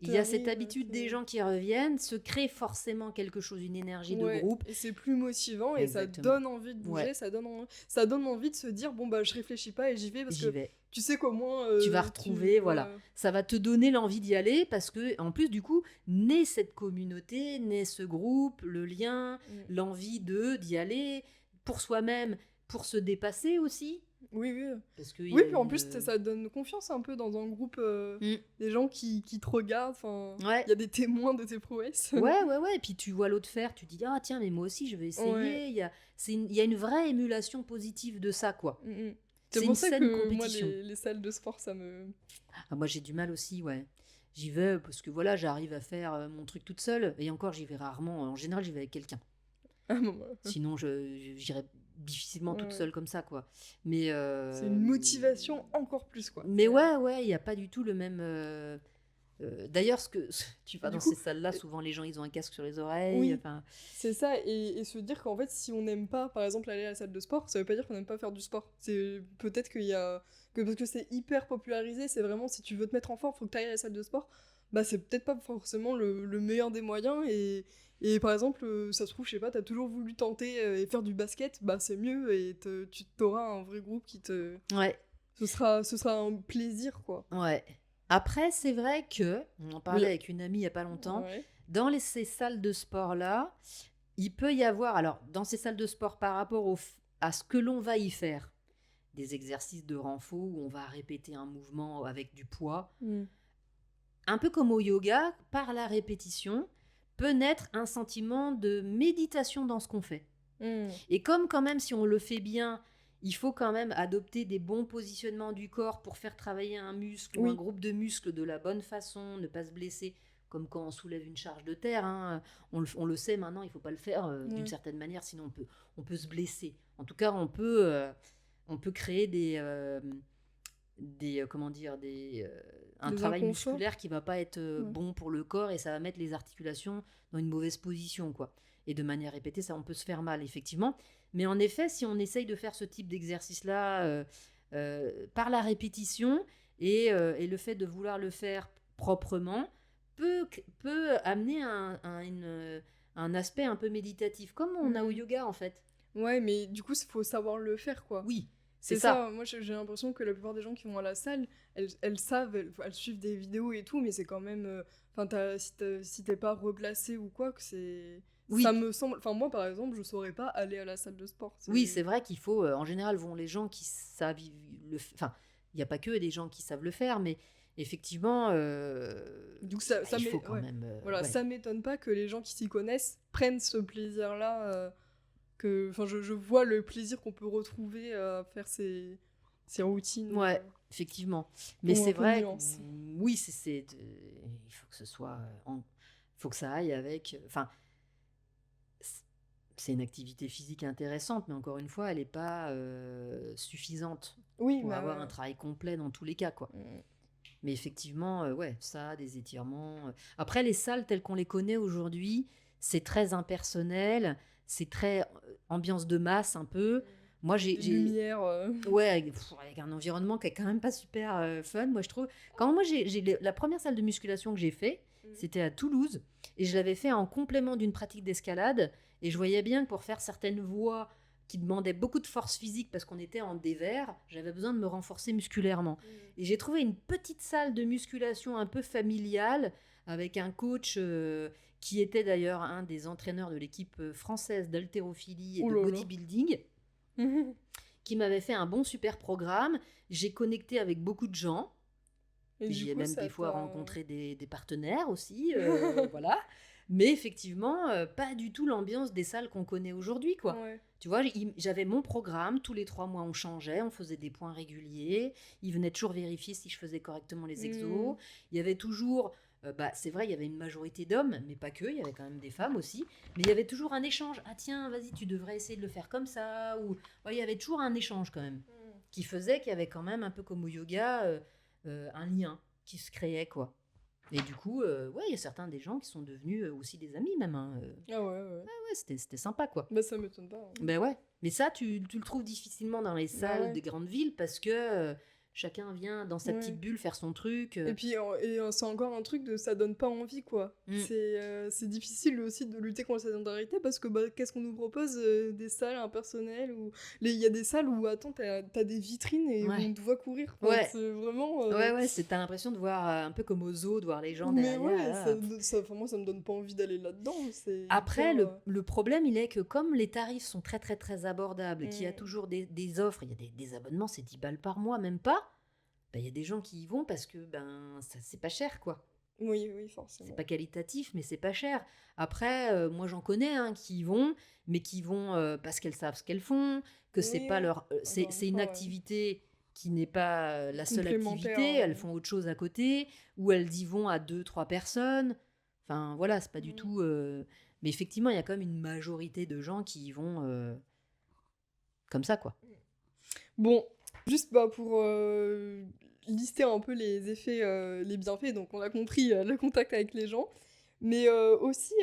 il y a cette T'arrives, habitude des gens qui reviennent, se crée forcément quelque chose, une énergie de ouais, groupe. et c'est plus motivant et ça Exactement. donne envie de Ouais, bouger, ça donne envie de se dire bon bah je réfléchis pas et j'y vais parce j'y que vais. tu sais qu'au moins Tu vas retrouver, voilà. Ça va te donner l'envie d'y aller parce que, en plus, du coup, naît cette communauté, naît ce groupe, le lien, Mm. l'envie d'y aller pour soi-même, pour se dépasser aussi. Oui, oui. Parce qu'il y Oui, a puis en plus une. ça donne confiance un peu dans un groupe, Mm. des gens qui te regardent, enfin Ouais. il y a des témoins de tes prouesses. Ouais. Et puis tu vois l'autre faire, tu dis, ah tiens, mais moi aussi, je vais Ouais. essayer. Il y a une vraie émulation positive de ça, quoi. Mm, mm. C'est C'est pour une ça saine que moi compétition. les salles de sport ça me Ah, moi, j'ai du mal aussi, ouais. J'y vais parce que voilà, j'arrive à faire mon truc toute seule. Et encore, j'y vais rarement. En général, j'y vais avec quelqu'un. ah non, bah, Sinon, j'irais difficilement toute ouais. seule comme ça, quoi. Mais, C'est une motivation encore plus quoi. mais ouais, il n'y a pas du tout le même. D'ailleurs, tu vas Du dans coup, ces salles-là, souvent les gens, ils ont un casque sur les oreilles. oui, Enfin, c'est ça, et se dire qu'en fait, si on n'aime pas, par exemple, aller à la salle de sport, ça veut pas dire qu'on n'aime pas faire du sport. C'est peut-être qu'il y a... parce que c'est hyper popularisé, c'est vraiment, si tu veux te mettre en forme, faut que tu ailles à la salle de sport. Bah, c'est peut-être pas forcément le meilleur des moyens, et par exemple, ça se trouve, je sais pas, t'as toujours voulu tenter et faire du basket, bah c'est mieux, et tu t'auras un vrai groupe qui te... ouais. Ce sera un plaisir, quoi. Ouais. Après, c'est vrai que, on en parlait Mais- avec une amie il n'y a pas longtemps, Ouais. dans ces salles de sport-là, il peut y avoir, alors, dans ces salles de sport par rapport à ce que l'on va y faire, des exercices de renfort où on va répéter un mouvement avec du poids, Mm. un peu comme au yoga, par la répétition, peut naître un sentiment de méditation dans ce qu'on fait. Mm. Et comme quand même, si on le fait bien, il faut quand même adopter des bons positionnements du corps pour faire travailler un muscle ou Oui. un groupe de muscles de la bonne façon, ne pas se blesser, comme quand on soulève une charge de terre. Hein. On le sait maintenant, il ne faut pas le faire d'une Ouais. certaine manière, sinon on peut se blesser. En tout cas, on peut créer comment dire, un Des travail inconforts. musculaire qui va pas être Ouais. bon pour le corps et ça va mettre les articulations dans une mauvaise position, quoi. Et de manière répétée, ça, on peut se faire mal, effectivement. Mais en effet, si on essaye de faire ce type d'exercice-là par la répétition et le fait de vouloir le faire proprement, peut amener un aspect un peu méditatif, comme on a au yoga, en fait. Ouais, mais du coup, il faut savoir le faire, quoi. Oui, C'est c'est ça. ça. Moi j'ai l'impression que la plupart des gens qui vont à la salle, elles savent, elles suivent des vidéos et tout, mais c'est quand même. Enfin, si t'es pas replacé ou quoi, que c'est. Oui. Ça me semble. Enfin, moi par exemple, je saurais pas aller à la salle de sport. Oui, c'est vrai qu'il faut. En général, vont les gens qui savent Enfin, il n'y a pas que des gens qui savent le faire, mais effectivement, Donc il faut quand ouais. même. Voilà, Ouais. ça m'étonne pas que les gens qui s'y connaissent prennent ce plaisir-là. Enfin, je vois le plaisir qu'on peut retrouver à faire ces routines. Ouais, effectivement. Mais Bon, un c'est peu de vrai nuance. oui, il faut que ce soit. Il faut que ça aille avec. Enfin, c'est une activité physique intéressante, mais encore une fois, elle n'est pas suffisante Oui, pour bah avoir ouais. un travail complet dans tous les cas, quoi. Mm. Mais effectivement, ouais, ça, des étirements. Après, les salles telles qu'on les connaît aujourd'hui, c'est très impersonnel, c'est très ambiance de masse un peu. Moi, Des lumières. Ouais, avec un environnement qui est quand même pas super fun, moi je trouve. Quand moi, la première salle de musculation que j'ai fait, c'était à Toulouse, et je l'avais fait en complément d'une pratique d'escalade, et je voyais bien que pour faire certaines voies qui demandait beaucoup de force physique parce qu'on était en dévers, j'avais besoin de me renforcer musculairement. Et j'ai trouvé une petite salle de musculation un peu familiale avec un coach qui était d'ailleurs un des entraîneurs de l'équipe française d'haltérophilie et Oh de là là. bodybuilding, qui m'avait fait un bon super programme. J'ai connecté avec beaucoup de gens. Et Puis du j'ai coup, même ça des fois t'a... rencontré des partenaires aussi, voilà. Mais effectivement, pas du tout l'ambiance des salles qu'on connaît aujourd'hui, quoi. Ouais. Tu vois, j'avais mon programme, tous les 3 mois on changeait, on faisait des points réguliers, ils venaient toujours vérifier si je faisais correctement les exos. Il y avait toujours, c'est vrai, il y avait une majorité d'hommes, mais pas que, il y avait quand même des femmes aussi. Mais il y avait toujours un échange. Ah tiens, vas-y, tu devrais essayer de le faire comme ça. Ou ouais, il y avait toujours un échange quand même, qui faisait qu'il y avait quand même un peu comme au yoga, un lien qui se créait, quoi. Et du coup, ouais, il y a certains des gens qui sont devenus aussi des amis même. Hein. Ah ouais, ouais. Ouais, c'était sympa, quoi. Bah ça m'étonne pas. Hein. Ben ouais. Mais ça, tu le trouves difficilement dans les Bah salles ouais. des grandes villes parce que chacun vient dans sa Ouais. petite bulle faire son truc. Et puis, c'est encore un truc de ça donne pas envie, quoi. C'est difficile aussi de lutter contre la sédentarité parce que qu'est-ce qu'on nous propose des salles impersonnelles ou il y a des salles où attends t'as des vitrines et Ouais. on te voit courir. Quoi. Ouais. C'est vraiment. Ouais, t'as l'impression de voir un peu comme au zoo, de voir les gens Mais derrière. ouais, là. enfin, moi ça me donne pas envie d'aller là-dedans. C'est Après, hyper, le problème, il est que comme les tarifs sont très très très abordables, qu'il y a Mm. toujours des offres, il y a des abonnements, c'est 10 balles par mois, même pas. Ben, il y a des gens qui y vont parce que ça c'est pas cher, quoi. Oui, C'est forcément. pas qualitatif, mais c'est pas cher. Après, moi j'en connais qui y vont, mais qui vont parce qu'elles savent ce qu'elles font, que c'est Oui, pas leur, c'est encore une c'est une fois, ouais. activité qui n'est pas la seule Complémentaire. activité. Elles font autre chose à côté, ou elles y vont à 2, 3 personnes. Enfin voilà, c'est pas du Mm. tout. Mais effectivement, il y a quand même une majorité de gens qui y vont comme ça, quoi. Bon, juste pour lister un peu les effets, les bienfaits, donc on a compris le contact avec les gens, mais aussi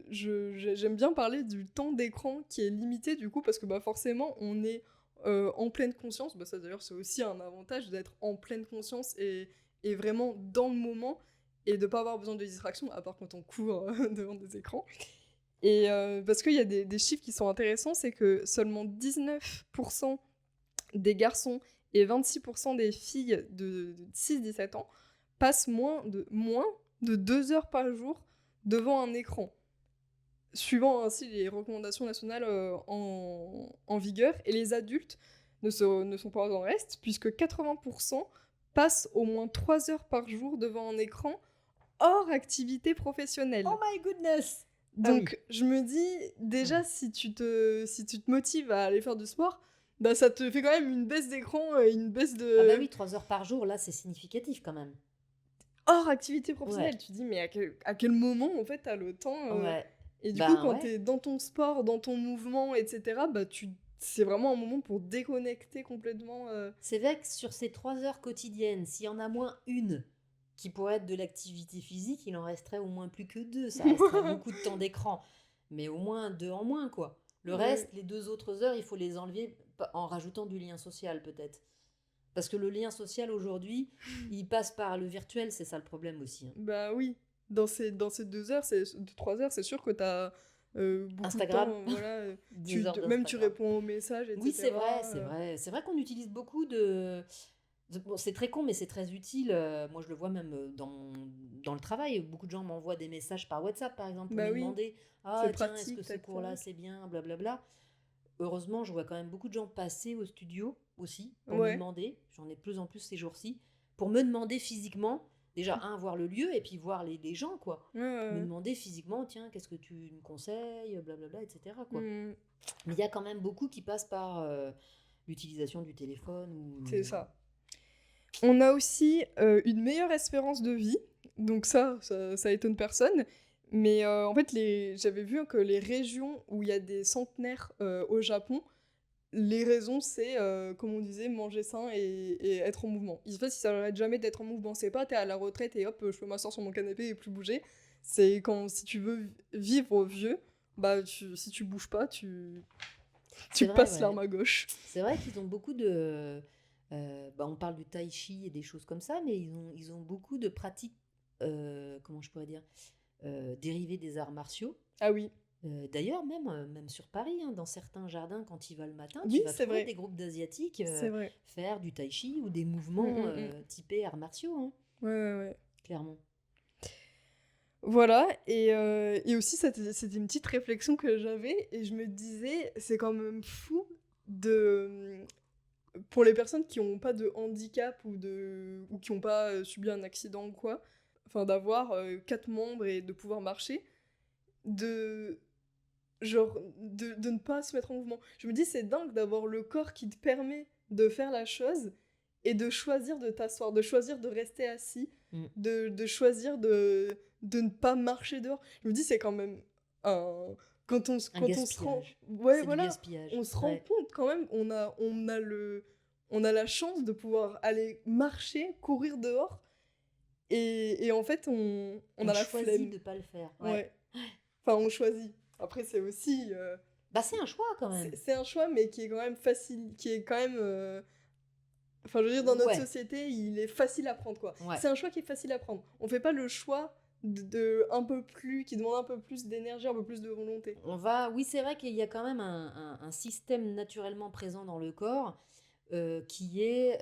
j'aime bien parler du temps d'écran qui est limité du coup, parce que forcément on est en pleine conscience, ça d'ailleurs c'est aussi un avantage d'être en pleine conscience et vraiment dans le moment et de pas avoir besoin de distraction, à part quand on court devant des écrans. Et parce qu'il y a des chiffres qui sont intéressants, c'est que seulement 19% des garçons et 26% des filles de 6-17 ans passent moins de 2 heures par jour devant un écran, suivant ainsi les recommandations nationales en vigueur. Et les adultes ne sont pas en reste, puisque 80% passent au moins 3 heures par jour devant un écran hors activité professionnelle. Oh my goodness! Donc, je me dis, déjà, si tu te motives à aller faire du sport, ça te fait quand même une baisse d'écran et une baisse de... Ah bah oui, 3 heures par jour, là, c'est significatif quand même. hors activité professionnelle. Ouais. Tu te dis, mais à quel moment, en fait, t'as le temps Ouais. Et du coup, quand Ouais. t'es dans ton sport, dans ton mouvement, etc., c'est vraiment un moment pour déconnecter complètement. C'est vrai que sur ces 3 heures quotidiennes, s'il y en a moins une qui pourrait être de l'activité physique, il en resterait au moins plus que 2. Ça resterait beaucoup de temps d'écran. Mais au moins 2 en moins, quoi. Le Ouais. reste, les 2 autres heures, il faut les enlever en rajoutant du lien social, peut-être. Parce que le lien social, aujourd'hui, il passe par le virtuel, c'est ça le problème aussi. Hein. Bah oui, dans ces 2 heures, 3 heures, c'est sûr que t'as beaucoup Instagram. de temps. Voilà, 2 heures même tu d'Instagram. réponds aux messages, etc. Oui, c'est vrai. C'est vrai qu'on utilise beaucoup de... Bon, c'est très con, mais c'est très utile. Moi, je le vois même dans le travail. Beaucoup de gens m'envoient des messages par WhatsApp, par exemple, pour Bah me oui, demander Ah, c'est tiens, est-ce pratique, que ce tac, cours-là, tac. c'est bien, blablabla. Heureusement, je vois quand même beaucoup de gens passer au studio aussi pour me Ouais. demander. J'en ai de plus en plus ces jours-ci. Pour me demander physiquement, déjà, voir le lieu et puis voir les gens, quoi. Ouais, ouais, Me ouais. demander physiquement, tiens, qu'est-ce que tu me conseilles, blablabla, etc. quoi. Mm, Mais il y a quand même beaucoup qui passent par l'utilisation du téléphone ou... c'est ça. On a aussi une meilleure espérance de vie. Donc ça étonne personne. Mais en fait, j'avais vu que les régions où il y a des centenaires au Japon, les raisons, c'est, comme on disait, manger sain et être en mouvement. En fait, ça n'arrête jamais d'être en mouvement. C'est pas, t'es à la retraite et hop, je peux m'asseoir sur mon canapé et plus bouger. C'est si tu veux vivre vieux, si tu bouges pas, tu C'est vrai, passes ouais. l'arme à gauche. C'est vrai qu'ils ont beaucoup de... on parle du tai chi et des choses comme ça, mais ils ont beaucoup de pratiques, comment je pourrais dire, dérivées des arts martiaux. Ah oui. D'ailleurs, même sur Paris, hein, dans certains jardins, quand tu y vas le matin, tu Oui, vas c'est trouver vrai. des groupes d'Asiatiques C'est vrai. faire du tai chi ou des Mm, mouvements mm, mm. typés arts martiaux, hein, Ouais, ouais, ouais. clairement. Voilà, et aussi c'était une petite réflexion que j'avais, et je me disais, c'est quand même fou de, pour les personnes qui n'ont pas de handicap ou qui n'ont pas subi un accident ou quoi, enfin d'avoir 4 membres et de pouvoir marcher, de genre de ne pas se mettre en mouvement. Je me dis, c'est dingue d'avoir le corps qui te permet de faire la chose et de choisir de t'asseoir, de choisir de rester assis, Mm. de choisir de ne pas marcher dehors. Je me dis, c'est quand même un... Un Quand on se rend... gaspillage. Ouais, C'est du voilà, on gaspillage. se rend Ouais. compte quand même, on a la chance de pouvoir aller marcher, courir dehors, et en fait, on On a la choisit flemme. de pas le faire. Ouais. Ouais. Enfin, on choisit. Après, c'est aussi... Bah, c'est un choix quand même. c'est un choix, mais qui est quand même facile, qui est quand même... Enfin, je veux dire, dans notre Ouais. société, il est facile à prendre, quoi. Ouais. C'est un choix qui est facile à prendre. On fait pas le choix un peu plus... qui demande un peu plus d'énergie, un peu plus de volonté. Oui, c'est vrai qu'il y a quand même un système naturellement présent dans le corps qui est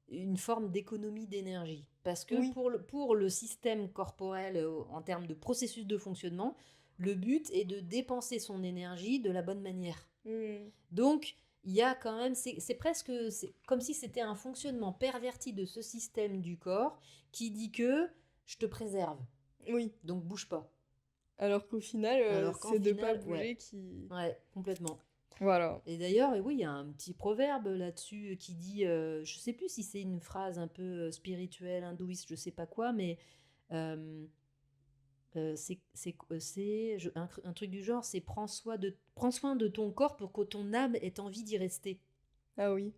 une forme d'économie d'énergie. Parce que Oui. pour le système corporel, en termes de processus de fonctionnement, le but est de dépenser son énergie de la bonne manière. Mm. Donc, il y a quand même, c'est comme si c'était un fonctionnement perverti de ce système du corps qui dit que je te préserve, Oui. donc bouge pas. Alors qu'au final, Alors qu'en c'est de pas final, ouais, bouger qui... ouais, complètement. Voilà. Et d'ailleurs, oui, il y a un petit proverbe là-dessus qui dit, je sais plus si c'est une phrase un peu spirituelle, hindouiste, je sais pas quoi, mais euh, un truc du genre, c'est prends soin de ton corps pour que ton âme ait envie d'y rester. Ah oui.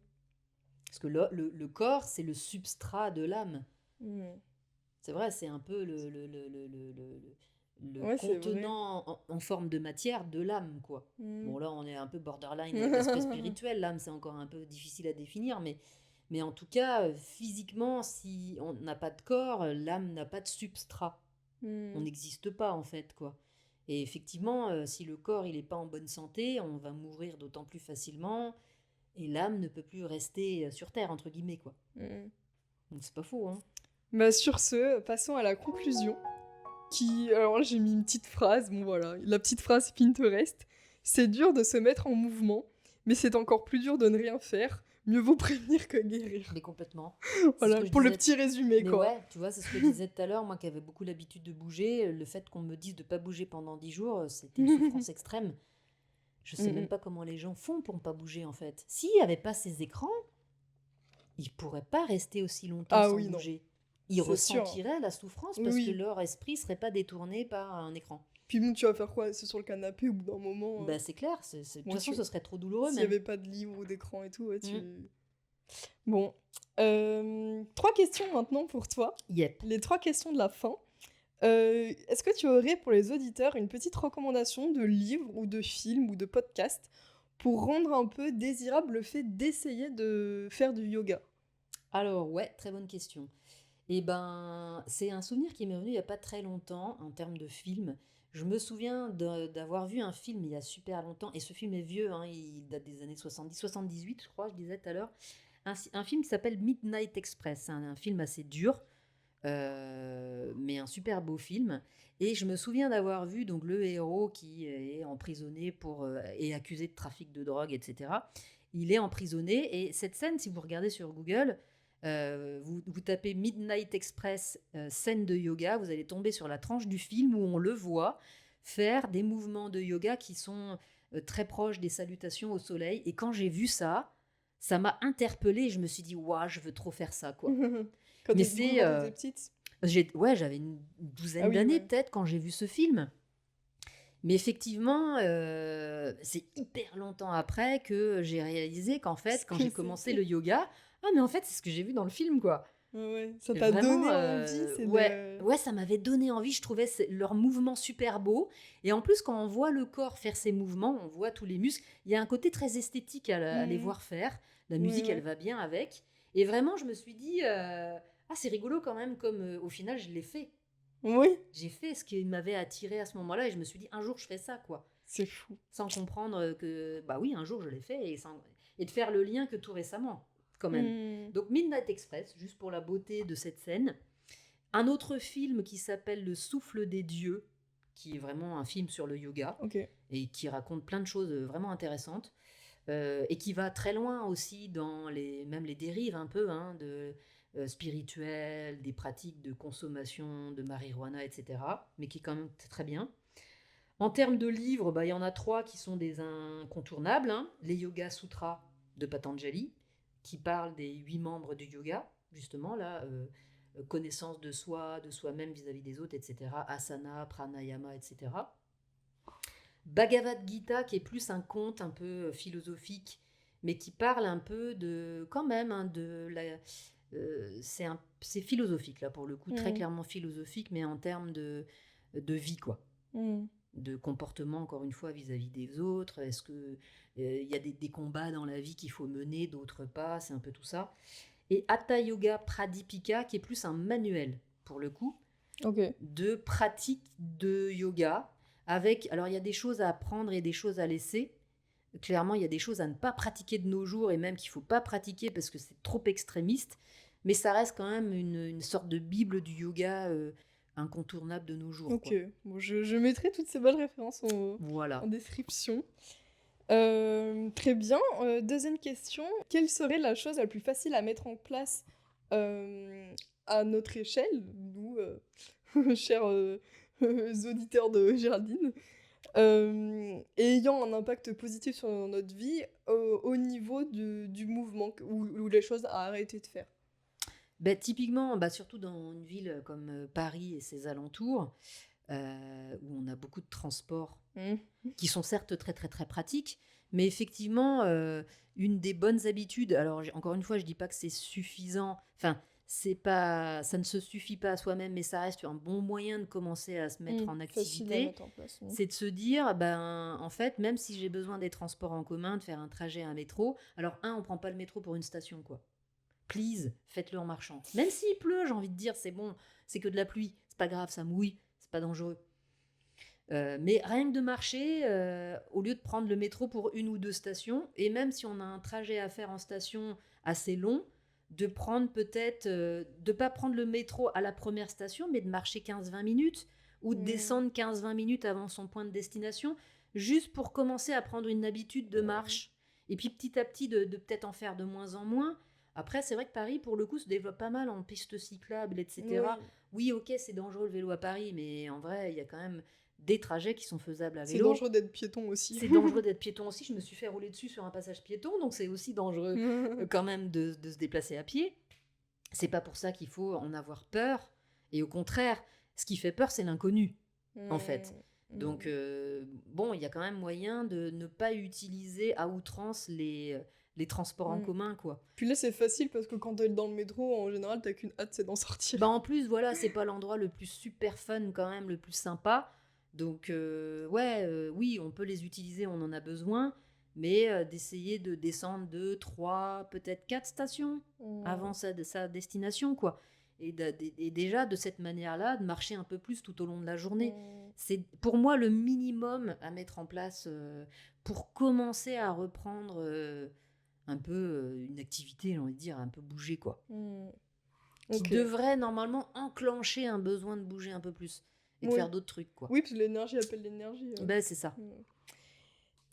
Parce que le corps, c'est le substrat de l'âme. Mm. C'est vrai, c'est un peu le Ouais, c'est vrai. contenant en forme de matière de l'âme, quoi. Mm. Bon, là, on est un peu borderline avec l'aspect spirituel. L'âme, c'est encore un peu difficile à définir, mais en tout cas, physiquement, si on n'a pas de corps, l'âme n'a pas de substrat. On Mm. n'existe pas, en fait, quoi. Et effectivement, si le corps, il n'est pas en bonne santé, on va mourir d'autant plus facilement, et l'âme ne peut plus rester sur Terre, entre guillemets, quoi. Mm. Donc, c'est pas faux, hein. Bah, sur ce, passons à la conclusion. Alors là, j'ai mis une petite phrase, bon voilà, la petite phrase Pinterest. C'est dur de se mettre en mouvement, mais c'est encore plus dur de ne rien faire. Mieux vaut prévenir que guérir. Mais complètement. C'est ce Voilà, que je pour le disais. petit résumé, Mais quoi. ouais, tu vois, c'est ce que je disais tout à l'heure, moi qui avais beaucoup l'habitude de bouger, le fait qu'on me dise de pas bouger pendant 10 jours, c'était une souffrance extrême. Je sais même Mm. pas comment les gens font pour ne pas bouger en fait. S'il n'y avait pas ces écrans, ils pourraient pas rester aussi longtemps Ah sans oui, non, bouger. Ils c'est sûr. ressentiraient la souffrance Oui, parce que oui. leur esprit serait pas détourné par un écran. Puis bon, tu vas faire quoi? C'est sur le canapé au bout d'un moment. Bah c'est clair, de toute Moi, façon ce serait trop douloureux s'il n'y même. avait pas de livre ou d'écran et tout, ouais, Mm. Bon. 3 questions maintenant pour toi. Yep. Les 3 questions de la fin. Est-ce que tu aurais pour les auditeurs une petite recommandation de livre ou de film ou de podcast pour rendre un peu désirable le fait d'essayer de faire du yoga? Alors ouais, très bonne question. Et ben, c'est un souvenir qui m'est venu il n'y a pas très longtemps en termes de film. Je me souviens d'avoir vu un film il y a super longtemps, et ce film est vieux, hein, il date des années 70, 78, je crois, je disais tout à l'heure. Un film qui s'appelle Midnight Express, un film assez dur, mais un super beau film. Et je me souviens d'avoir vu donc le héros qui est emprisonné et accusé de trafic de drogue, etc. Il est emprisonné, et cette scène, si vous regardez sur Google, vous tapez Midnight Express scène de yoga, vous allez tomber sur la tranche du film où on le voit faire des mouvements de yoga qui sont très proches des salutations au soleil. Et quand j'ai vu ça, ça m'a interpellée et je me suis dit, waouh, je veux trop faire ça, quoi. Quand Mais t'étais petite? j'avais une douzaine Ah oui, d'années ouais. peut-être quand j'ai vu ce film. Mais effectivement, c'est hyper longtemps après que j'ai réalisé qu'en Ce fait, quand que j'ai commencé c'était. le yoga, ah mais en fait, c'est ce que j'ai vu dans le film, quoi. Ouais, ouais. Ça Et t'a vraiment, donné envie, c'est ouais, de... ouais, ça m'avait donné envie. Je trouvais leur mouvement super beau. Et en plus, quand on voit le corps faire ses mouvements, on voit tous les muscles. Il y a un côté très esthétique à les Mhm. voir faire. La Ouais, musique, elle ouais. va bien avec. Et vraiment, je me suis dit, ah, c'est rigolo quand même, comme au final, je l'ai fait. Oui, J'ai fait ce qui m'avait attiré à ce moment-là et je me suis dit, un jour, je fais ça, quoi. c'est fou. Sans comprendre que, bah oui, un jour, je l'ai fait et de faire le lien que tout récemment, quand même. Hmm, Donc, Midnight Express, juste pour la beauté de cette scène. Un autre film qui s'appelle Le Souffle des Dieux, qui est vraiment un film sur le yoga ok. et qui raconte plein de choses vraiment intéressantes. Et qui va très loin aussi dans même les dérives un peu de spirituelles, des pratiques de consommation de marijuana, etc. Mais qui est quand même très bien. En termes de livres, bah, il y en a 3 qui sont des incontournables. Les Yoga Sutras de Patanjali, qui parlent des 8 membres du yoga, justement, là, connaissance de soi, de soi-même vis-à-vis des autres, etc. Asana, pranayama, etc. Bhagavad Gita, qui est plus un conte un peu philosophique, mais qui parle un peu de, quand même, de la, c'est philosophique là pour le coup, très Hmm, clairement philosophique, mais en termes de vie quoi, hmm. de comportement encore une fois vis-à-vis des autres. Est-ce que il y a des combats dans la vie qu'il faut mener, d'autres pas, c'est un peu tout ça. Et Hatha Yoga Pradipika, qui est plus un manuel pour le coup, Ok. de pratique de yoga avec, alors il y a des choses à apprendre et des choses à laisser. Clairement, il y a des choses à ne pas pratiquer de nos jours et même qu'il ne faut pas pratiquer parce que c'est trop extrémiste. Mais ça reste quand même une sorte de bible du yoga incontournable de nos jours, Ok. quoi. Bon, je mettrai toutes ces bonnes références en Voilà. description. Très bien. Deuxième question. Quelle serait la chose la plus facile à mettre en place à notre échelle, nous, chers auditeurs de Géraldine, et ayant un impact positif sur notre vie au niveau du mouvement ou les choses à arrêter de faire? Ben, typiquement, bah, surtout dans une ville comme Paris et ses alentours, où on a beaucoup de transports Mm. qui sont certes très très très pratiques, mais effectivement, une des bonnes habitudes, alors encore une fois, je dis pas que c'est suffisant, enfin, c'est pas, ça ne se suffit pas à soi-même, mais ça reste un bon moyen de commencer à se mettre en Facile à activité, mettre en place. c'est de se dire, ben, en fait, même si j'ai besoin des transports en commun, de faire un trajet à un métro, alors on prend pas le métro pour une station, quoi. Please, faites-le en marchant. Même s'il pleut, j'ai envie de dire, c'est bon, c'est que de la pluie, c'est pas grave, ça mouille, c'est pas dangereux. Mais rien que de marcher, au lieu de prendre le métro pour une ou deux stations, et même si on a un trajet à faire en station assez long, de prendre peut-être, de pas prendre le métro à la première station, mais de marcher 15-20 minutes, ou de Mm. descendre 15-20 minutes avant son point de destination, juste pour commencer à prendre une habitude de Ouais. marche. Et puis petit à petit, de peut-être en faire de moins en moins. Après, c'est vrai que Paris, pour le coup, se développe pas mal en pistes cyclables, etc. Oui. Oui, ok, c'est dangereux le vélo à Paris, mais en vrai, il y a quand même des trajets qui sont faisables à C'est vélo. dangereux d'être piéton aussi. C'est dangereux d'être piéton aussi. Je me suis fait rouler dessus sur un passage piéton, donc c'est aussi dangereux quand même de se déplacer à pied. C'est pas pour ça qu'il faut en avoir peur. Et au contraire, ce qui fait peur, c'est l'inconnu, en fait. Mm. Donc, Mm. bon, il y a quand même moyen de ne pas utiliser à outrance les transports en Mm. commun, quoi. Puis là, c'est facile parce que quand t'es dans le métro, en général, t'as qu'une hâte, c'est d'en sortir. Bah en plus, voilà, c'est pas l'endroit le plus super fun quand même, le plus sympa. Donc, ouais, oui, on peut les utiliser, on en a besoin, mais d'essayer de descendre 2, 3, peut-être 4 stations Mm. avant sa destination, quoi. Et déjà, de cette manière-là, de marcher un peu plus tout au long de la journée. Mm. C'est pour moi le minimum à mettre en place pour commencer à reprendre un peu une activité, j'ai envie de dire, un peu bouger, quoi, Mm. qui Ok. devrait normalement enclencher un besoin de bouger un peu plus et de faire Oui. d'autres trucs, quoi. Oui, parce que l'énergie appelle l'énergie. Ben, c'est ça. Mm.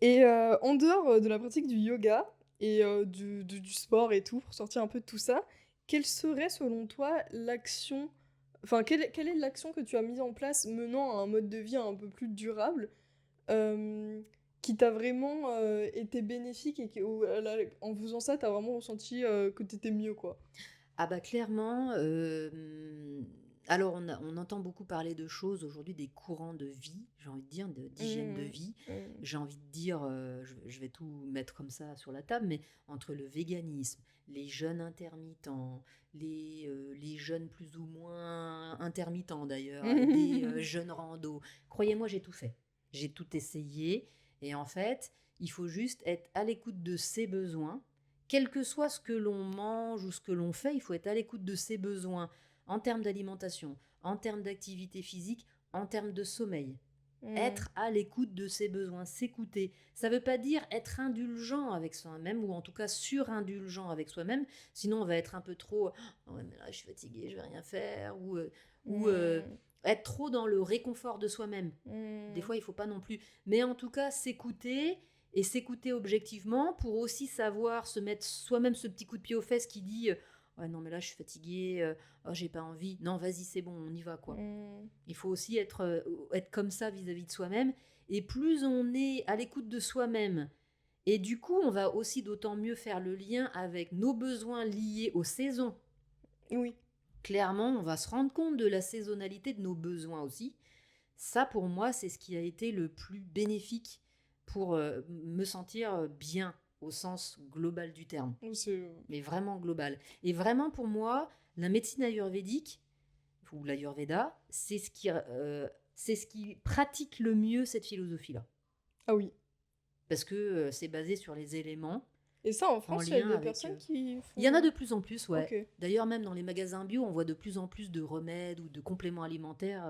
Et en dehors de la pratique du yoga et du sport et tout, pour sortir un peu de tout ça, quelle serait selon toi l'action, enfin, quelle est l'action que tu as mise en place menant à un mode de vie un peu plus durable, euh, qui t'a vraiment été bénéfique et en faisant ça, t'as vraiment ressenti que t'étais mieux, quoi. Ah bah clairement, alors on entend beaucoup parler de choses aujourd'hui, des courants de vie, j'ai envie de dire, d'hygiène de Mm. vie. Mm. J'ai envie de dire, je vais tout mettre comme ça sur la table, mais entre le véganisme, les jeûnes intermittents, les jeûnes plus ou moins intermittents d'ailleurs, des jeûnes rando, croyez-moi, j'ai tout fait. J'ai tout essayé. Et en fait, il faut juste être à l'écoute de ses besoins. Quel que soit ce que l'on mange ou ce que l'on fait, il faut être à l'écoute de ses besoins en termes d'alimentation, en termes d'activité physique, en termes de sommeil. Mmh. Être à l'écoute de ses besoins, s'écouter. Ça ne veut pas dire être indulgent avec soi-même, ou en tout cas surindulgent avec soi-même, sinon on va être un peu trop « ouais, mais là je suis fatiguée, je vais rien faire », ou être trop dans le réconfort de soi-même. Des fois il ne faut pas non plus. Mais en tout cas s'écouter, et s'écouter objectivement pour aussi savoir se mettre soi-même ce petit coup de pied aux fesses qui dit ouais non mais là je suis fatiguée, oh, j'ai pas envie, non vas-y c'est bon on y va quoi. Il faut aussi être comme ça vis-à-vis de soi-même, et plus on est à l'écoute de soi-même, et du coup on va aussi d'autant mieux faire le lien avec nos besoins liés aux saisons. Oui. Clairement on va se rendre compte de la saisonnalité de nos besoins aussi. Ça pour moi c'est ce qui a été le plus bénéfique pour me sentir bien au sens global du terme, mais vraiment global. Et vraiment pour moi, la médecine ayurvédique, ou l'ayurveda, c'est ce qui pratique le mieux cette philosophie-là. Ah oui. Parce que c'est basé sur les éléments. Et ça, en France, il y a lien des avec, personnes qui font... Il y en a de plus en plus, ouais. Ok. D'ailleurs, même dans les magasins bio, on voit de plus en plus de remèdes ou de compléments alimentaires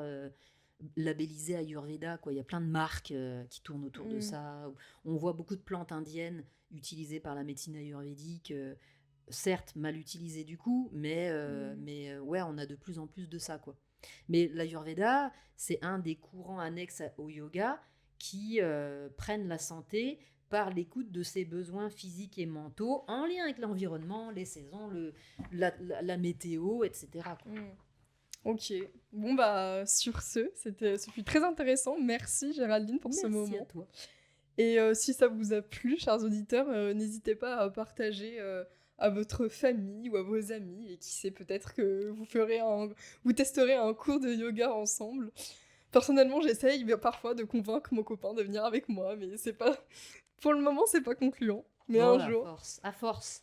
labellisés Ayurveda, quoi. Il y a plein de marques qui tournent autour de ça. On voit beaucoup de plantes indiennes utilisées par la médecine ayurvédique, certes mal utilisées du coup, mais ouais, on a de plus en plus de ça, quoi. Mais l'Ayurveda, c'est un des courants annexes au yoga qui prennent la santé par l'écoute de ses besoins physiques et mentaux en lien avec l'environnement, les saisons, la météo, etc. quoi. Ok. Bon, bah, sur ce fut très intéressant. Merci Géraldine pour ce moment. Merci à toi. Et si ça vous a plu, chers auditeurs, n'hésitez pas à partager à votre famille ou à vos amis. Et qui sait, peut-être que vous testerez un cours de yoga ensemble. Personnellement, j'essaye parfois de convaincre mon copain de venir avec moi, mais c'est pas... Pour le moment, c'est pas concluant. Mais Bon, un jour, à force,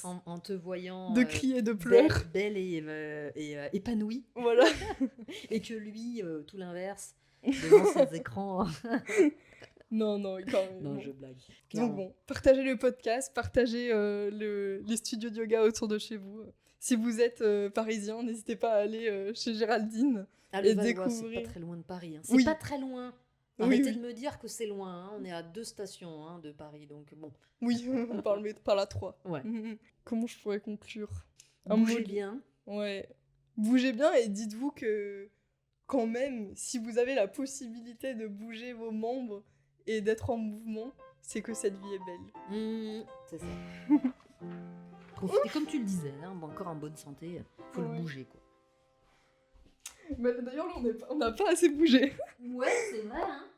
en te voyant de crier, de pleurer, belle et épanouie, voilà. et que lui, tout l'inverse, devant ses écrans. Non, quand même. Non, bon. je blague. Donc bon, partagez le podcast, partagez les studios de yoga autour de chez vous. Si vous êtes parisien, n'hésitez pas à aller chez Géraldine et découvrir. C'est pas très loin de Paris. Hein. C'est Oui. pas très loin. Arrêtez de me dire que c'est loin. Hein. On est à 2 stations de Paris, donc bon. Oui, on parle à 3. Ouais. Comment je pourrais conclure? Bougez bien. Ouais. Bougez bien et dites-vous que quand même, si vous avez la possibilité de bouger vos membres et d'être en mouvement, c'est que cette vie est belle. C'est ça. Profitez, comme tu le disais, là, encore en bonne santé, faut le bouger, quoi. Mais d'ailleurs, là, on n'a pas assez bougé. Ouais, c'est vrai, hein.